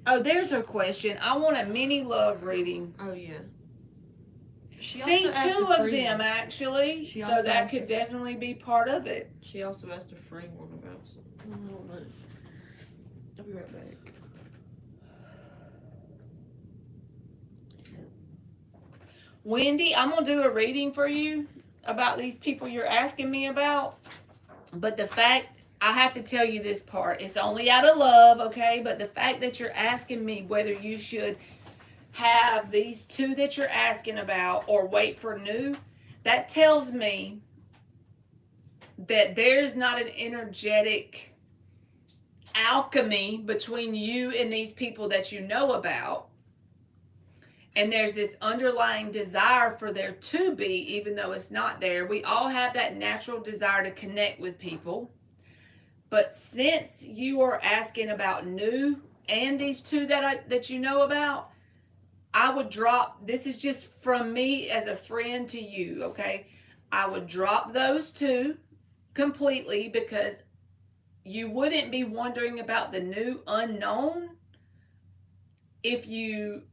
Oh, there's her question. I want a mini love reading. Oh yeah. She See, also asked two a of free them one. actually. She So also that asked could a- definitely be part of it. She also asked a free one about something. I don't know. I'll be right back. Wendy, I'm going to do a reading for you about these people you're asking me about. But the fact, I have to tell you this part. It's only out of love, okay? But the fact that you're asking me whether you should have these two that you're asking about or wait for new, that tells me that there's not an energetic alchemy between you and these people that you know about. And there's this underlying desire for there to be, even though it's not there. We all have that natural desire to connect with people. But since you are asking about new and these two that you know about, I would drop, this is just from me as a friend to you, okay? I would drop those two completely, because you wouldn't be wondering about the new unknown if you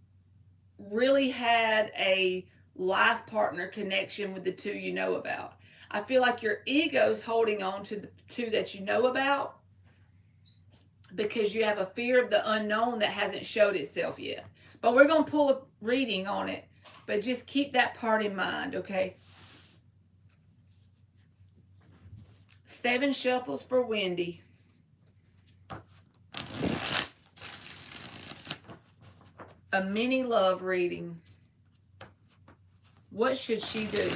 really had a life partner connection with the two you know about. I feel like your ego's holding on to the two that you know about because you have a fear of the unknown that hasn't showed itself yet. But we're going to pull a reading on it, but just keep that part in mind, okay? 7 shuffles for Wendy. A mini love reading. What should she do?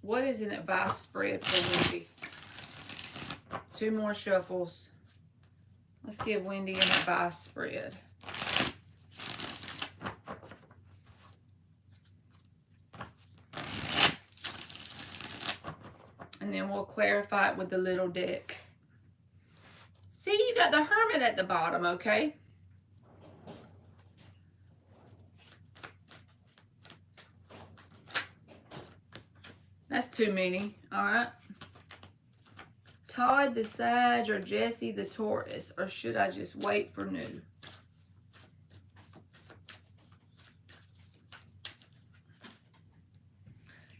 What is an advice spread for Wendy? 2 more shuffles. Let's give Wendy an advice spread. And then we'll clarify it with the little deck. See, you got the Hermit at the bottom, okay? That's too many. All right. Todd the Sag or Jesse the Taurus, or should I just wait for new?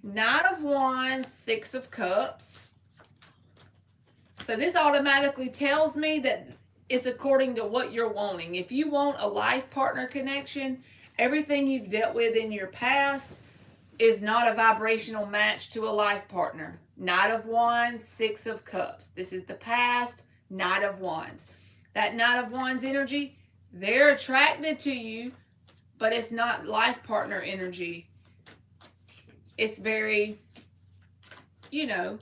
Knight of Wands, 6 of Cups. So this automatically tells me that it's according to what you're wanting. If you want a life partner connection, everything you've dealt with in your past is not a vibrational match to a life partner. Knight of Wands, 6 of Cups. This is the past, Knight of Wands. That Knight of Wands energy, they're attracted to you, but it's not life partner energy. It's very, you know,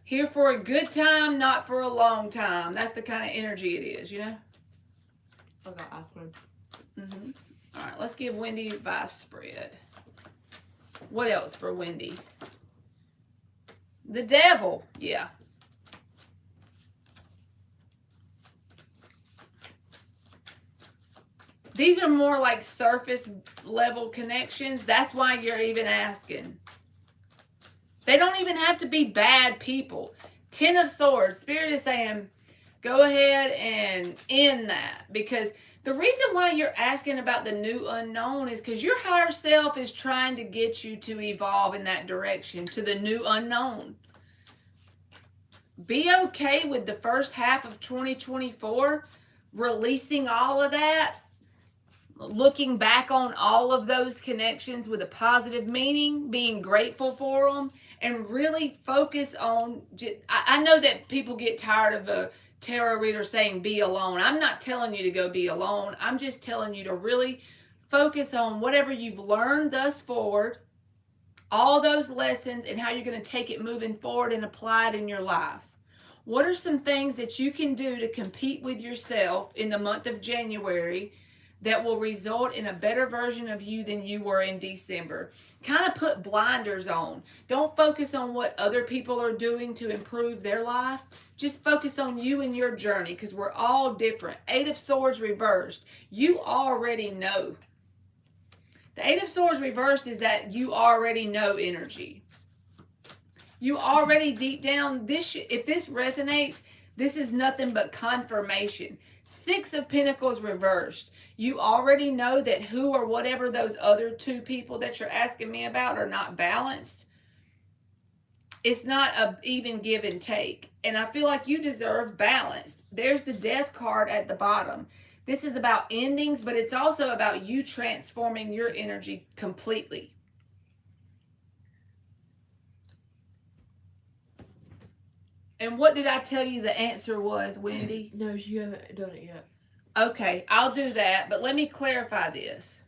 here for a good time, not for a long time. That's the kind of energy it is, you know? I got awkward. All right, let's give Wendy advice spread. What else for Wendy? The Devil, yeah. These are more like surface level connections. That's why you're even asking. They don't even have to be bad people. 10 of Swords. Spirit is saying, go ahead and end that. Because the reason why you're asking about the new unknown is because your higher self is trying to get you to evolve in that direction, to the new unknown. Be okay with the first half of 2024, releasing all of that, looking back on all of those connections with a positive meaning, being grateful for them, and really focus on, I know that people get tired of a tarot reader saying be alone. I'm not telling you to go be alone. I'm just telling you to really focus on whatever you've learned thus forward, all those lessons, and how you're going to take it moving forward and apply it in your life. What are some things that you can do to compete with yourself in the month of January that will result in a better version of you than you were in December? Kind of put blinders on. Don't focus on what other people are doing to improve their life. Just focus on you and your journey, because we're all different. 8 of Swords reversed. You already know. The 8 of Swords reversed is that you already know energy. You already deep down, if this resonates, this is nothing but confirmation. 6 of Pentacles reversed. You already know that who or whatever those other 2 people that you're asking me about are not balanced. It's not a even give and take. And I feel like you deserve balance. There's the Death card at the bottom. This is about endings, but it's also about you transforming your energy completely. And what did I tell you the answer was, Wendy? No, you haven't done it yet. Okay, I'll do that, but let me clarify this.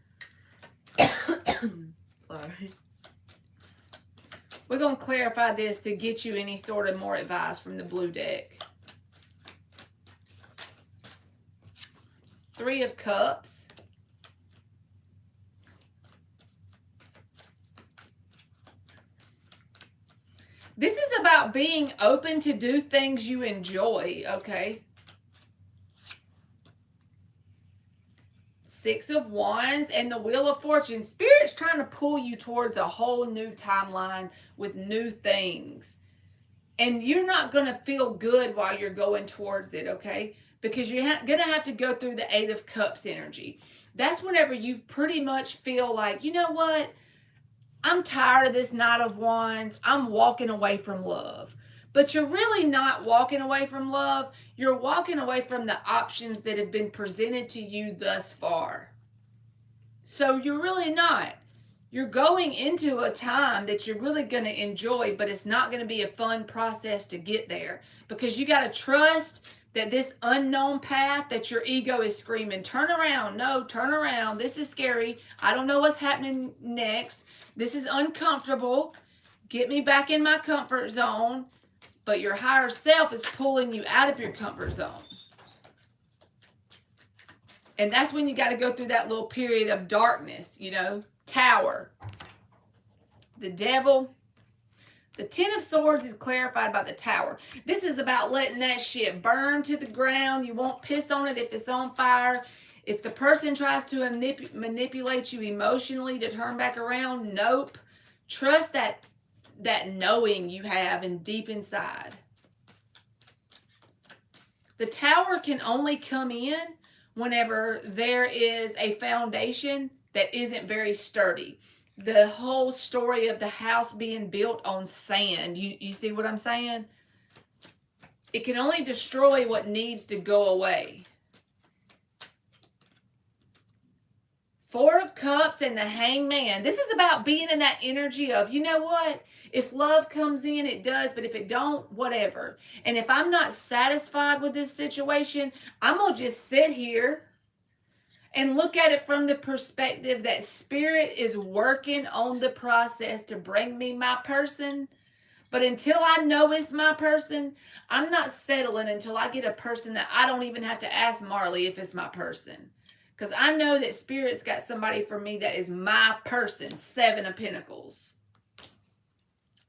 Sorry. We're going to clarify this to get you any sort of more advice from the blue deck. 3 of Cups. This is about being open to do things you enjoy, okay? Six of Wands and the Wheel of Fortune. Spirit's trying to pull you towards a whole new timeline with new things. And you're not going to feel good while you're going towards it, okay? Because you're going to have to go through the Eight of Cups energy. That's whenever you pretty much feel like, you know what? I'm tired of this Knight of Wands. I'm walking away from love. But you're really not walking away from love. You're walking away from the options that have been presented to you thus far. So you're really not. You're going into a time that you're really going to enjoy, but it's not going to be a fun process to get there. Because you got to trust that this unknown path that your ego is screaming, turn around, no, turn around. This is scary. I don't know what's happening next. This is uncomfortable. Get me back in my comfort zone. But your higher self is pulling you out of your comfort zone. And that's when you got to go through that little period of darkness, you know. Tower. The Devil. The Ten of Swords is clarified by the Tower. This is about letting that shit burn to the ground. You won't piss on it if it's on fire. If the person tries to manipulate you emotionally to turn back around, nope. Trust that knowing you have and deep inside. The Tower can only come in whenever there is a foundation that isn't very sturdy. The whole story of the house being built on sand. You see what I'm saying? It can only destroy what needs to go away. Four of Cups and the Hangman. This is about being in that energy of, you know what? If love comes in, it does. But if it don't, whatever. And if I'm not satisfied with this situation, I'm going to just sit here and look at it from the perspective that Spirit is working on the process to bring me my person. But until I know it's my person, I'm not settling until I get a person that I don't even have to ask Marley if it's my person. Because I know that Spirit's got somebody for me that is my person. Seven of Pentacles.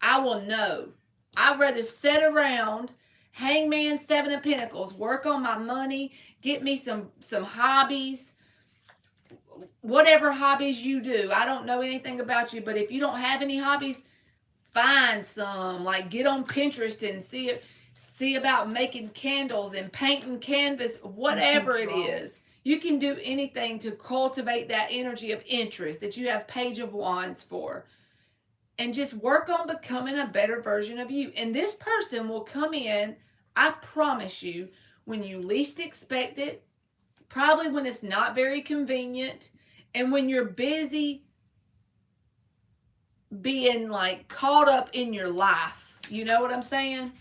I will know. I'd rather sit around, Hangman, Seven of Pentacles, work on my money, get me some hobbies. Whatever hobbies you do. I don't know anything about you, but if you don't have any hobbies, find some. Like get on Pinterest and see about making candles and painting canvas, whatever it is. You can do anything to cultivate that energy of interest that you have Page of Wands for. And just work on becoming a better version of you. And this person will come in, I promise you, when you least expect it, probably when it's not very convenient, and when you're busy being like caught up in your life. You know what I'm saying?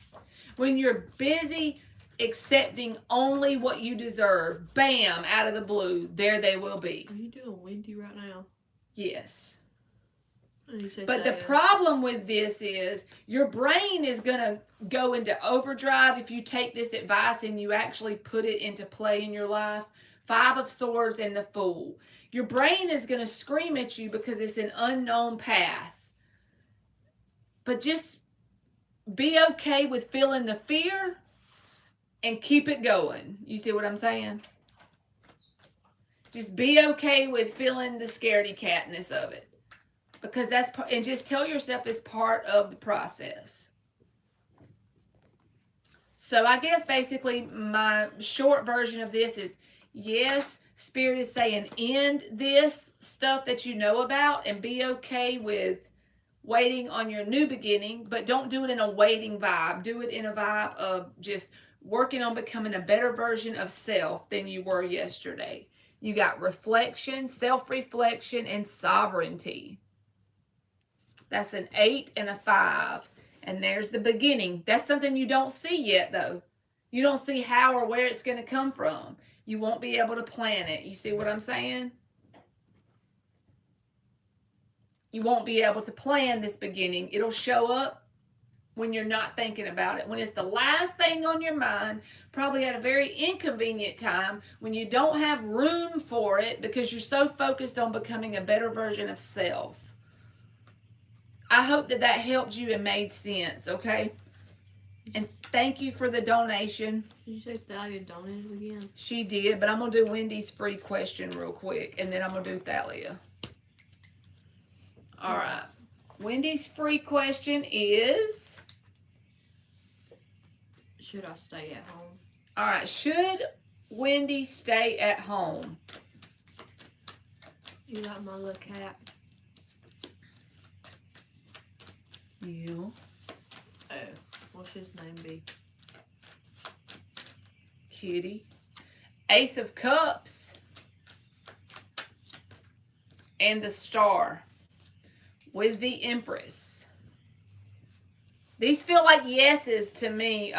When you're busy accepting only what you deserve, bam, out of the blue, there they will be. Are you doing windy right now? Yes. But the problem with this is your brain is going to go into overdrive if you take this advice and you actually put it into play in your life. Five of Swords and the Fool. Your brain is going to scream at you because it's an unknown path. But just be okay with feeling the fear and keep it going. You see what I'm saying? Just be okay with feeling the scaredy catness of it. Because that's, and just tell yourself it's part of the process. So I guess basically my short version of this is, yes, Spirit is saying end this stuff that you know about and be okay with waiting on your new beginning, but don't do it in a waiting vibe. Do it in a vibe of just working on becoming a better version of self than you were yesterday. You got reflection, self-reflection, and sovereignty. That's an 8 and a 5. And there's the beginning. That's something you don't see yet, though. You don't see how or where it's going to come from. You won't be able to plan it. You see what I'm saying? You won't be able to plan this beginning. It'll show up when you're not thinking about it. When it's the last thing on your mind, probably at a very inconvenient time, when you don't have room for it because you're so focused on becoming a better version of self. I hope that helped you and made sense, okay? And thank you for the donation. Did you say Thalia donated again? She did, but I'm going to do Wendy's free question real quick, and then I'm going to do Thalia. All right. Wendy's free question is... Should I stay at home? All right. Should Wendy stay at home? You like my little cat? Yeah. Oh, what's his name be? Kitty. Ace of Cups. And the Star. With the Empress. These feel like yeses to me,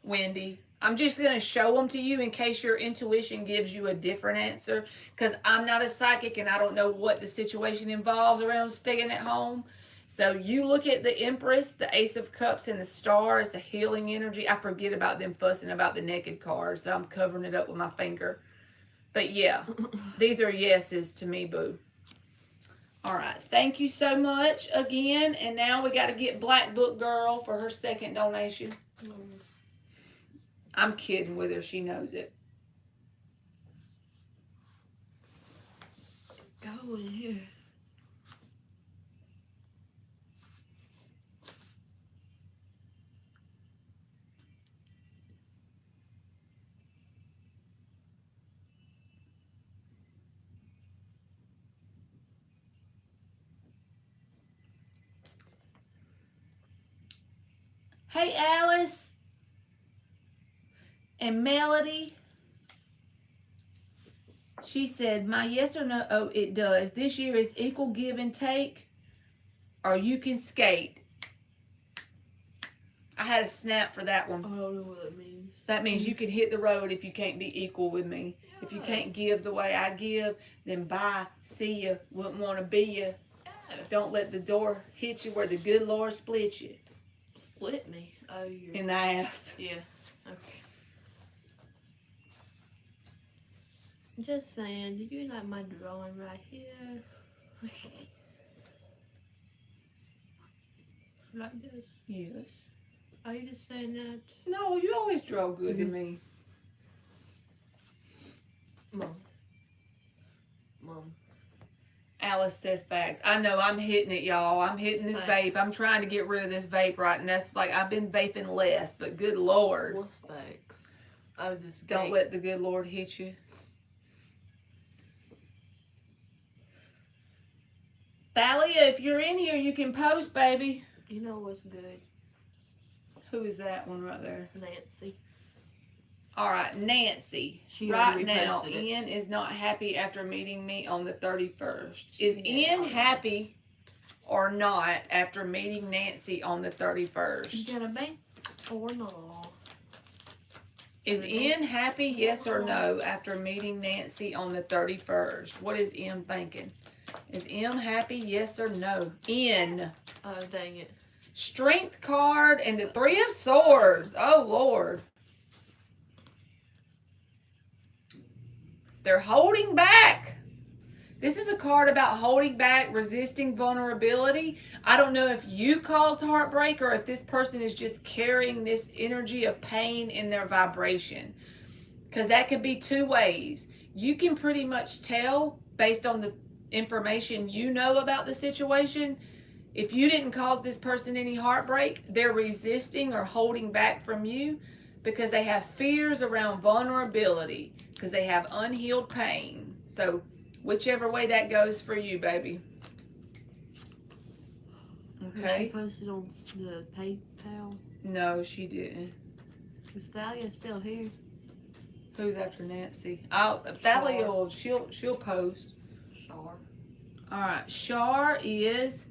Wendy. I'm just going to show them to you in case your intuition gives you a different answer. Because I'm not a psychic and I don't know what the situation involves around staying at home. So you look at the Empress, the Ace of Cups, and the Star. It's a healing energy. I forget about them fussing about the naked cards. So I'm covering it up with my finger. But yeah, these are yeses to me, boo. All right. Thank you so much again. And now we got to get Black Book Girl for her second donation. I'm kidding with her. She knows it. Go in here. Hey, Alice and Melody. She said, my yes or no, oh, it does. This year is equal give and take, or you can skate. I had a snap for that one. I don't know what that means. That means you can hit the road if you can't be equal with me. If you can't give the way I give, then bye, see ya, wouldn't want to be ya. Don't let the door hit you where the good Lord split you. Split me? Oh, you're... In the ass. Yeah. Okay. Just saying, did you like my drawing right here? Like this? Yes. Are you just saying that? No, you always draw good to me. Mom. Alice said facts. I know I'm hitting it, y'all. I'm hitting this vape. I'm trying to get rid of this vape right, and that's like I've been vaping less, but good Lord. What's facts? Oh, this Don't let the good Lord hit you. Thalia, if you're in here, you can post, baby. You know what's good? Who is that one right there? Nancy. All right, Nancy. She right already now, reposted it. Ian is not happy after meeting me on the 31st. She Is did Ian not. happy or not after meeting Nancy on the 31st? You gonna be or no? Is Ian happy, yes or no, after meeting Nancy on the 31st? What is Em thinking? Is Em happy, yes or no? Ian. Oh, dang it. Strength card and the 3 of Swords. Oh, Lord. They're holding back. This is a card about holding back, resisting vulnerability. I don't know if you caused heartbreak or if this person is just carrying this energy of pain in their vibration. Because that could be two ways. You can pretty much tell based on the information you know about the situation. If you didn't cause this person any heartbreak, they're resisting or holding back from you because they have fears around vulnerability, because they have unhealed pain. So whichever way that goes for you, baby. Okay. She posted on the PayPal. No, she didn't. Is Thalia still here? Who's after Nancy? Thalia will, she'll post. Shar. All right. Shar is,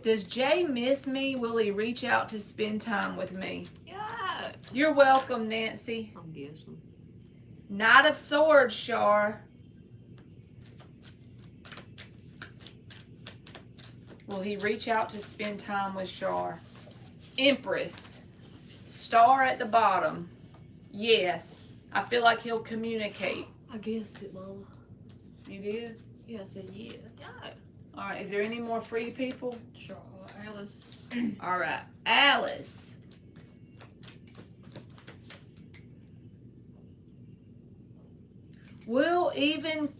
does Jay miss me? Will he reach out to spend time with me? Yeah. You're welcome, Nancy. I'm guessing. Knight of Swords, Shar. Will he reach out to spend time with Shar? Empress. Star at the bottom. Yes. I feel like he'll communicate. I guessed it, Mama. You did? Yeah, I said yeah. Yeah. All right. Is there any more free people? Shar Alice. All right, Alice. Will even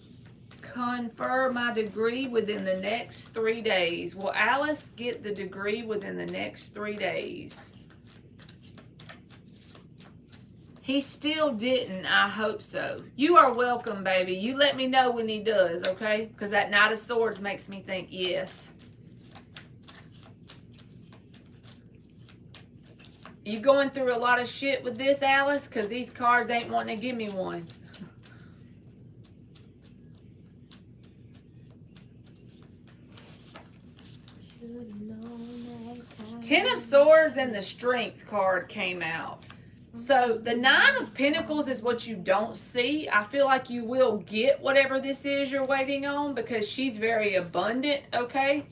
confer my degree within the next 3 days. Will Alice get the degree within the next 3 days? He still didn't. I hope so. You are welcome, baby. You let me know when he does, okay? Because that Knight of Swords makes me think yes. You going through a lot of shit with this, Alice? Because these cards ain't wanting to give me one. Ten of Swords and the Strength card came out. So the Nine of Pentacles is what you don't see. I feel like you will get whatever this is you're waiting on because she's very abundant, okay?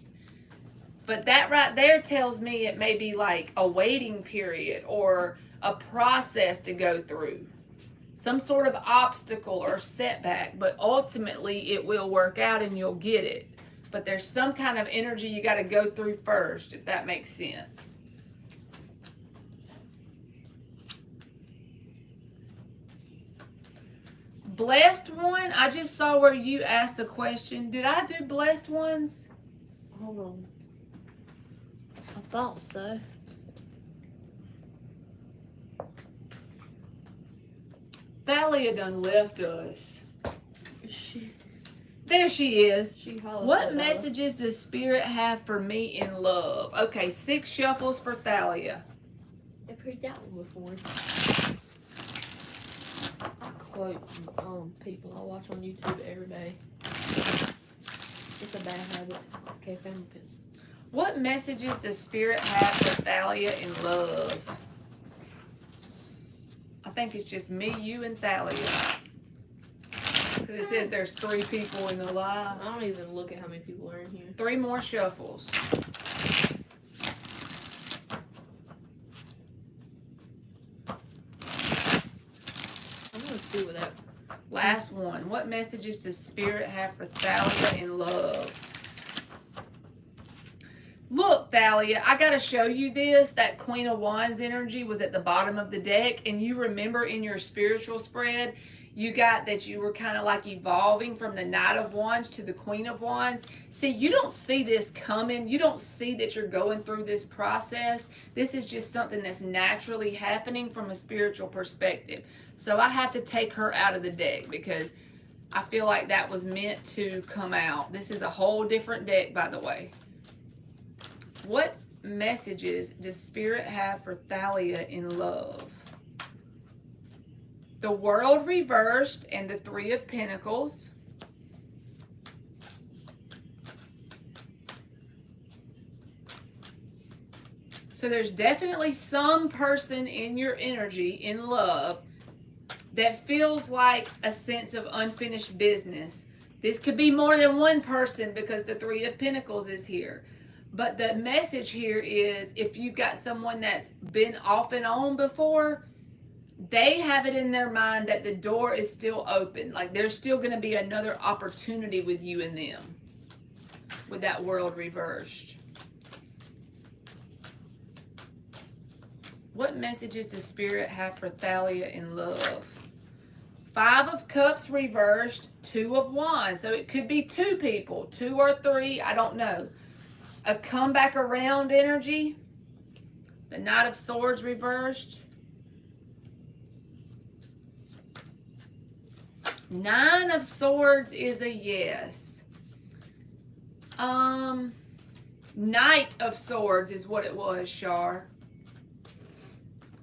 But that right there tells me it may be like a waiting period or a process to go through. Some sort of obstacle or setback, but ultimately it will work out and you'll get it. But there's some kind of energy you got to go through first, if that makes sense. Blessed one, I just saw where you asked a question. Did I do blessed ones? Hold on. I thought so. Thalia done left us. There she is. What messages does Spirit have for me in love? Okay, 6 shuffles for Thalia. I've heard that one before. I quote people I watch on YouTube every day. It's a bad habit. Okay, family piss. What messages does Spirit have for Thalia in love? I think it's just me, you, and Thalia. Because it says there's 3 people in the line. I don't even look at how many people are in here. 3 more shuffles. I'm gonna see what that. Last one. What messages does Spirit have for Thalia in love? Look, Thalia, I got to show you this. That Queen of Wands energy was at the bottom of the deck. And you remember in your spiritual spread, you got that you were kind of like evolving from the Knight of Wands to the Queen of Wands. See, you don't see this coming. You don't see that you're going through this process. This is just something that's naturally happening from a spiritual perspective. So I have to take her out of the deck because I feel like that was meant to come out. This is a whole different deck, by the way. What messages does Spirit have for Thalia in love? The World reversed and the 3 of Pentacles. So there's definitely some person in your energy, in love, that feels like a sense of unfinished business. This could be more than one person because the 3 of Pentacles is here. But the message here is if you've got someone that's been off and on before, they have it in their mind that the door is still open. Like there's still going to be another opportunity with you and them. With that World reversed. What messages does Spirit have for Thalia in love? 5 of Cups reversed, 2 of Wands. So it could be 2 people, 2 or 3, I don't know. A comeback around energy. The Knight of Swords reversed. 9 of Swords is a yes. Knight of Swords is what it was, Shar.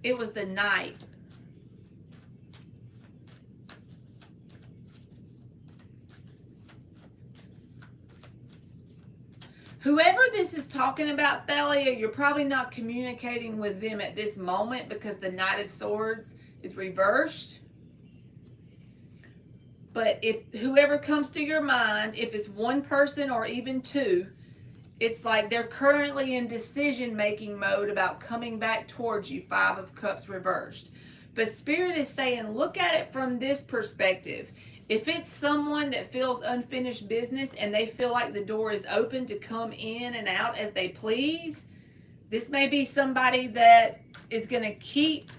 It was the Knight. Whoever this is talking about, Thalia, you're probably not communicating with them at this moment because the Knight of Swords is reversed. But if whoever comes to your mind, if it's one person or even 2, it's like they're currently in decision-making mode about coming back towards you, 5 of Cups reversed. But Spirit is saying, look at it from this perspective. If it's someone that feels unfinished business and they feel like the door is open to come in and out as they please, this may be somebody that is going to keep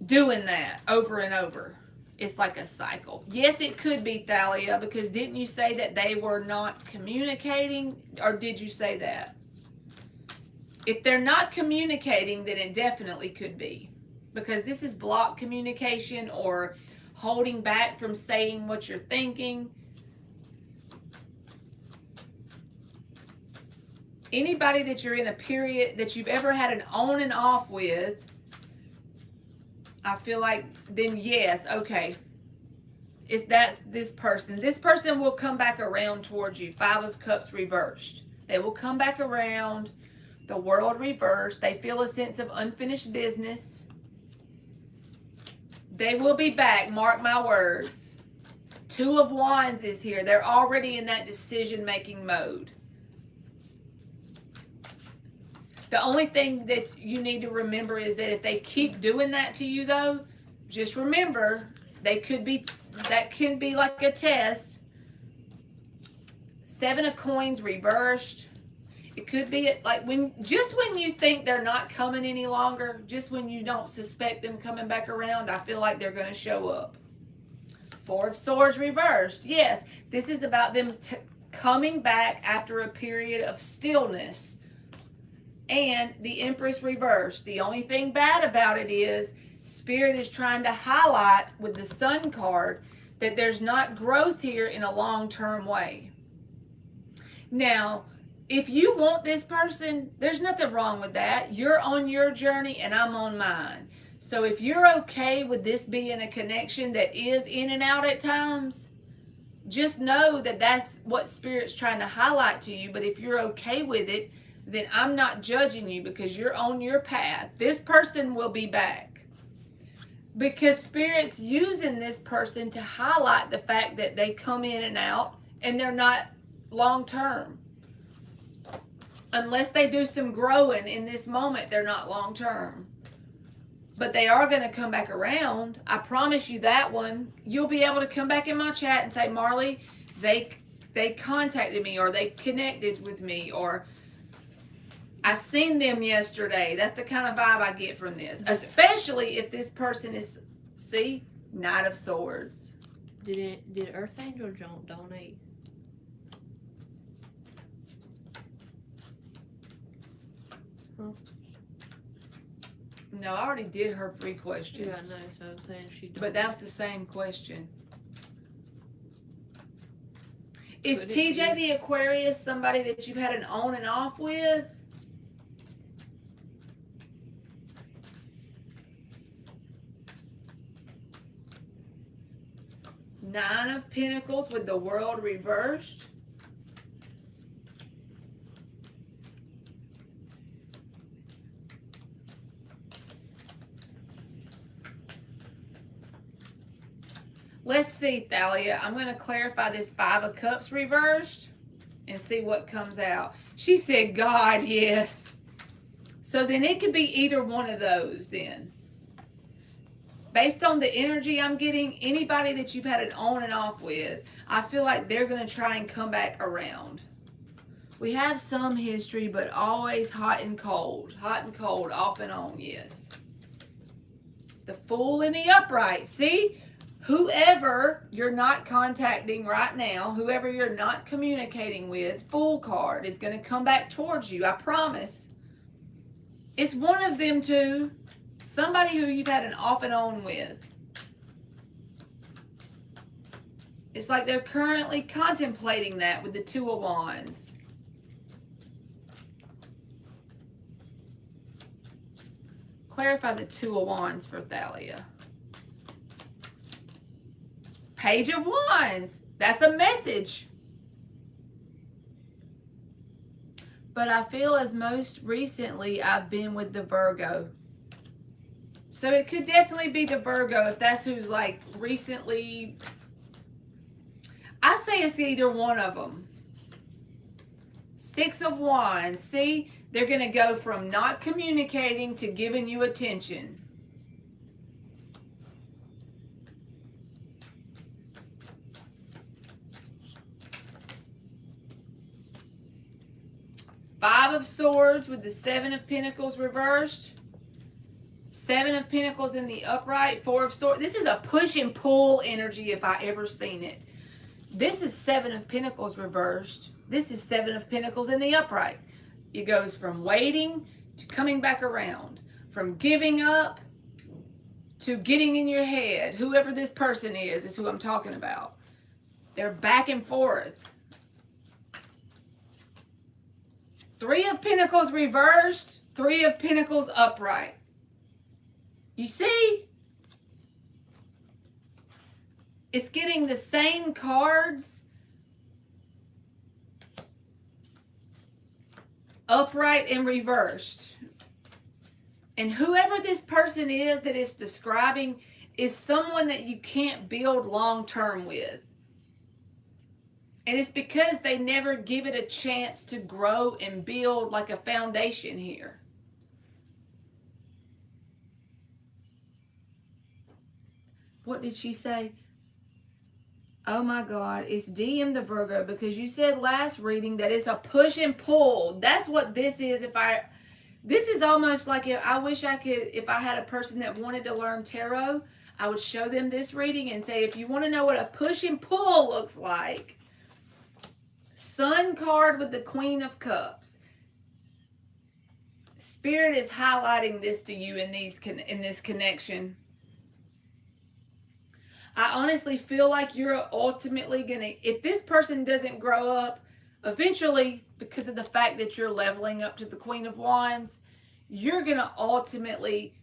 doing that over and over. It's like a cycle. Yes, it could be, Thalia, because didn't you say that they were not communicating? Or did you say that? If they're not communicating, then it definitely could be. Because this is blocked communication or holding back from saying what you're thinking. Anybody that you're in a period that you've ever had an on and off with, I feel like, then yes, okay. That's this person. This person will come back around towards you. 5 of Cups reversed. They will come back around. The World reversed. They feel a sense of unfinished business. They will be back. Mark my words. 2 of Wands is here. They're already in that decision-making mode. The only thing that you need to remember is that if they keep doing that to you, though, just remember that can be like a test. 7 of Coins reversed. It could be like when you think they're not coming any longer, just when you don't suspect them coming back around, I feel like they're going to show up. 4 of Swords reversed. Yes, this is about them coming back after a period of stillness. And the Empress reversed. The only thing bad about it is Spirit is trying to highlight with the Sun card that there's not growth here in a long-term way. Now, if you want this person, there's nothing wrong with that. You're on your journey and I'm on mine. So if you're okay with this being a connection that is in and out at times, just know that that's what Spirit's trying to highlight to you. But if you're okay with it, then I'm not judging you because you're on your path. This person will be back. Because Spirit's using this person to highlight the fact that they come in and out and they're not long term. Unless they do some growing in this moment, they're not long term. But they are going to come back around. I promise you that one. You'll be able to come back in my chat and say, Marley, they contacted me or they connected with me or I seen them yesterday. That's the kind of vibe I get from this. Especially if this person is, see, Knight of Swords. Did Earth Angel donate? Huh? No, I already did her free question. Yeah, I know. So I was saying she donated. But that's the same question. Is TJ the Aquarius somebody that you've had an on and off with? Nine of Pentacles with the World reversed. Let's see, Thalia. I'm going to clarify this 5 of Cups reversed and see what comes out. She said, God, yes. So then it could be either one of those then. Based on the energy I'm getting, anybody that you've had an on and off with, I feel like they're going to try and come back around. We have some history, but always hot and cold. Hot and cold, off and on, yes. The Fool in the upright. See? Whoever you're not contacting right now, whoever you're not communicating with, Fool card is going to come back towards you. I promise. It's one of them two. Somebody who you've had an off and on with. It's like they're currently contemplating that with the 2 of Wands. Clarify the 2 of Wands for Thalia. Page of Wands. That's a message. But I feel as most recently I've been with the Virgo. So it could definitely be the Virgo if that's who's like recently. I say it's either one of them. 6 of Wands. See, they're going to go from not communicating to giving you attention. Five of Swords with the Seven of Pentacles reversed. Seven of Pentacles in the upright. Four of Swords. This is a push and pull energy if I ever seen it. This is Seven of Pentacles reversed. This is Seven of Pentacles in the upright. It goes from waiting to coming back around. From giving up to getting in your head. Whoever this person is who I'm talking about. They're back and forth. Three of Pentacles reversed. Three of Pentacles upright. You see? It's getting the same cards upright and reversed. And whoever this person is that it's describing is someone that you can't build long term with. And it's because they never give it a chance to grow and build like a foundation here. What did she say? Oh my God, it's DM the Virgo, because you said last reading that it's a push and pull. That's what this is. This is almost like I wish I could, if I had a person that wanted to learn tarot, I would show them this reading and say, if you want to know what a push and pull looks like, Sun card with the Queen of Cups. Spirit is highlighting this to you in this connection. I honestly feel like you're ultimately going to, if this person doesn't grow up, eventually, because of the fact that you're leveling up to the Queen of Wands, you're going to ultimately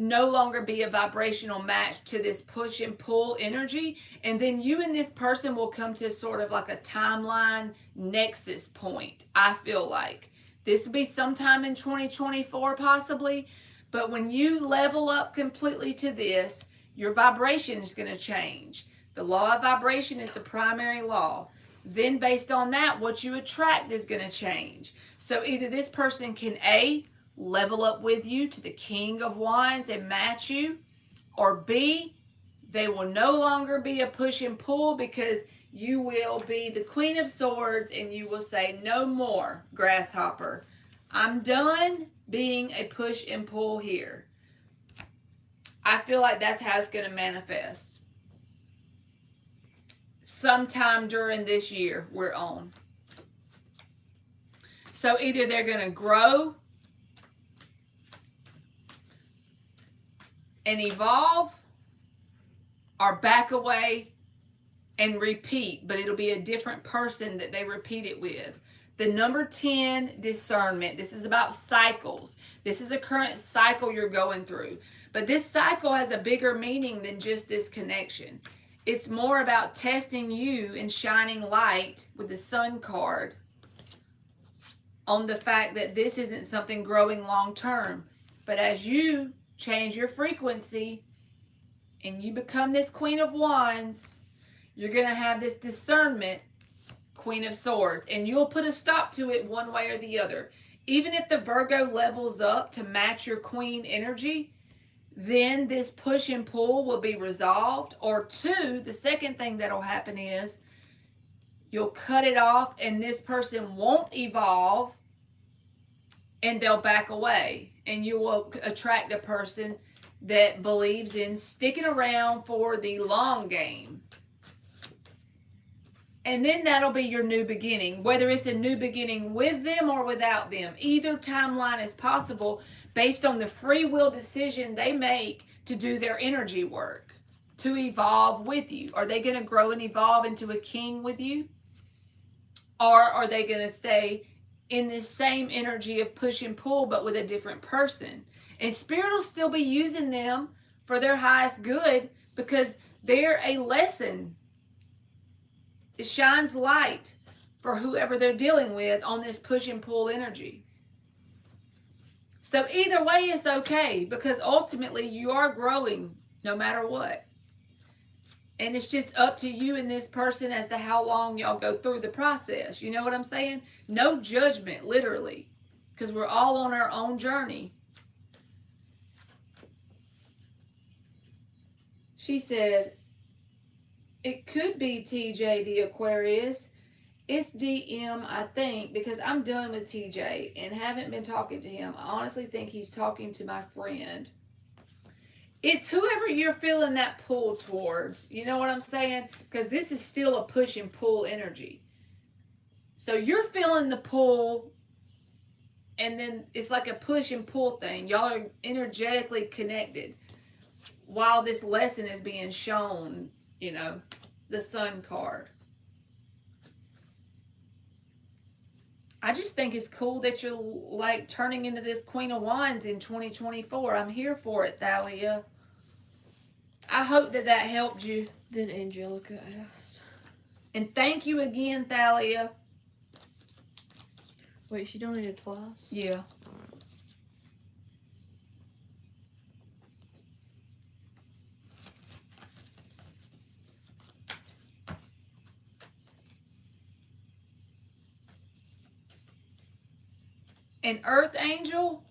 no longer be a vibrational match to this push and pull energy. And then you and this person will come to sort of like a timeline nexus point, I feel like. This will be sometime in 2024 possibly. But when you level up completely to this, your vibration is going to change. The law of vibration is the primary law. Then based on that, what you attract is going to change. So either this person can A, level up with you to the King of Wands and match you, or B, they will no longer be a push and pull because you will be the Queen of Swords and you will say, no more, grasshopper. I'm done being a push and pull here. I feel like that's how it's going to manifest. Sometime during this year we're on. So either they're going to grow and evolve or back away and repeat, but it'll be a different person that they repeat it with. The number 10, discernment. This is about cycles. This is a current cycle you're going through. But this cycle has a bigger meaning than just this connection. It's more about testing you and shining light with the Sun card on the fact that this isn't something growing long term. But as you change your frequency and you become this Queen of Wands, you're going to have this discernment, Queen of Swords, and you'll put a stop to it one way or the other. Even if the Virgo levels up to match your Queen energy, then this push and pull will be resolved. Or two, the second thing that'll happen is you'll cut it off and this person won't evolve and they'll back away. And you will attract a person that believes in sticking around for the long game. And then that'll be your new beginning, whether it's a new beginning with them or without them. Either timeline is possible based on the free will decision they make to do their energy work, to evolve with you. Are they going to grow and evolve into a king with you? Or are they going to stay in this same energy of push and pull, but with a different person? And Spirit will still be using them for their highest good because they're a lesson. It shines light for whoever they're dealing with on this push and pull energy. So either way it's okay because ultimately you are growing no matter what. And it's just up to you and this person as to how long y'all go through the process. You know what I'm saying? No judgment, literally, because we're all on our own journey. She said, it could be TJ the Aquarius. It's DM, I think, because I'm done with TJ and haven't been talking to him. I honestly think he's talking to my friend. It's whoever you're feeling that pull towards. You know what I'm saying? Because this is still a push and pull energy. So you're feeling the pull, and then it's like a push and pull thing. Y'all are energetically connected while this lesson is being shown, you know, the Sun card. I just think it's cool that you're like turning into this Queen of Wands in 2024. I'm here for it, Thalia. I hope that helped you. Then Angelica asked. And thank you again, Thalia. Wait, she donated twice? Yeah. And Earth Angel,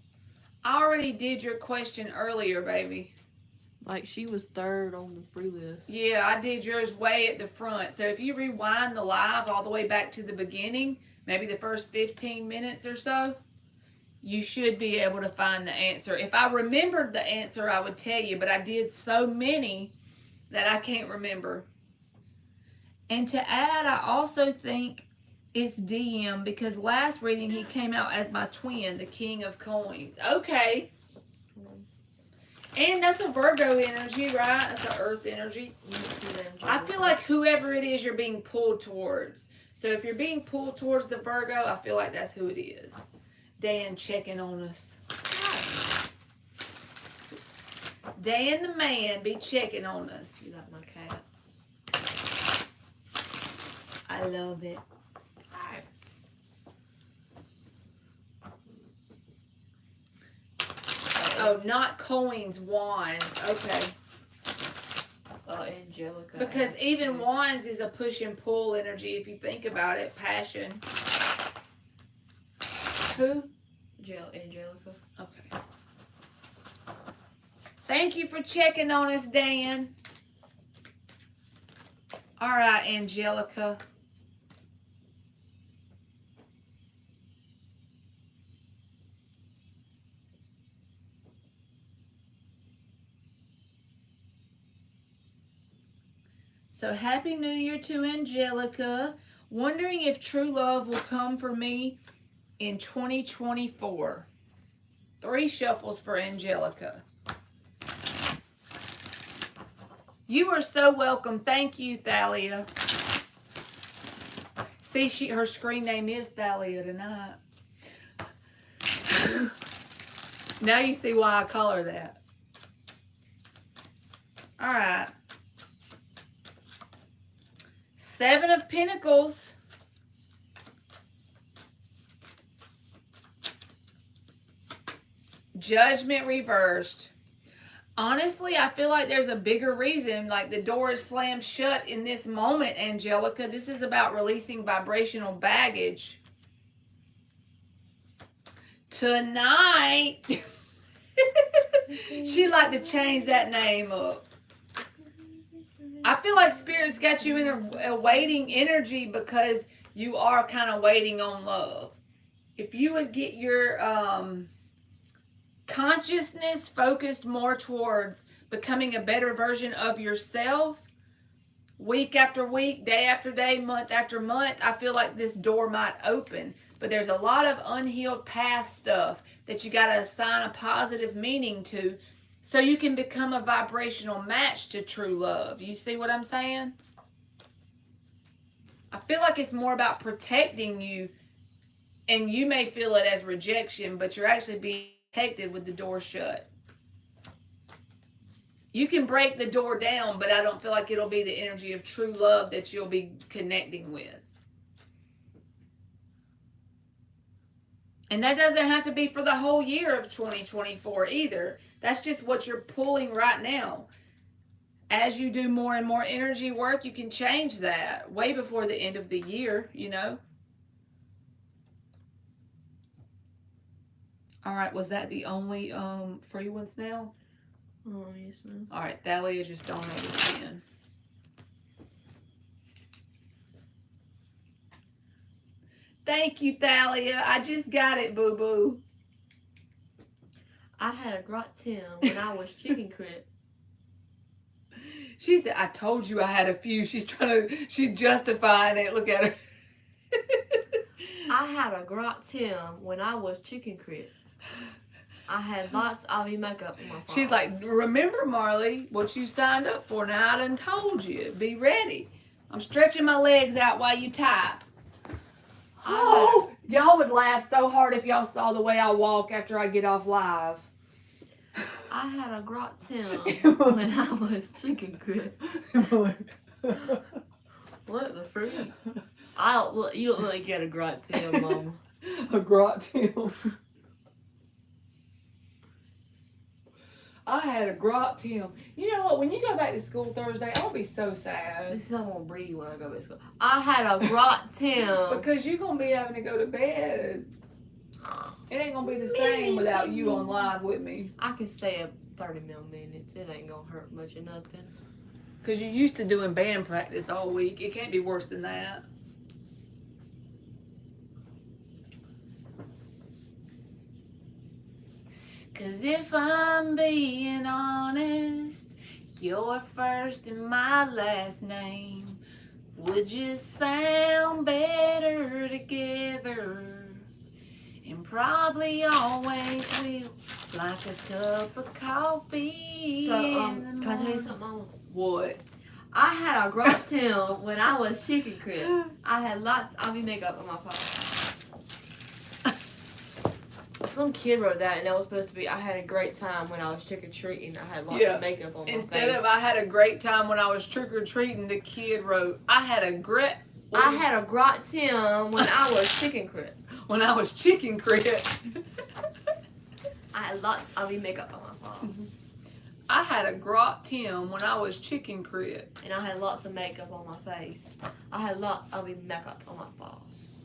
I already did your question earlier, baby. Like, she was third on the free list. Yeah, I did yours way at the front. So if you rewind the live all the way back to the beginning, maybe the first 15 minutes or so, you should be able to find the answer. If I remembered the answer, I would tell you, but I did so many that I can't remember. And to add, I also think it's DM because last reading he came out as my twin, the King of Coins. Okay. And that's a Virgo energy, right? That's an Earth energy. I feel like whoever it is you're being pulled towards. So if you're being pulled towards the Virgo, I feel like that's who it is. Dan checking on us. Dan the man be checking on us. You like my cats? I love it. Oh, not coins, wands. Okay. Angelica. Because even wands is a push and pull energy if you think about it. Passion. Who? Angelica. Okay. Thank you for checking on us, Dan. All right, Angelica. So happy New Year to Angelica. Wondering if true love will come for me in 2024. 3 shuffles for Angelica. You are so welcome. Thank you, Thalia. See, her screen name is Thalia tonight. Now you see why I call her that. All right. 7 of Pentacles. Judgment reversed. Honestly, I feel like there's a bigger reason, like the door is slammed shut in this moment, Angelica. This is about releasing vibrational baggage. Tonight, she'd like to change that name up. I feel like Spirit's got you in a waiting energy because you are kind of waiting on love. If you would get your consciousness focused more towards becoming a better version of yourself, week after week, day after day, month after month, I feel like this door might open. But there's a lot of unhealed past stuff that you got to assign a positive meaning to, so you can become a vibrational match to true love. You see what I'm saying? I feel like it's more about protecting you, and you may feel it as rejection, but you're actually being protected with the door shut. You can break the door down, but I don't feel like it'll be the energy of true love that you'll be connecting with. And that doesn't have to be for the whole year of 2024 either. That's just what you're pulling right now. As you do more and more energy work, you can change that way before the end of the year, you know. All right, was that the only free ones now? Oh, yes, ma'am. All right, Thalia just donated 10. Thank you, Thalia. I just got it, boo boo. I had a gratin when I was chicken crib. She said, I told you I had a few. She's justifying it. Look at her. I had a gratin when I was chicken crib. I had lots of makeup on my face. She's like, remember, Marley, what you signed up for. Now I done told you. Be ready. I'm stretching my legs out while you type. Oh, y'all would laugh so hard if y'all saw the way I walk after I get off live. I had a gratin when I was chicken crib. What the freak? You don't look like you had a gratin, Mama. A gratin. I had a gratin. You know what? When you go back to school Thursday, I'll be so sad. This is how I'm gonna breathe when I go back to school. I had a gratin. Because you're gonna be having to go to bed. It ain't gonna be the same without you on live with me. I can stay up 30 minutes. It ain't gonna hurt much or nothing. Because you're used to doing band practice all week. It can't be worse than that. Cause if I'm being honest, your first and my last name would just sound better together. And probably always will, like a cup of coffee. So, in the can I tell you morning. something, Mama? What? I had a gratin when I was chicken crib. I had lots of makeup on my face. Some kid wrote that, and that was supposed to be, I had a great time when I was trick-or-treating. I had lots of makeup on my face. Instead of I had a great time when I was trick-or-treating, the kid wrote, I had a gratin when I was chicken crib. When I was chicken crib. I had lots of makeup on my face. I had a gratin when I was chicken crib. And I had lots of makeup on my face. I had lots of makeup on my face.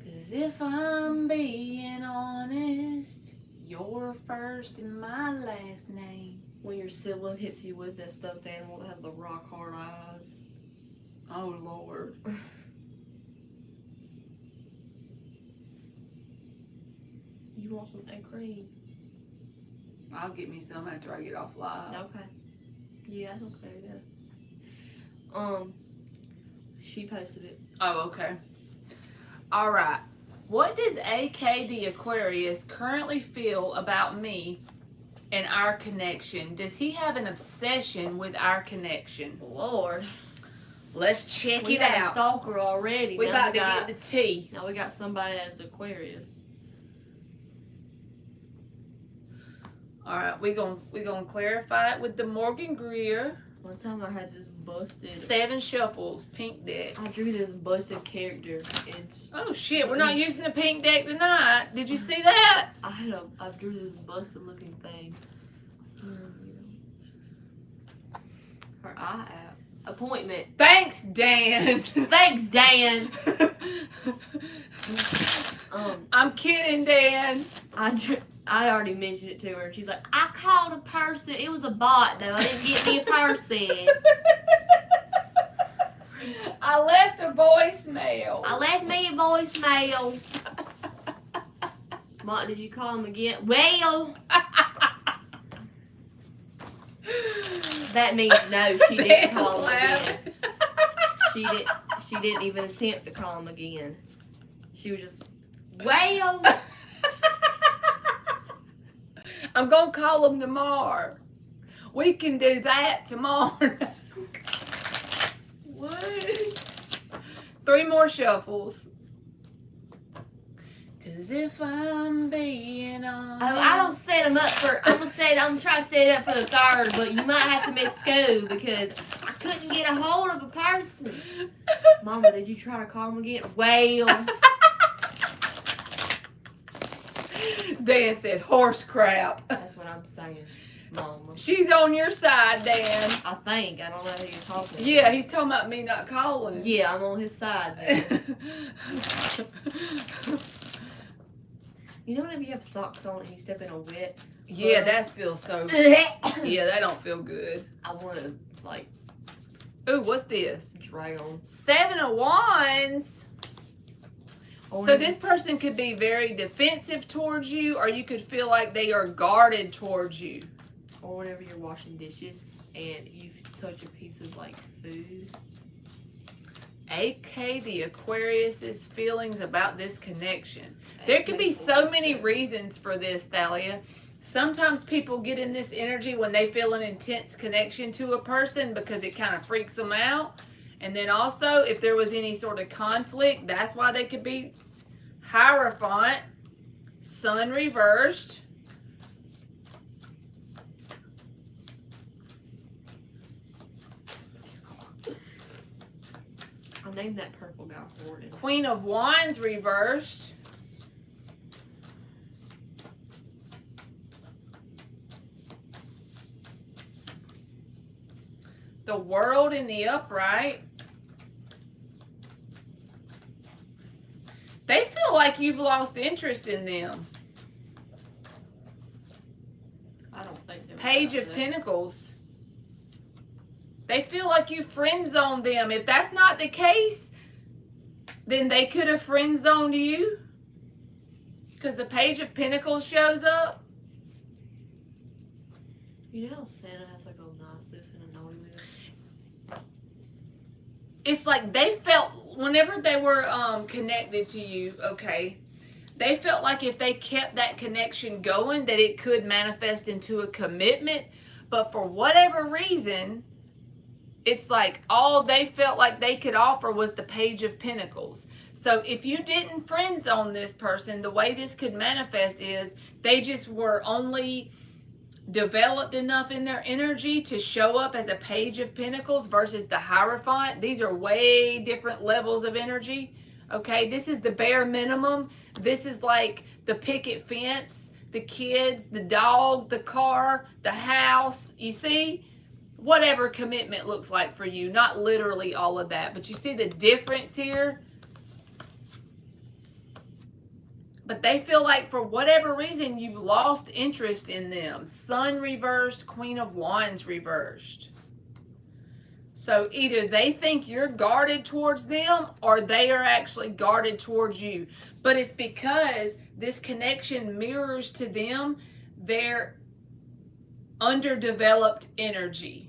Cause if I'm being honest, your first and my last name. When your sibling hits you with that stuffed animal that has the rock hard eyes. Oh Lord. You want some egg cream? I'll get me some after I get off live. Okay. Yeah, that's okay, yeah. She posted it. Oh, okay. All right. What does AK the Aquarius currently feel about me and our connection? Does he have an obsession with our connection? Lord. Let's check We it got a out. stalker already. We Now about to got- get the tea. Now we got somebody that's Aquarius. All right, we gonna clarify it with the Morgan Greer. One time I had this busted. 7 shuffles, pink deck. I drew this busted character. And Oh shit, we're not using the pink deck tonight. Did you see that? I drew this busted looking thing. Her eye out. Appointment. Thanks, Dan. Thanks, Dan. I'm kidding, Dan. I already mentioned it to her, and she's like, I called a person. It was a bot, though. I didn't get me a person. I left a voicemail. I left me a voicemail. Mom, did you call him again? Well, that means no, she didn't call him again. She didn't even attempt to call him again. She was just, well. I'm gonna call him tomorrow. We can do that tomorrow. What? 3 more shuffles. Cause if I'm being honest. Oh, I don't set them up for. I'm gonna try to set it up for the 3rd, but you might have to miss school because I couldn't get a hold of a person. Mama, did you try to call him again? Well. Dan said horse crap. That's what I'm saying, Mama. She's on your side, Dan. I think. I don't know who you're talking about. Yeah, he's talking about me not calling. Yeah, I'm on his side. Man. You know whenever you have socks on and you step in a wet? Yeah, that feels so. I Yeah, that don't feel good. want to, like, Ooh, what's this? Dragon. 7 of Wands. Or So you- this person could be very defensive towards you, or you could feel like they are guarded towards you. Or whenever you're washing dishes and you touch a piece of like food. AK, the Aquarius's feelings about this connection. There could be so many reasons for this, Thalia. Sometimes people get in this energy when they feel an intense connection to a person because it kind of freaks them out. And then also, if there was any sort of conflict, that's why they could be Hierophant, Sun reversed. I named that purple guy Horton. Queen of Wands reversed. The World in the upright. They feel like you've lost interest in them. I don't think they would Page have of that. Pentacles. They feel like you friend zoned them. If that's not the case, then they could have friend zoned you. Because the Page of Pentacles shows up. You know how Santa has like a nice list and a naughty list? It's like they felt, whenever they were connected to you, okay, they felt like if they kept that connection going, that it could manifest into a commitment. But for whatever reason, it's like all they felt like they could offer was the Page of Pentacles. So if you didn't friend zone this person, the way this could manifest is they just were only developed enough in their energy to show up as a Page of Pentacles versus the Hierophant. These are way different levels of energy. Okay, this is the bare minimum. This is like the picket fence, the kids, the dog, the car, the house. You see? Whatever commitment looks like for you. Not literally all of that, but you see the difference here? But they feel like for whatever reason you've lost interest in them. Sun reversed, Queen of Wands reversed. So either they think you're guarded towards them or they are actually guarded towards you. But it's because this connection mirrors to them their underdeveloped energy.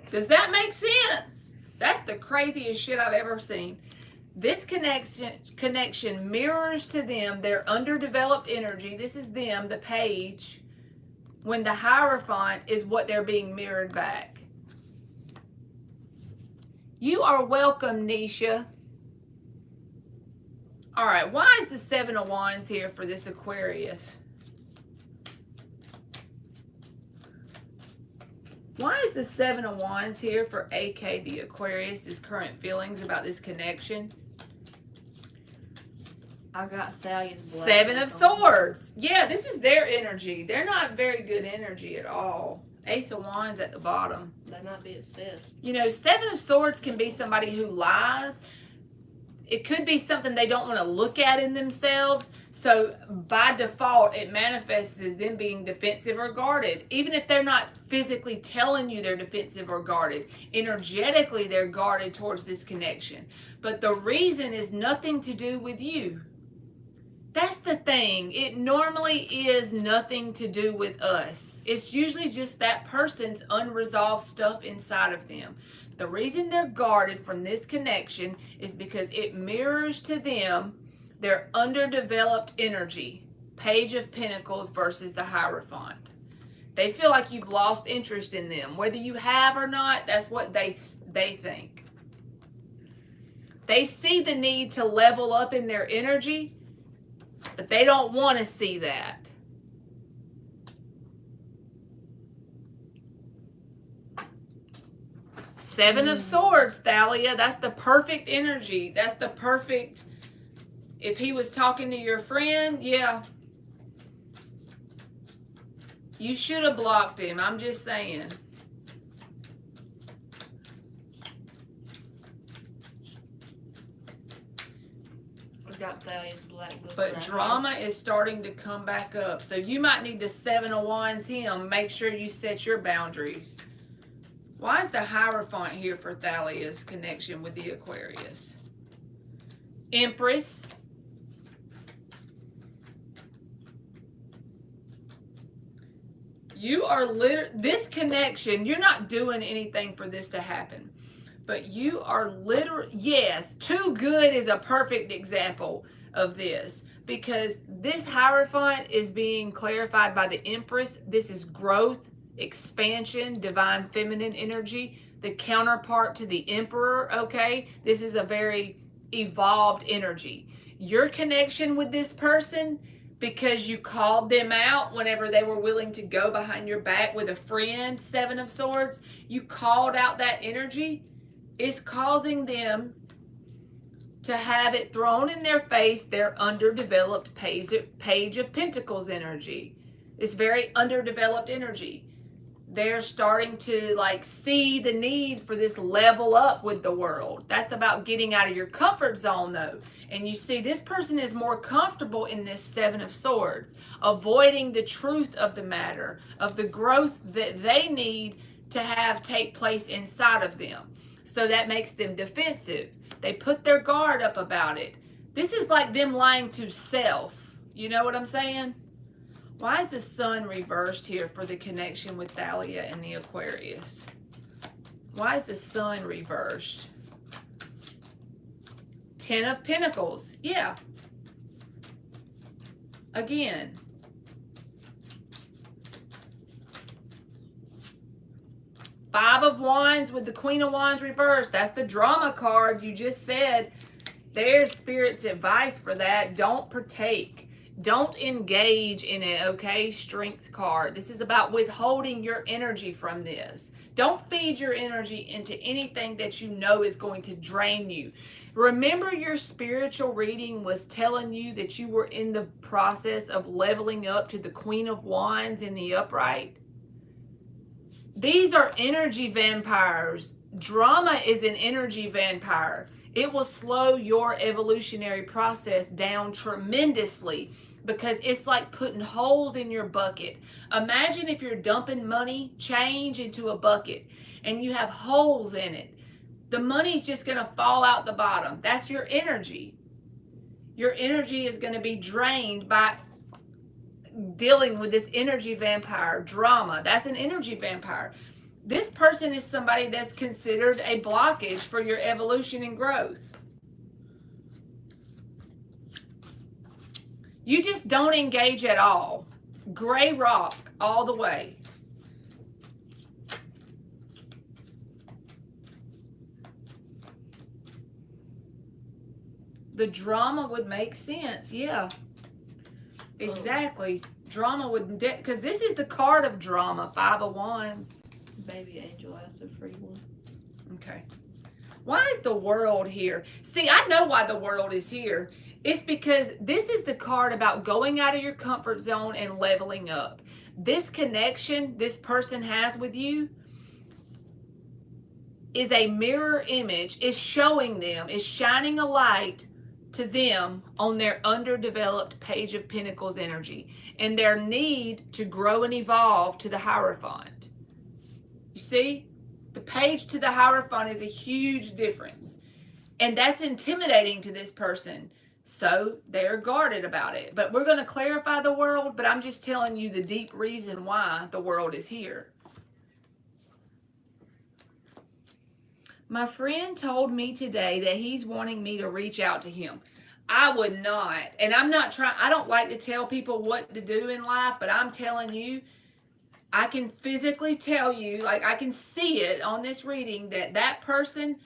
Does that make sense? That's the craziest shit I've ever seen. This connection mirrors to them their underdeveloped energy. This is them, the Page, when the Hierophant is what they're being mirrored back. You are welcome, Nisha. All right, why is the 7 of Wands here for this Aquarius? Why is the 7 of Wands here for AK, the Aquarius, his current feelings about this connection? I got Thalia's black 7 book of on. Swords. Yeah, this is their energy. They're not very good energy at all. Ace of Wands at the bottom. They might be obsessed. You know, 7 of Swords can be somebody who lies. It could be something they don't want to look at in themselves. So by default, it manifests as them being defensive or guarded. Even if they're not physically telling you they're defensive or guarded, energetically they're guarded towards this connection. But the reason is nothing to do with you. That's the thing. It normally is nothing to do with us. It's usually just that person's unresolved stuff inside of them. The reason they're guarded from this connection is because it mirrors to them their underdeveloped energy. Page of Pentacles versus the Hierophant. They feel like you've lost interest in them. Whether you have or not, that's what they think. They see the need to level up in their energy, but they don't want to see that. Seven of Swords, Thalia. That's the perfect energy. That's the perfect... If he was talking to your friend, yeah. You should have blocked him. I'm just saying. I got Thalia's black book. But right drama is starting to come back up. So you might need to 7 of Wands him. Make sure you set your boundaries. Why is the Hierophant here for Thalia's connection with the Aquarius? Empress. You are this connection, you're not doing anything for this to happen. But you are literally, yes, too good is a perfect example of this. Because this Hierophant is being clarified by the Empress. This is growth, expansion, divine feminine energy. The counterpart to the Emperor, okay? This is a very evolved energy. Your connection with this person, because you called them out whenever they were willing to go behind your back with a friend, Seven of Swords, you called out that energy, is causing them to have it thrown in their face, their underdeveloped page of Pentacles energy. It's very underdeveloped energy. They're starting to like see the need for this level up with the world. That's about getting out of your comfort zone though. And you see this person is more comfortable in this Seven of Swords, avoiding the truth of the matter, of the growth that they need to have take place inside of them. So that makes them defensive. They put their guard up about it. This is like them lying to self. You know what I'm saying? Why is the Sun reversed here for the connection with Thalia and the Aquarius? Why is the Sun reversed? Ten of Pentacles. Yeah. Again. Five of Wands with the Queen of Wands reversed. That's the drama card you just said. There's Spirit's advice for that. Don't partake. Don't engage in it, okay? Strength card. This is about withholding your energy from this. Don't feed your energy into anything that you know is going to drain you. Remember your spiritual reading was telling you that you were in the process of leveling up to the Queen of Wands in the upright? These are energy vampires. Drama is an energy vampire. It will slow your evolutionary process down tremendously because it's like putting holes in your bucket. Imagine if you're dumping money, change into a bucket, and you have holes in it. The money's just going to fall out the bottom. That's your energy. Your energy is going to be drained by dealing with this energy vampire. Drama. That's an energy vampire. This person is somebody that's considered a blockage for your evolution and growth. You just don't engage at all. Gray rock all the way. The drama would make sense. Yeah. Exactly. Drama would, because this is the card of drama. Five of Wands. Baby angel has a free one. Okay. Why is the World here? See, I know why the World is here. It's because this is the card about going out of your comfort zone and leveling up. This connection this person has with you is a mirror image, is showing them, is shining a light to them on their underdeveloped Page of Pentacles energy and their need to grow and evolve to the Hierophant. You see, the Page to the Hierophant is a huge difference, and that's intimidating to this person. So they're guarded about it. But we're going to clarify the World, but I'm just telling you the deep reason why the World is here. My friend told me today that he's wanting me to reach out to him. I would not. And I'm not trying, I don't like to tell people what to do in life, but I'm telling you, I can physically tell you, like I can see it on this reading, that that person,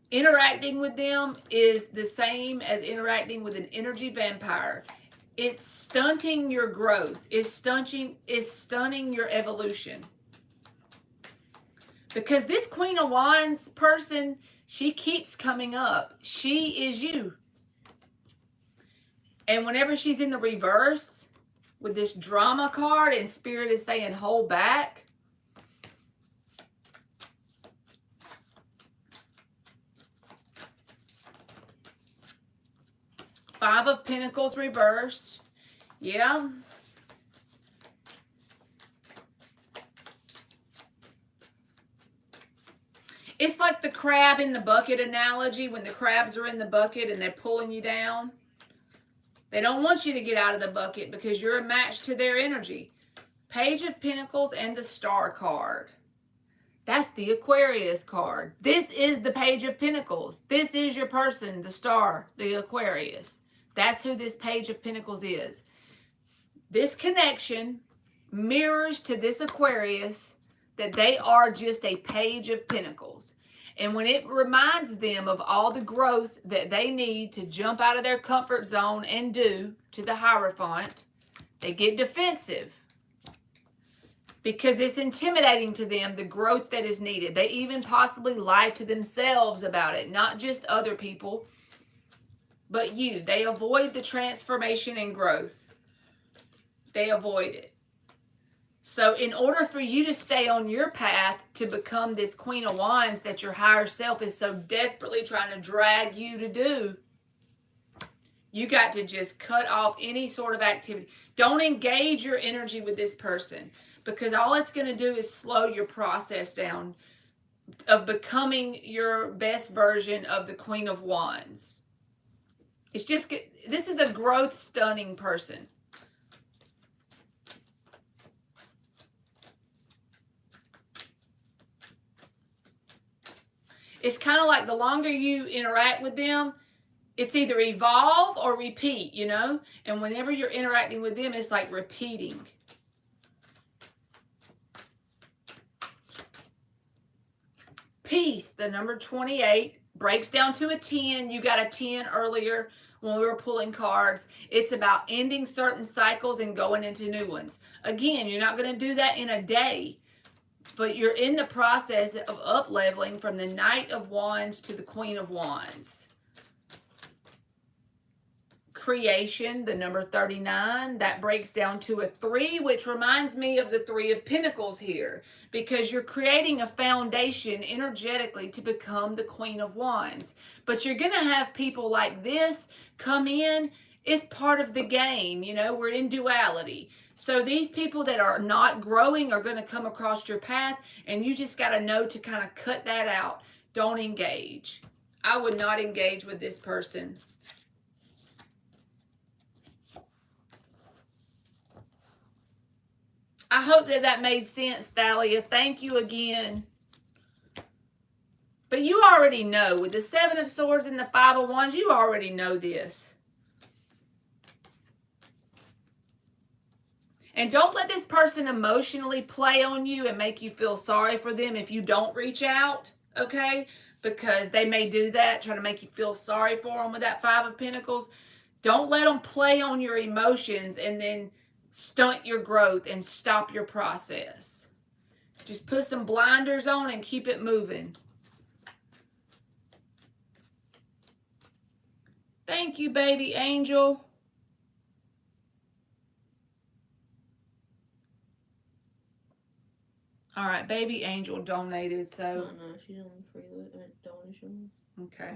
interacting with them is the same as interacting with an energy vampire. It's stunting your growth. It's stunning your evolution. Because this Queen of Wands person, she keeps coming up. She is you. And whenever she's in the reverse with this drama card and Spirit is saying hold back, Five of Pentacles reversed. Yeah. It's like the crab in the bucket analogy, when the crabs are in the bucket and they're pulling you down. They don't want you to get out of the bucket because you're a match to their energy. Page of Pentacles and the Star card. That's the Aquarius card. This is the Page of Pentacles. This is your person, the Star, the Aquarius. That's who this Page of Pentacles is. This connection mirrors to this Aquarius that they are just a Page of Pentacles. And when it reminds them of all the growth that they need to jump out of their comfort zone and do to the Hierophant, they get defensive because it's intimidating to them, the growth that is needed. They even possibly lie to themselves about it, not just other people, but you. They avoid the transformation and growth. They avoid it. So in order for you to stay on your path to become this Queen of Wands that your higher self is so desperately trying to drag you to do, you got to just cut off any sort of activity. Don't engage your energy with this person, because all it's going to do is slow your process down of becoming your best version of the Queen of Wands. It's just, this is a growth stunning person. It's kind of like the longer you interact with them, it's either evolve or repeat, you know? And whenever you're interacting with them, it's like repeating. Peace, the number 28, breaks down to a 10. You got a 10 earlier when we were pulling cards. It's about ending certain cycles and going into new ones. Again, you're not going to do that in a day. But you're in the process of up-leveling from the Knight of Wands to the Queen of Wands. Creation, the number 39, that breaks down to a 3, which reminds me of the 3 of Pentacles here. Because you're creating a foundation energetically to become the Queen of Wands. But you're going to have people like this come in. It's part of the game, you know, we're in duality. So these people that are not growing are going to come across your path, and you just got to know to kind of cut that out. Don't engage. I would not engage with this person. I hope that made sense, Thalia. Thank you again. But you already know, with the 7 of Swords and the 5 of Wands, you already know this. And don't let this person emotionally play on you and make you feel sorry for them if you don't reach out, okay? Because they may do that, try to make you feel sorry for them with that 5 of Pentacles. Don't let them play on your emotions and then stunt your growth and stop your process. Just put some blinders on and keep it moving. Thank you, baby angel. All right, baby angel donated, so. No, she's on free donation. Okay.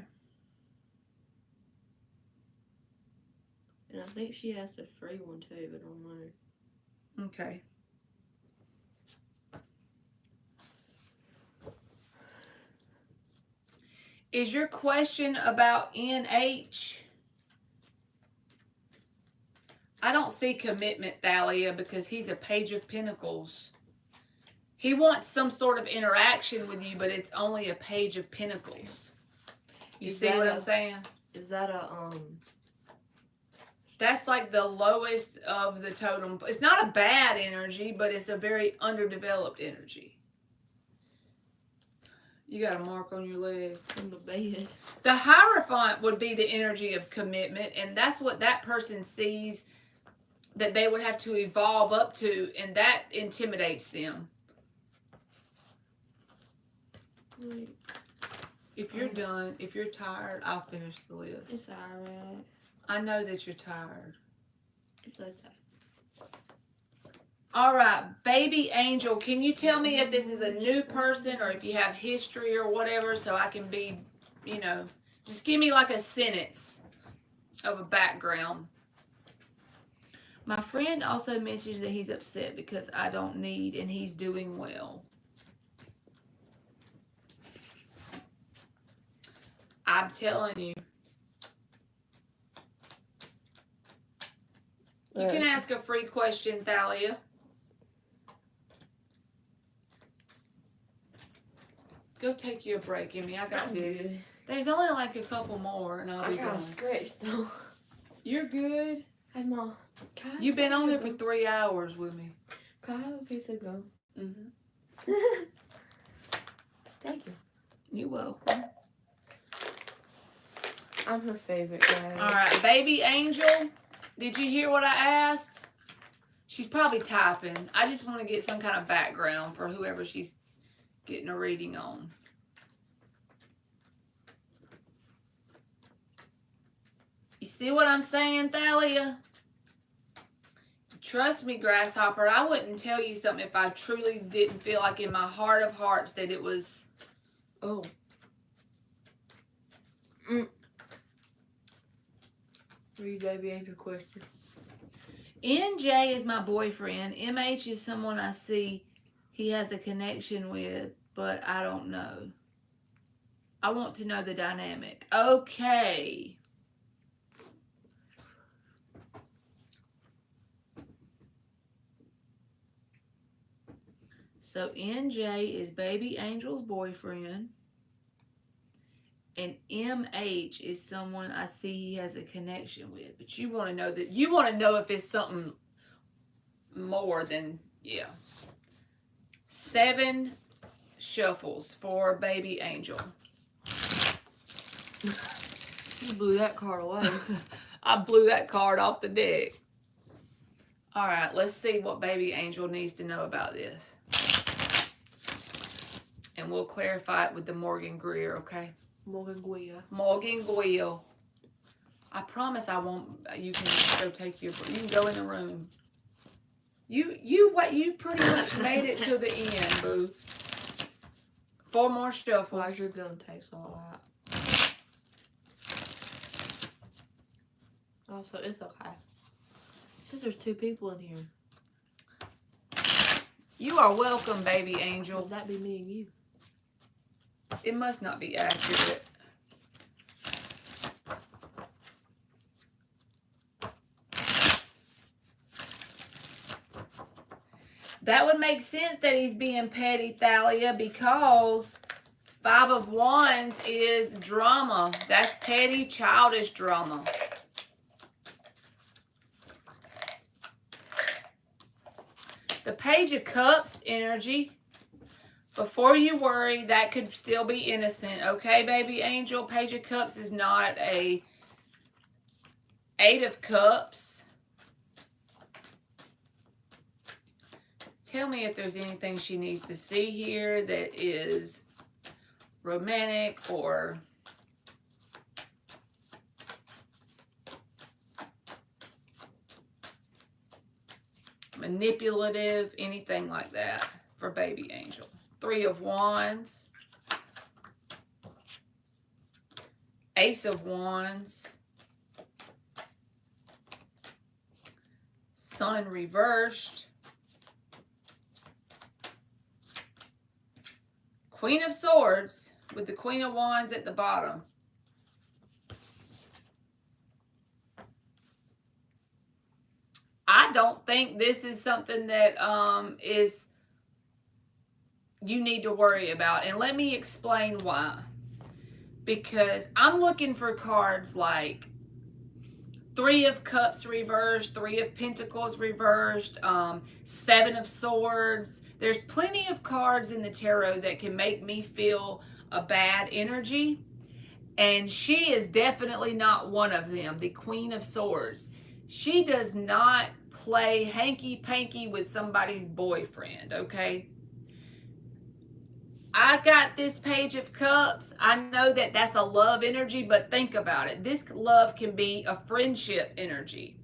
And I think she has a free one too, but I don't know. Okay. Is your question about NH? I don't see commitment, Thalia, because he's a Page of Pentacles. He wants some sort of interaction with you, but it's only a Page of Pentacles. You see what I'm saying? Is that a That's like the lowest of the totem. It's not a bad energy, but it's a very underdeveloped energy. You got a mark on your leg. on the bed? The Hierophant would be the energy of commitment, and that's what that person sees that they would have to evolve up to, and that intimidates them. Wait, If you're done, if you're tired, I'll finish the list. it's alright. I know that you're tired. It's okay. All right, baby angel, can you tell me if this is a new person or if you have history or whatever, so I can be, you know, just give me like a sentence of a background. My friend also messaged that he's upset because I don't need and he's doing well. I'm telling you. You can ask a free question, Thalia. Go take you a break, Emmy. I got this. Good. There's only like a couple more, and I'll I be got done. a scratch though. You're good. Hey, Mom. Can I You've been have on here a for gum? 3 hours with me. Can I have a piece of gum? Mm-hmm. Thank you. You're welcome. I'm her favorite guy. All right, baby Angel. Did you hear what I asked? She's probably typing. I just want to get some kind of background for whoever she's getting a reading on. You see what I'm saying, Thalia? Trust me, Grasshopper, I wouldn't tell you something if I truly didn't feel like in my heart of hearts that it was... Oh. Read baby Angel question. NJ is my boyfriend. MH is someone I see he has a connection with, but I don't know. I want to know the dynamic. Okay. So NJ is baby Angel's boyfriend. And MH is someone I see he has a connection with. But you want to know that, you want to know if it's something more than, yeah. 7 shuffles for baby Angel. You blew that card away. I blew that card off the deck. All right, let's see what baby Angel needs to know about this. And we'll clarify it with the Morgan Greer, okay? Morgan Guia. Morgan Guile. I promise I won't. You can go take your. You can go in the room. You pretty much made it to the end, boo. 4 more shuffles. Why's your gun takes all that? Oh, so it's okay. It's just there's 2 people in here. You are welcome, baby Angel. Would that be me and you? It must not be accurate. That would make sense that he's being petty, Thalia, because 5 of Wands is drama. That's petty, childish drama. The Page of Cups energy. Before you worry, that could still be innocent. Okay, baby Angel? Page of Cups is not a 8 of Cups. Tell me if there's anything she needs to see here that is romantic or manipulative, anything like that for baby Angel. 3 of Wands, Ace of Wands, Sun reversed, Queen of Swords with the Queen of Wands at the bottom. I don't think this is something that is you need to worry about. And let me explain why. Because I'm looking for cards like 3 of Cups reversed, 3 of Pentacles reversed, 7 of Swords. There's plenty of cards in the tarot that can make me feel a bad energy. And she is definitely not one of them, the Queen of Swords. She does not play hanky-panky with somebody's boyfriend, okay? I got this Page of Cups. I know that that's a love energy, but think about it. This love can be a friendship energy.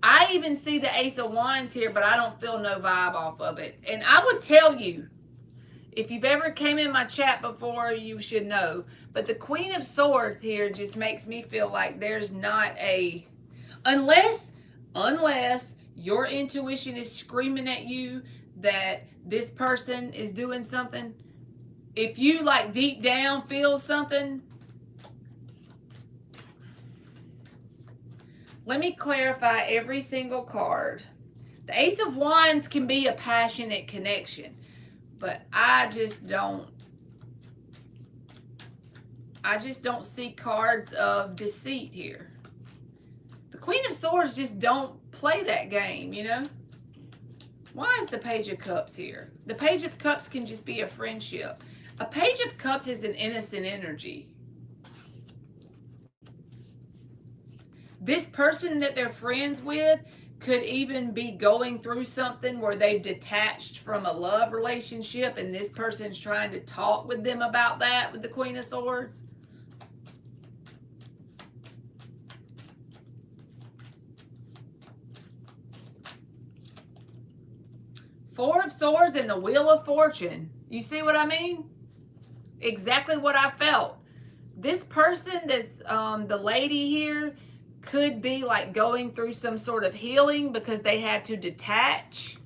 I even see the Ace of Wands here, but I don't feel no vibe off of it. And I would tell you, if you've ever came in my chat before, you should know. But the Queen of Swords here just makes me feel like there's not a... Unless your intuition is screaming at you that this person is doing something, if you like deep down feel something, let me clarify every single card. The Ace of Wands can be a passionate connection, but I just don't see cards of deceit here. The Queen of Swords just don't play that game, you know? Why is the Page of Cups here? The Page of Cups can just be a friendship. A Page of Cups is an innocent energy. This person that they're friends with could even be going through something where they've detached from a love relationship, and this person's trying to talk with them about that with the Queen of Swords. Four of Swords and the Wheel of Fortune. You see what I mean? Exactly what I felt. This person that's the lady here could be like going through some sort of healing because they had to detach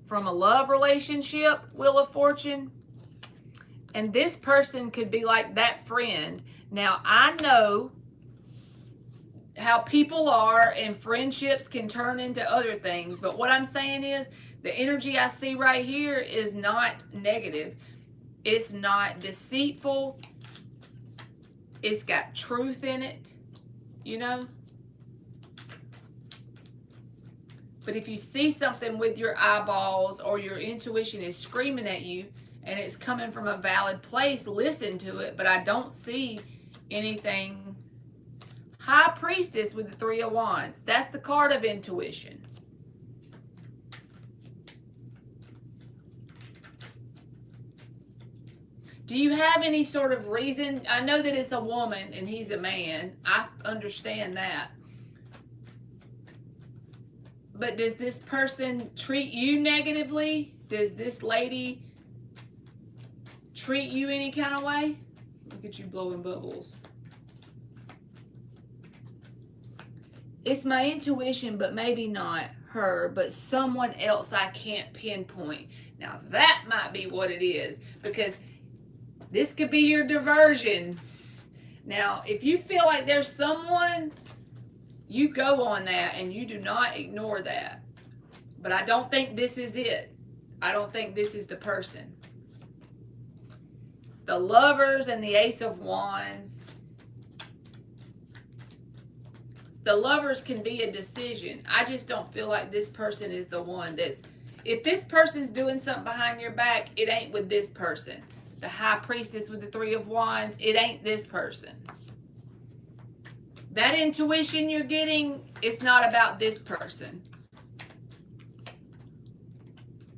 from a love relationship, Wheel of Fortune. And this person could be like that friend. Now, I know how people are and friendships can turn into other things, but what I'm saying is the energy I see right here is not negative. It's not deceitful. It's got truth in it, you know? But if you see something with your eyeballs or your intuition is screaming at you and it's coming from a valid place, listen to it. But I don't see anything. High Priestess with the Three of Wands. That's the card of intuition. Do you have any sort of reason? I know that it's a woman and he's a man. I understand that. But does this person treat you negatively? Does this lady treat you any kind of way? Look at you blowing bubbles. It's my intuition, but maybe not her, but someone else I can't pinpoint. Now that might be what it is, because this could be your diversion. Now, if you feel like there's someone, you go on that and you do not ignore that. But I don't think this is it. I don't think this is the person. The Lovers and the Ace of Wands. The Lovers can be a decision. I just don't feel like this person is the one that's... If this person's doing something behind your back, it ain't with this person. The High Priestess with the Three of Wands, it ain't this person. That intuition you're getting, it's not about this person.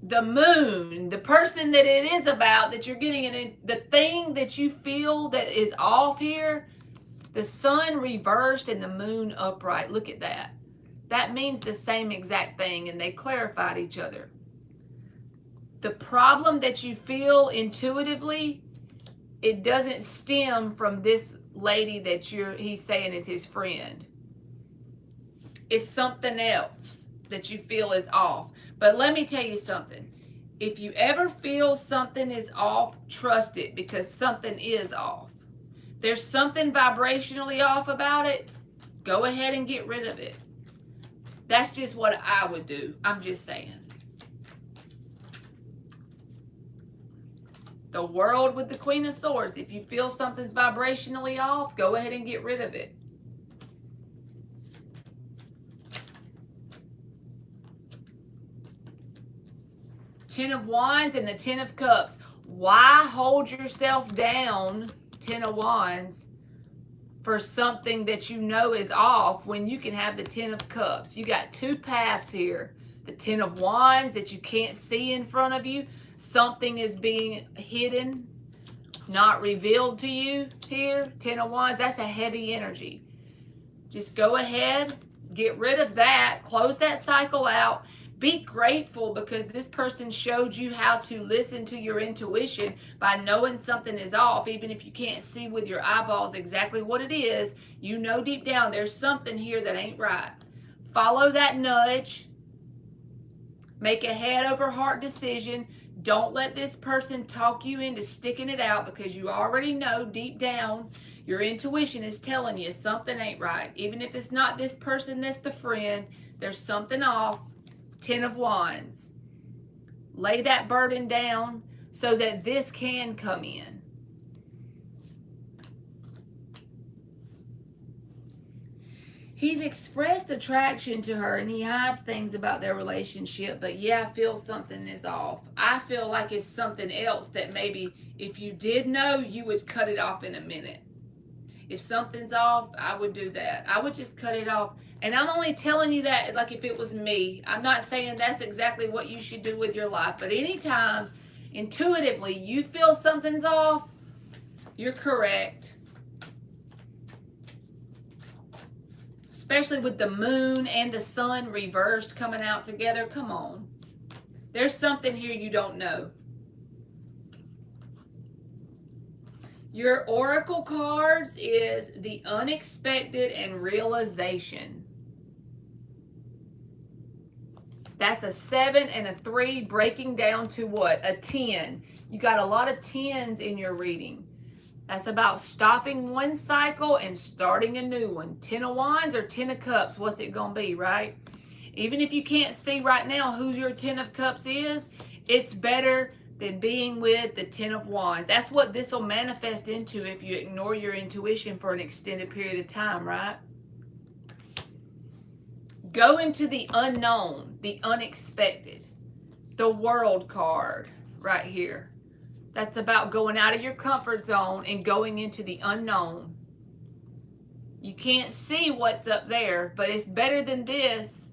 The Moon, the person that it is about, that you're getting, the thing that you feel that is off here, the Sun reversed and the Moon upright. Look at that. That means the same exact thing, and they clarified each other. The problem that you feel intuitively, it doesn't stem from this lady that he's saying is his friend. It's something else that you feel is off. But let me tell you something. If you ever feel something is off, trust it, because something is off. There's something vibrationally off about it. Go ahead and get rid of it. That's just what I would do. I'm just saying. The World with the Queen of Swords. If you feel something's vibrationally off, go ahead and get rid of it. Ten of Wands and the Ten of Cups. Why hold yourself down, Ten of Wands, for something that you know is off when you can have the Ten of Cups? You got two paths here. The Ten of Wands that you can't see in front of you. Something is being hidden, not revealed to you here. Ten of Wands, that's a heavy energy. Just go ahead, get rid of that, close that cycle out. Be grateful because this person showed you how to listen to your intuition by knowing something is off. Even if you can't see with your eyeballs exactly what it is, you know deep down there's something here that ain't right. Follow that nudge. Make a head over heart decision. Don't let this person talk you into sticking it out, because you already know deep down your intuition is telling you something ain't right. Even if it's not this person that's the friend, there's something off. 10 of Wands. Lay that burden down so that this can come in. He's expressed attraction to her and he hides things about their relationship, but yeah, I feel something is off. I feel like it's something else that maybe if you did know, you would cut it off in a minute. If something's off, I would do that. I would just cut it off. And I'm only telling you that like if it was me. I'm not saying that's exactly what you should do with your life, but anytime intuitively you feel something's off, you're correct. Especially with the moon and the sun reversed coming out together. Come on. There's something here you don't know. Your oracle cards is the unexpected and realization. That's a 7 and a 3 breaking down to what? A 10. You got a lot of 10s in your reading. That's about stopping one cycle and starting a new one. 10 of Wands or 10 of Cups, what's it going to be, right? Even if you can't see right now who your 10 of Cups is, it's better than being with the 10 of Wands. That's what this will manifest into if you ignore your intuition for an extended period of time, right? Go into the unknown, the unexpected. The World card right here. That's about going out of your comfort zone and going into the unknown. You can't see what's up there, but it's better than this.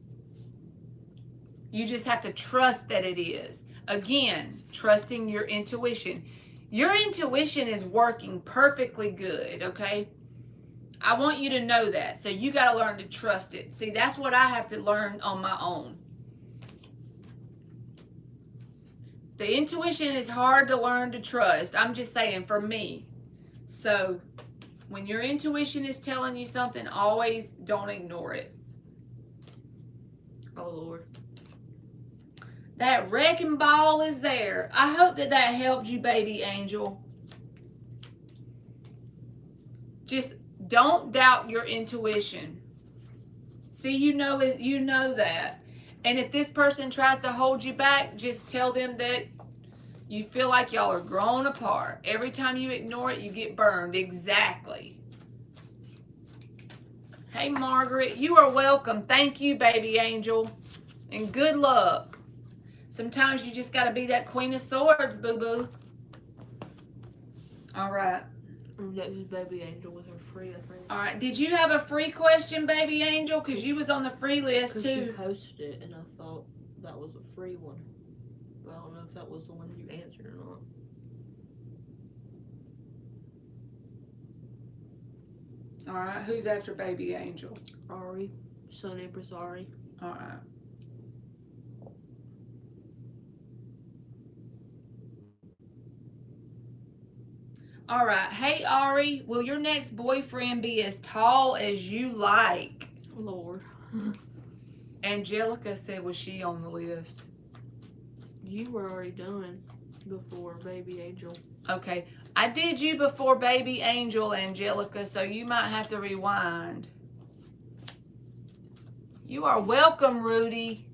You just have to trust that it is. Again, trusting your intuition. Your intuition is working perfectly good, okay? I want you to know that. So you got to learn to trust it. See, that's what I have to learn on my own. The intuition is hard to learn to trust. I'm just saying for me. So when your intuition is telling you something, always don't ignore it. Oh, Lord. That wrecking ball is there. I hope that helped you, baby angel. Just don't doubt your intuition. See, you know it. You know that. And if this person tries to hold you back, just tell them that you feel like y'all are growing apart. Every time you ignore it, you get burned. Exactly. Hey, Margaret, you are welcome. Thank you, baby angel. And good luck. Sometimes you just got to be that Queen of Swords, boo-boo. All right. That was baby angel with her free, I think. All right. Did you have a free question, baby angel? Because you was on the free list, Because too. she posted it, and I thought that was a free one. But I don't know if that was the one you answered or not. All right. Who's after baby angel? Ari. Sun Empress Ari. All right. All right. Hey, Ari, will your next boyfriend be as tall as you like? Lord. Angelica said, was she on the list? You were already done before baby angel. Okay. I did you before baby angel, Angelica, so you might have to rewind. You are welcome, Rudy.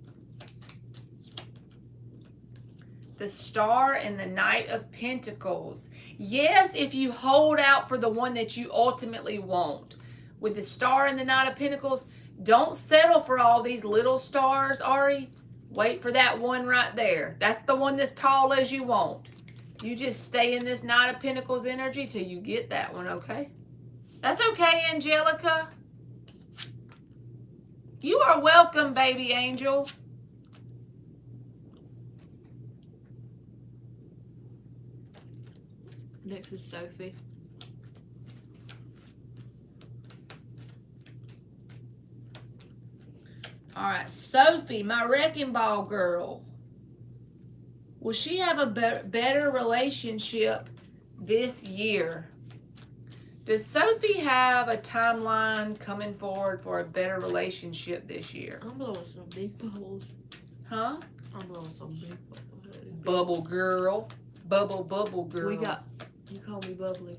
The Star and the Knight of Pentacles. Yes, if you hold out for the one that you ultimately want. With the Star and the Knight of Pentacles, don't settle for all these little stars, Ari. Wait for that one right there. That's the one that's tall as you want. You just stay in this Knight of Pentacles energy till you get that one, okay? That's okay, Angelica. You are welcome, baby angel. Next is Sophie. All right, Sophie, my wrecking ball girl. Will she have a better relationship this year? Does Sophie have a timeline coming forward for a better relationship this year? I'm blowing some big bubbles. Huh? I'm blowing some big Bubble girl. Bubble girl. We got. You call me bubbly.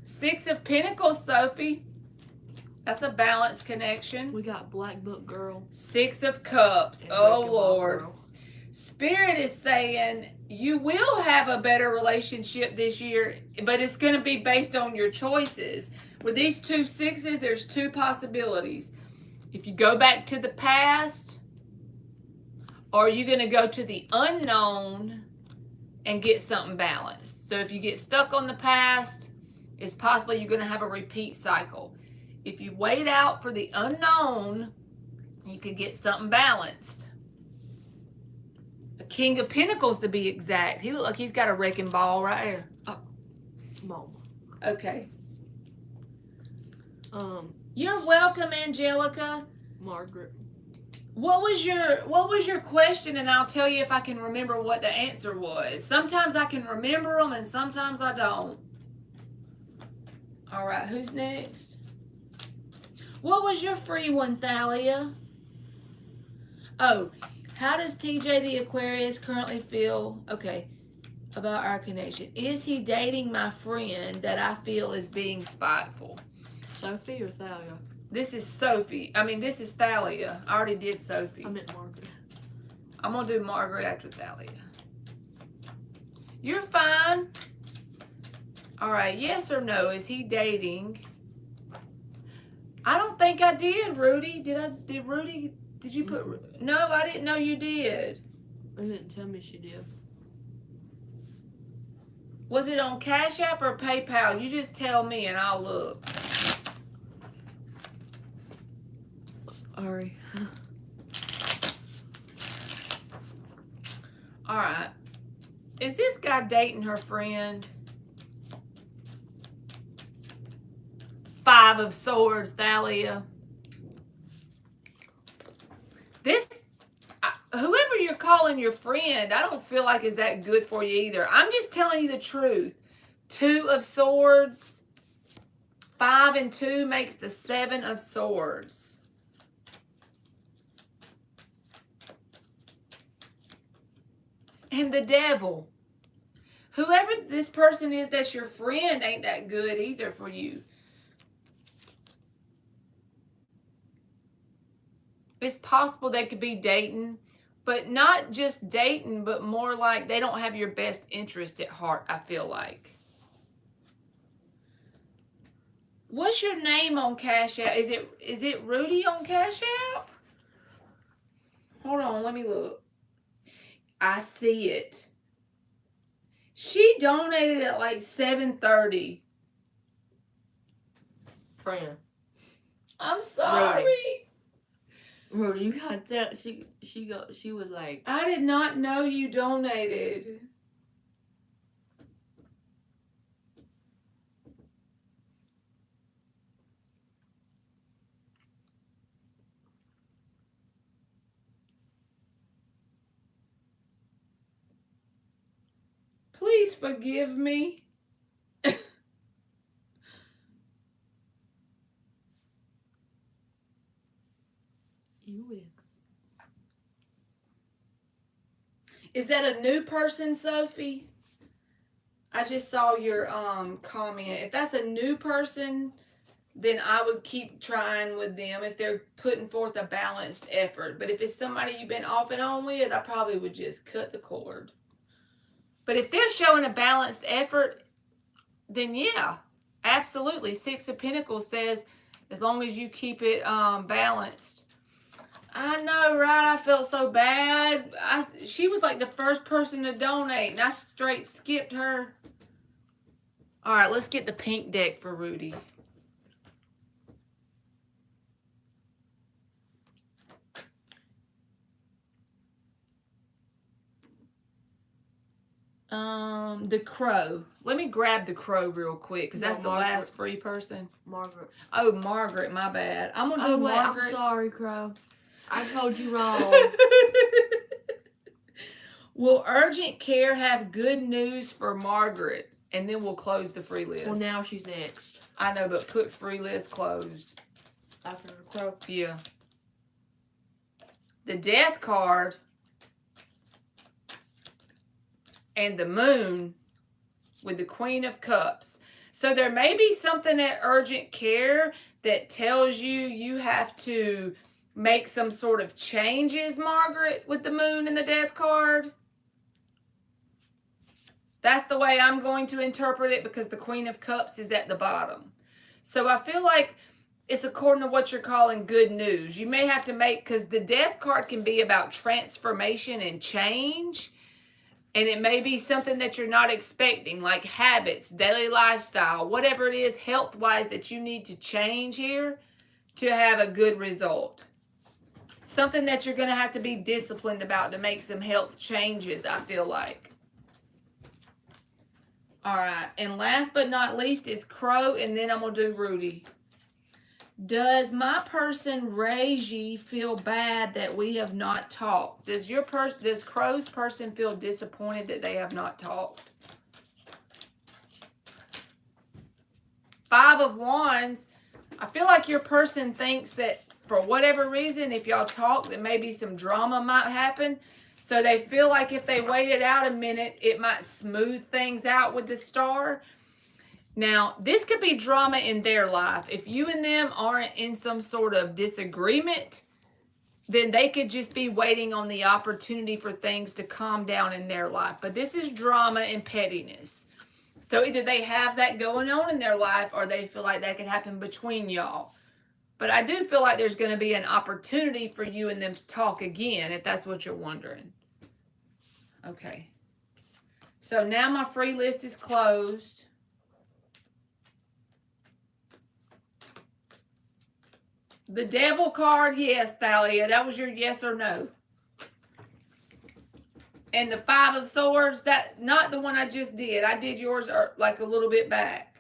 6 of Pentacles, Sophie. That's a balanced connection. We got Black Book Girl. 6 of Cups. And Oh, Wrecking Ball Lord. Girl. Spirit is saying you will have a better relationship this year, but it's going to be based on your choices. With these 2 6s, there's 2 possibilities. If you go back to the past, or are you going to go to the unknown and get something balanced? So if you get stuck on the past, it's possible you're going to have a repeat cycle. If you wait out for the unknown, you can get something balanced. A King of Pentacles, to be exact. He look like he's got a wrecking ball right here. Mom. Okay. You're welcome, Angelica. Margaret. What was your question? And I'll tell you if I can remember what the answer was. Sometimes I can remember them, and sometimes I don't. All right, who's next? What was your free one, Thalia? Oh, how does TJ the Aquarius currently feel? Okay, about our connection. Is he dating my friend that I feel is being spiteful? Sophie or Thalia? This is Sophie. I mean, this is Thalia. I already did Sophie. I meant Margaret. I'm going to do Margaret after Thalia. You're fine. All right, yes or no? Is he dating? I don't think I did, Rudy. Did Rudy? Did you put? No, I didn't know you did. They didn't tell me she did. Was it on Cash App or PayPal? You just tell me and I'll look. Sorry. All right. Is this guy dating her friend? 5 of Swords, Thalia. Whoever you're calling your friend, I don't feel like is that good for you either. I'm just telling you the truth. 2 of Swords. 5 and 2 makes the 7 of Swords. And the Devil. Whoever this person is that's your friend ain't that good either for you. It's possible they could be dating, but not just dating, but more like they don't have your best interest at heart, I feel like. What's your name on Cash App? Is it Rudy on Cash App? Hold on, let me look. I see it. She donated at like 7:30. Fran. I'm sorry. Rudy, you gotta tell. She was like. I did not know you donated. Please forgive me. You will. Is that a new person, Sophie? I just saw your comment. If that's a new person, then I would keep trying with them if they're putting forth a balanced effort. But if it's somebody you've been off and on with, I probably would just cut the cord. But if they're showing a balanced effort, then yeah, absolutely. 6 of Pentacles says as long as you keep it balanced. I know, right? I felt so bad. She was like the first person to donate, and I straight skipped her. All right, let's get the pink deck for Rudy. The Crow. Let me grab the Crow real quick, because that's the last free person. Margaret. Oh, Margaret, my bad. I'm going to do Margaret. I'm sorry, Crow. I told you wrong. Will urgent care have good news for Margaret? And then we'll close the free list. Well, now she's next. I know, but put free list closed. After Crow. Yeah. The Death card. and the moon with the Queen of Cups. So there may be something at urgent care that tells you have to make some sort of changes, Margaret, with the moon and the death card. That's the way I'm going to interpret it because the Queen of Cups is at the bottom. So I feel like it's according to what you're calling good news. You may have to make, because the death card can be about transformation and change. And it may be something that you're not expecting, like habits, daily lifestyle, whatever it is health-wise that you need to change here to have a good result. Something that you're going to have to be disciplined about to make some health changes, I feel like. All right, and last but not least is Crow, and then I'm going to do Rudy. Does my person Reggie feel bad that we have not talked? Does Crow's person feel disappointed that they have not talked? 5 of Wands. I feel like your person thinks that for whatever reason, if y'all talk, that maybe some drama might happen. So they feel like if they waited out a minute, it might smooth things out with the star. Now, this could be drama in their life. If you and them aren't in some sort of disagreement, then they could just be waiting on the opportunity for things to calm down in their life. But this is drama and pettiness. So either they have that going on in their life or they feel like that could happen between y'all. But I do feel like there's going to be an opportunity for you and them to talk again, if that's what you're wondering. Okay. So now my free list is closed. The Devil card, yes, Thalia. That was your yes or no. And the 5 of Swords, that not the one I just did. I did yours like a little bit back.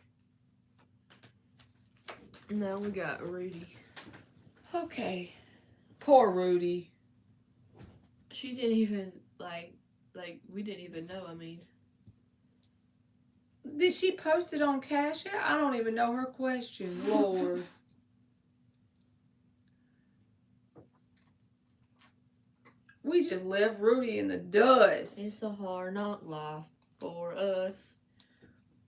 No, we got Rudy. Okay. Poor Rudy. She didn't even, like, we didn't even know, I mean. Did she post it on Cash App? I don't even know her question. Lord. We just left Rudy in the dust. It's a hard knock life for us.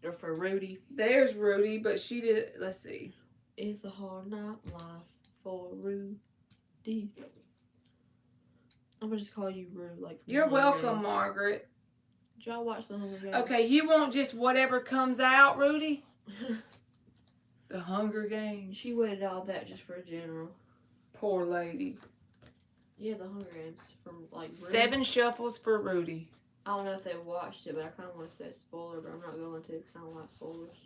Or for Rudy. There's Rudy, but she did, let's see. It's a hard knock life for Rudy. I'm gonna just call you Rude. Like You're welcome, Margaret. Did y'all watch the Hunger Games? Okay, you want just whatever comes out, Rudy? The Hunger Games. She waited all that just for a general. Poor lady. Yeah, the Hunger Games from like 7 shuffles for Rudy. I don't know if they watched it, but I kind of want to say spoiler, but I'm not going to because I don't like spoilers.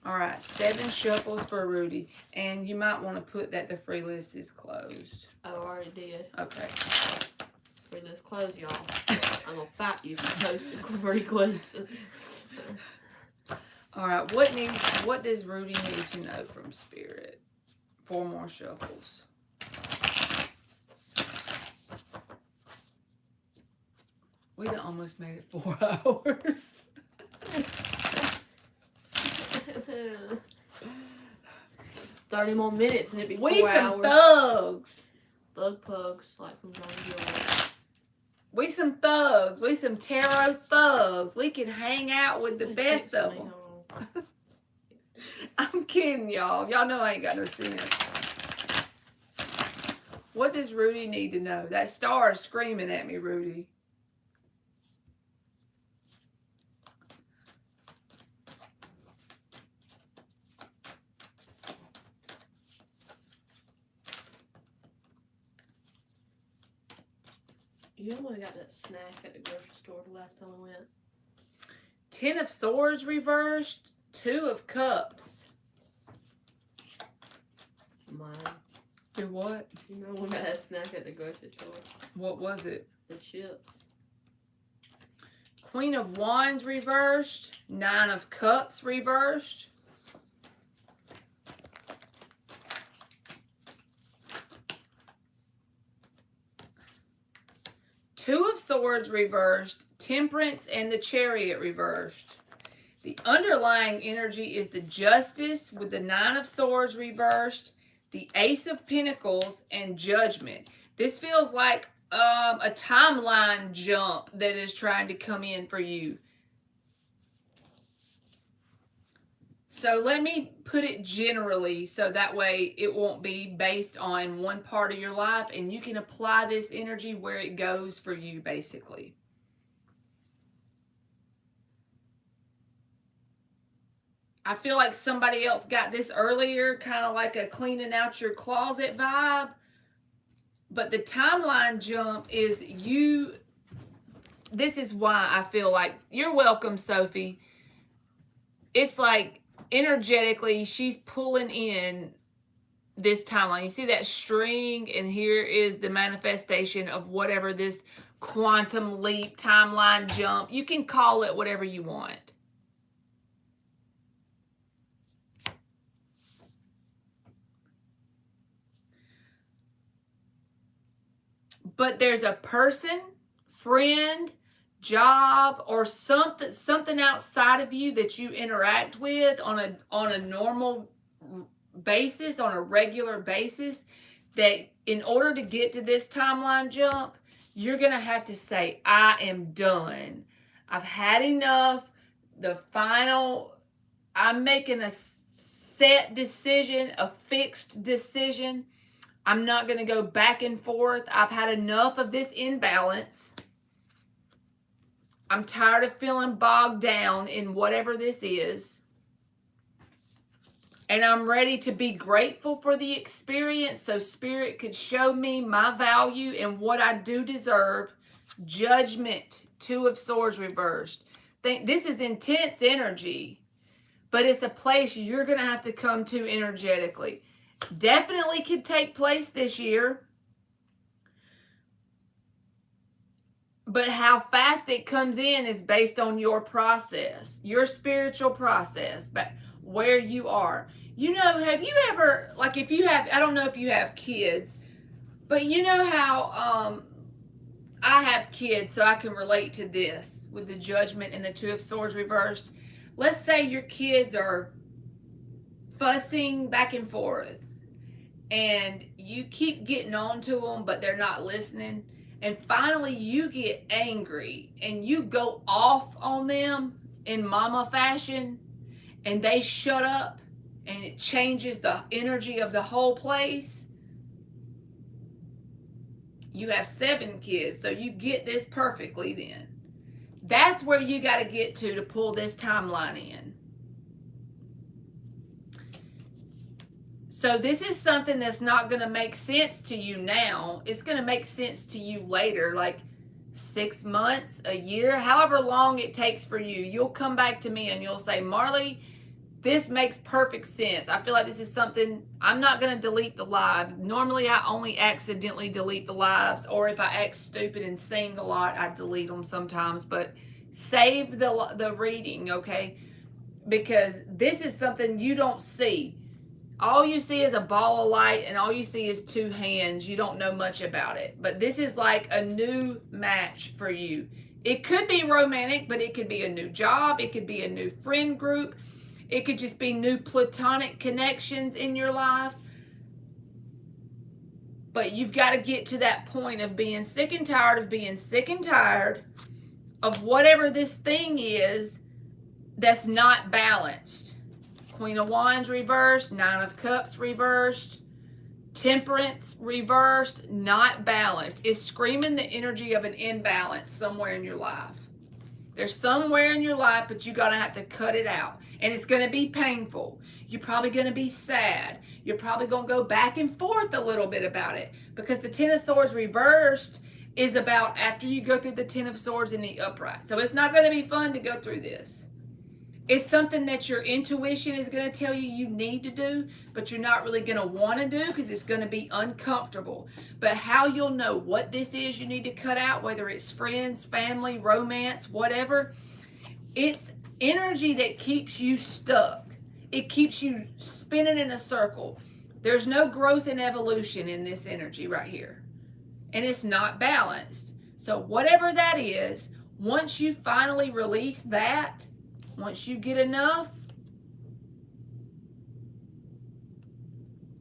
All right, 7 shuffles for Rudy, and you might want to put that the free list is closed. Oh, I already did. Okay. For this close, y'all. I'm gonna fight you for posting free questions. All right, what does Rudy need to know from Spirit? 4 more shuffles. We done almost made it 4 hours. 30 more minutes and it'd be 4 We hours. some thugs. Thug pugs, like from John Gilroy. We some thugs. We some tarot thugs. We can hang out with the best of them. I'm kidding, y'all. Y'all know I ain't got no sense. What does Rudy need to know? That star is screaming at me, Rudy. You know when I got that snack at the grocery store the last time I went? 10 of Swords reversed. 2 of Cups. Mine. Your what? You remember when I got that snack at the grocery store? What was it? The chips. Queen of Wands reversed. 9 of Cups reversed. Two of Swords reversed, Temperance and the Chariot reversed. The underlying energy is the Justice with the 9 of Swords reversed, the Ace of Pentacles, and Judgment. This feels like a timeline jump that is trying to come in for you. So let me put it generally so that way it won't be based on one part of your life, and you can apply this energy where it goes for you, basically. I feel like somebody else got this earlier, kind of like a cleaning out your closet vibe. But the timeline jump is you. This is why I feel like, you're welcome, Sophie. It's like energetically, she's pulling in this timeline. You see that string, and here is the manifestation of whatever this quantum leap, timeline jump. You can call it whatever you want. But there's a person, friend, job, or something outside of you that you interact with on a normal basis, on a regular basis, that in order to get to this timeline jump, you're going to have to say, I am done. I've had enough. I'm making a set decision, a fixed decision. I'm not going to go back and forth. I've had enough of this imbalance. I'm tired of feeling bogged down in whatever this is. And I'm ready to be grateful for the experience so Spirit could show me my value and what I do deserve. Judgment, Two of Swords reversed. This is intense energy, but it's a place you're going to have to come to energetically. Definitely could take place this year. But how fast it comes in is based on your process, your spiritual process, but where you are. You know, have you ever, like if you have, I don't know if you have kids, but you know how I have kids, so I can relate to this with the Judgment and the Two of Swords reversed. Let's say your kids are fussing back and forth, and you keep getting on to them, but they're not listening. And finally you get angry and you go off on them in mama fashion, and they shut up, and it changes the energy of the whole place. You have 7 kids, so you get this perfectly then. That's where you got to get to pull this timeline in. So this is something that's not going to make sense to you now. It's going to make sense to you later, like 6 months, a year, however long it takes for you. You'll come back to me and you'll say, Marley, this makes perfect sense. I feel like this is something, I'm not going to delete the live. Normally I only accidentally delete the lives, or if I act stupid and sing a lot, I delete them sometimes, but save the reading, okay? Because this is something you don't see. All you see is a ball of light, and all you see is 2 hands. You don't know much about it. But this is like a new match for you. It could be romantic, but it could be a new job. It could be a new friend group. It could just be new platonic connections in your life. But you've got to get to that point of being sick and tired of being sick and tired of whatever this thing is that's not balanced. Queen of Wands reversed, 9 of Cups reversed, Temperance reversed, not balanced. It's screaming the energy of an imbalance somewhere in your life. There's somewhere in your life, but you're going to have to cut it out. And it's going to be painful. You're probably going to be sad. You're probably going to go back and forth a little bit about it. Because the 10 of Swords reversed is about after you go through the 10 of Swords in the upright. So it's not going to be fun to go through this. It's something that your intuition is going to tell you need to do, but you're not really going to want to do because it's going to be uncomfortable. But how you'll know what this is you need to cut out, whether it's friends, family, romance, whatever, it's energy that keeps you stuck. It keeps you spinning in a circle. There's no growth and evolution in this energy right here. And it's not balanced. So whatever that is, once you finally release that, once you get enough,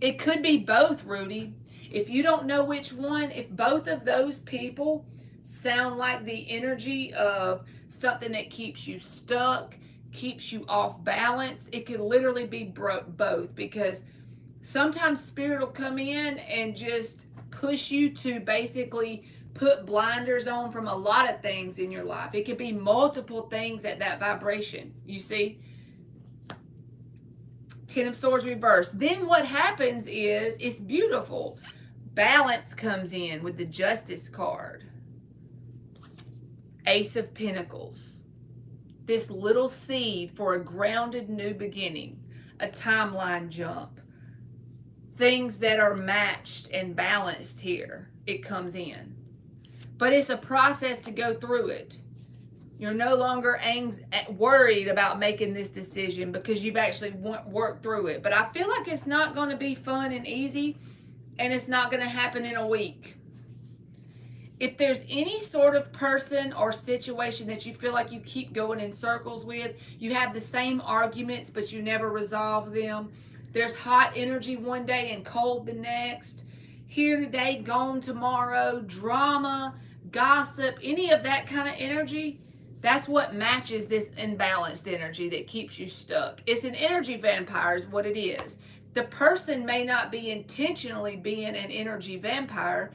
it could be both, Rudy. If you don't know which one, if both of those people sound like the energy of something that keeps you stuck, keeps you off balance, it could literally be both, because sometimes spirit will come in and just push you to basically put blinders on from a lot of things in your life. It could be multiple things at that vibration, you see. Ten of Swords reversed. Then what happens is, it's beautiful. Balance comes in with the Justice card. Ace of Pentacles. This little seed for a grounded new beginning. A timeline jump. Things that are matched and balanced here. It comes in. But it's a process to go through it. You're no longer worried about making this decision because you've actually worked through it. But I feel like it's not going to be fun and easy, and it's not going to happen in a week. If there's any sort of person or situation that you feel like you keep going in circles with, you have the same arguments but you never resolve them. There's hot energy one day and cold the next. Here today, gone tomorrow. Drama, gossip, any of that kind of energy. That's what matches this imbalanced energy that keeps you stuck. It's an energy vampire is what it is. The person may not be intentionally being an energy vampire,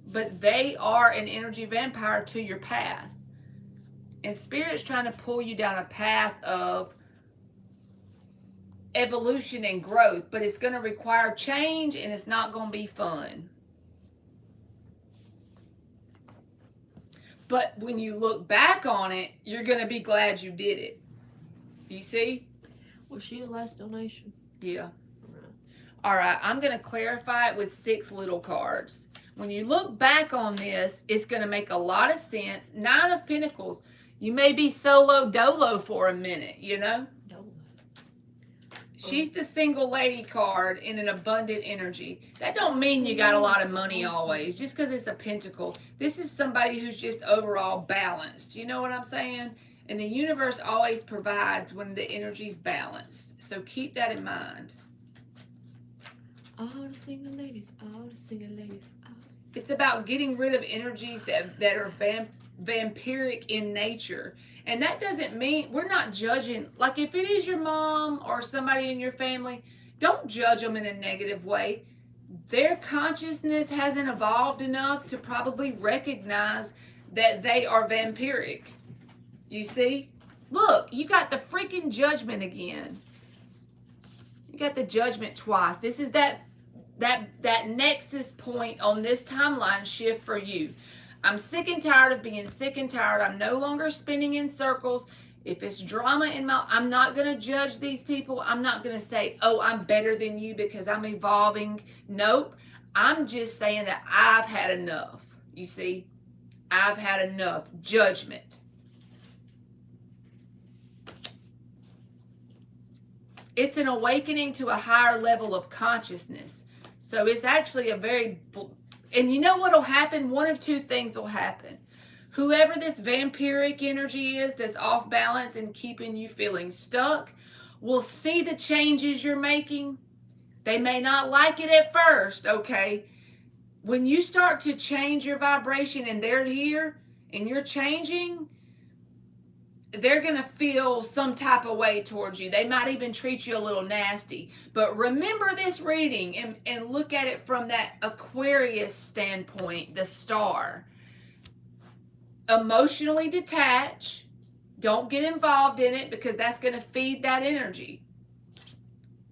but they are an energy vampire to your path. And Spirit's trying to pull you down a path of evolution and growth, but it's going to require change, and it's not going to be fun. But when you look back on it, you're going to be glad you did it. You see? Was she the last donation? Yeah. All right, I'm going to clarify it with 6 little cards. When you look back on this, it's going to make a lot of sense. 9 of Pentacles. You may be solo dolo for a minute, you know? She's the single lady card in an abundant energy. That don't mean you got a lot of money always, just because it's a pentacle. This is somebody who's just overall balanced. You know what I'm saying? And the universe always provides when the energy's balanced. So keep that in mind. All the single ladies, all the single ladies. It's about getting rid of energies that are vampiric in nature. And that doesn't mean, we're not judging. Like if it is your mom or somebody in your family, don't judge them in a negative way. Their consciousness hasn't evolved enough to probably recognize that they are vampiric. You see? Look, you got the freaking Judgment again. You got the Judgment twice. This is that nexus point on this timeline shift for you. I'm sick and tired of being sick and tired. I'm no longer spinning in circles. If it's drama in my, I'm not going to judge these people. I'm not going to say, oh, I'm better than you because I'm evolving. Nope. I'm just saying that I've had enough. You see? I've had enough. Judgment. It's an awakening to a higher level of consciousness. So it's actually a very... And you know what will happen? One of 2 things will happen. Whoever this vampiric energy is that's off balance and keeping you feeling stuck will see the changes you're making. They may not like it at first, okay? When you start to change your vibration and they're here and you're changing, they're going to feel some type of way towards you. They might even treat you a little nasty. But remember this reading and look at it from that Aquarius standpoint, the star. Emotionally detach. Don't get involved in it because that's going to feed that energy.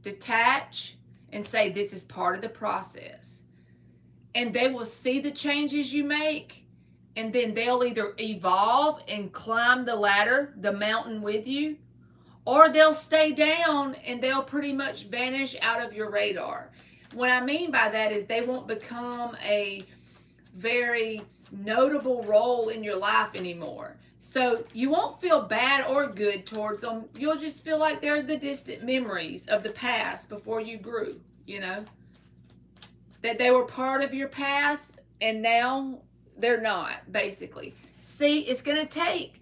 Detach and say this is part of the process. And they will see the changes you make. And then they'll either evolve and climb the ladder, the mountain with you, or they'll stay down and they'll pretty much vanish out of your radar. What I mean by that is they won't become a very notable role in your life anymore. So you won't feel bad or good towards them. You'll just feel like they're the distant memories of the past before you grew, you know? That they were part of your path and now they're not, basically. See, it's going to take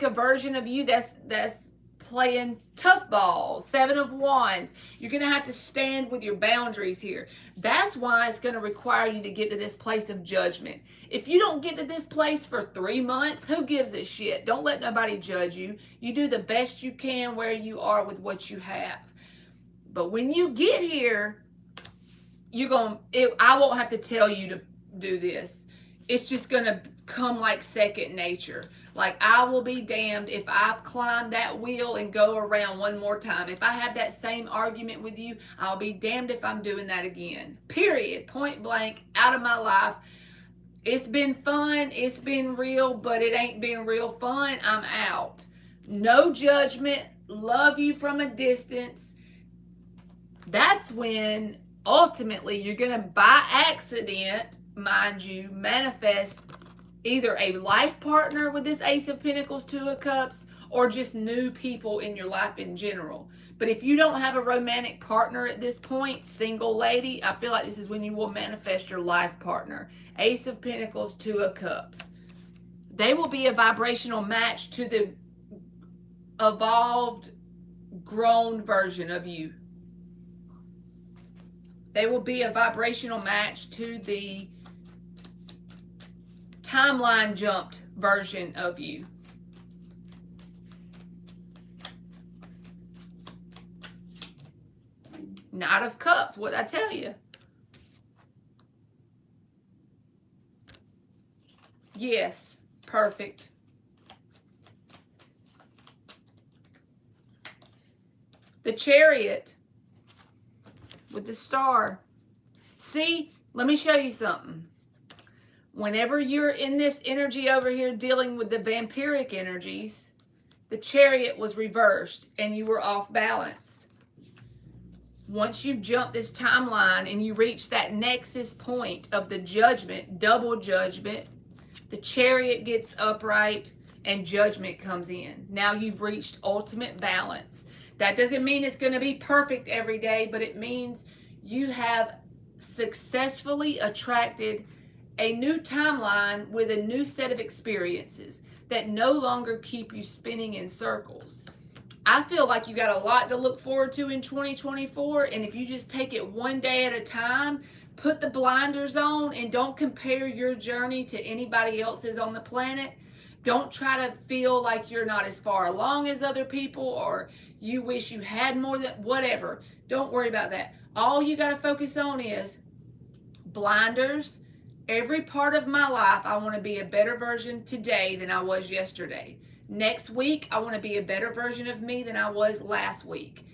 a version of you that's playing tough balls. 7 of Wands. You're going to have to stand with your boundaries here. That's why it's going to require you to get to this place of judgment. If you don't get to this place for 3 months, who gives a shit? Don't let nobody judge you. You do the best you can where you are with what you have. But when you get here, I won't have to tell you to do this. It's just going to come like second nature. Like, I will be damned if I climb that wheel and go around one more time. If I have that same argument with you, I'll be damned if I'm doing that again. Period. Point blank. Out of my life. It's been fun. It's been real, but it ain't been real fun. I'm out. No judgment. Love you from a distance. That's when ultimately you're going to, by accident, mind you, manifest either a life partner with this Ace of Pentacles, 2 of Cups, or just new people in your life in general. But if you don't have a romantic partner at this point, single lady, I feel like this is when you will manifest your life partner. Ace of Pentacles, 2 of Cups. They will be a vibrational match to the evolved, grown version of you. They will be a vibrational match to the timeline jumped version of you. Knight of Cups, what'd I tell you? Yes, perfect. The Chariot with the star. See, let me show you something. Whenever you're in this energy over here dealing with the vampiric energies, the Chariot was reversed and you were off balance. Once you jump this timeline and you reach that nexus point of the judgment, double judgment, the Chariot gets upright and judgment comes in. Now you've reached ultimate balance. That doesn't mean it's going to be perfect every day, but it means you have successfully attracted a new timeline with a new set of experiences that no longer keep you spinning in circles. I feel like you got a lot to look forward to in 2024, and if you just take it one day at a time, put the blinders on, and don't compare your journey to anybody else's on the planet. Don't try to feel like you're not as far along as other people, or you wish you had more than whatever. Don't worry about that. All you got to focus on is blinders. Every part of my life, I want to be a better version today than I was yesterday. Next week, I want to be a better version of me than I was last week.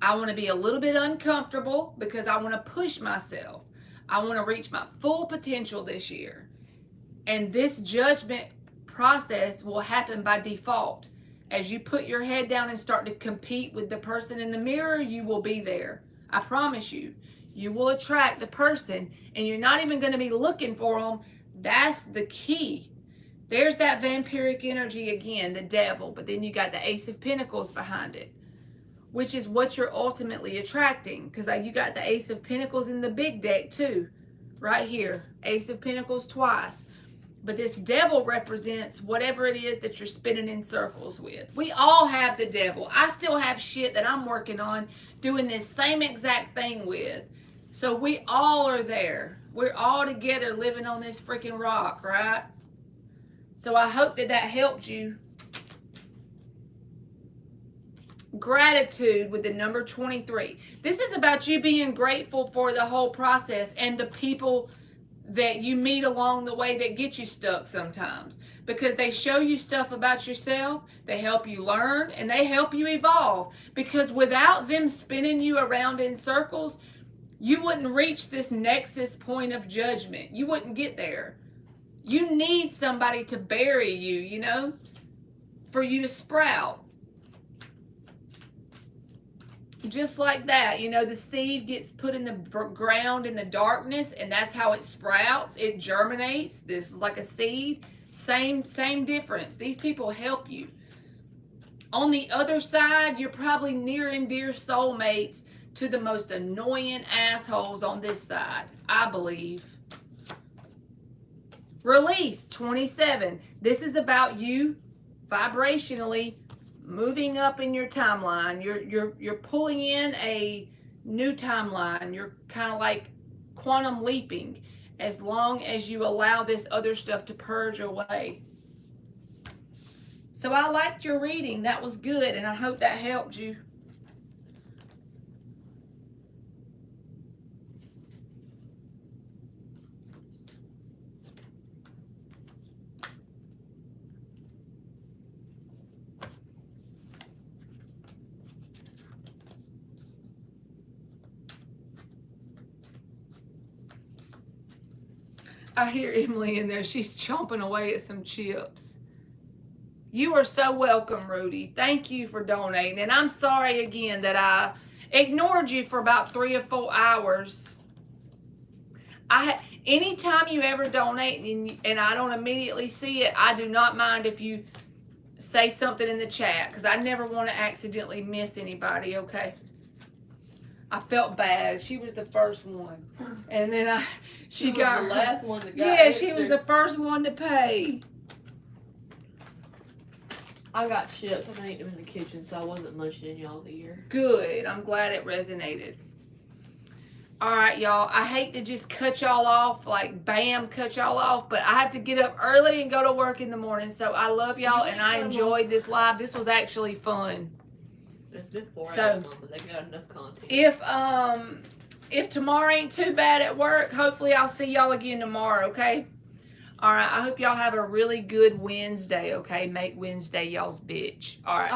I want to be a little bit uncomfortable because I want to push myself. I want to reach my full potential this year. And this judgment process will happen by default. As you put your head down and start to compete with the person in the mirror, you will be there. I promise you. You will attract the person, and you're not even going to be looking for them. That's the key. There's that vampiric energy again, the devil, but then you got the Ace of Pentacles behind it, which is what you're ultimately attracting, because you got the Ace of Pentacles in the big deck too, right here. Ace of Pentacles twice. But this devil represents whatever it is that you're spinning in circles with. We all have the devil. I still have shit that I'm working on doing this same exact thing with. So we all are there. We're all together living on this freaking rock, right? So I hope that helped you. Gratitude with the number 23. This is about you being grateful for the whole process and the people that you meet along the way that get you stuck sometimes. Because they show you stuff about yourself, they help you learn, and they help you evolve. Because without them spinning you around in circles, you wouldn't reach this nexus point of judgment. You wouldn't get there. You need somebody to bury you, you know, for you to sprout. Just like that, you know, the seed gets put in the ground in the darkness, and that's how it sprouts. It germinates. This is like a seed. Same difference. These people help you. On the other side, you're probably near and dear soulmates to the most annoying assholes on this side, I believe. Release 27. This is about you vibrationally moving up in your timeline. You're pulling in a new timeline. You're kind of like quantum leaping as long as you allow this other stuff to purge away. So I liked your reading. That was good, and I hope that helped you. I hear Emily in there. She's chomping away at some chips. You are so welcome, Rudy. Thank you for donating. And I'm sorry again that I ignored you for about 3 or 4 hours. Anytime you ever donate and I don't immediately see it, I do not mind if you say something in the chat, because I never want to accidentally miss anybody, okay? I felt bad. She was the first one. And then she got the last one that got Yeah, answered. she was the first one to pay. I got chips. I've been eating them in the kitchen, so I wasn't munching in y'all's ear. Good. I'm glad it resonated. All right, y'all. I hate to just cut y'all off, like bam, cut y'all off, but I have to get up early and go to work in the morning. So I love y'all, and I enjoyed this live. This was actually fun. It's been 4 So, hours long, but they got enough content. If tomorrow ain't too bad at work, hopefully I'll see y'all again tomorrow, okay? All right, I hope y'all have a really good Wednesday, okay? Make Wednesday y'all's bitch. All right.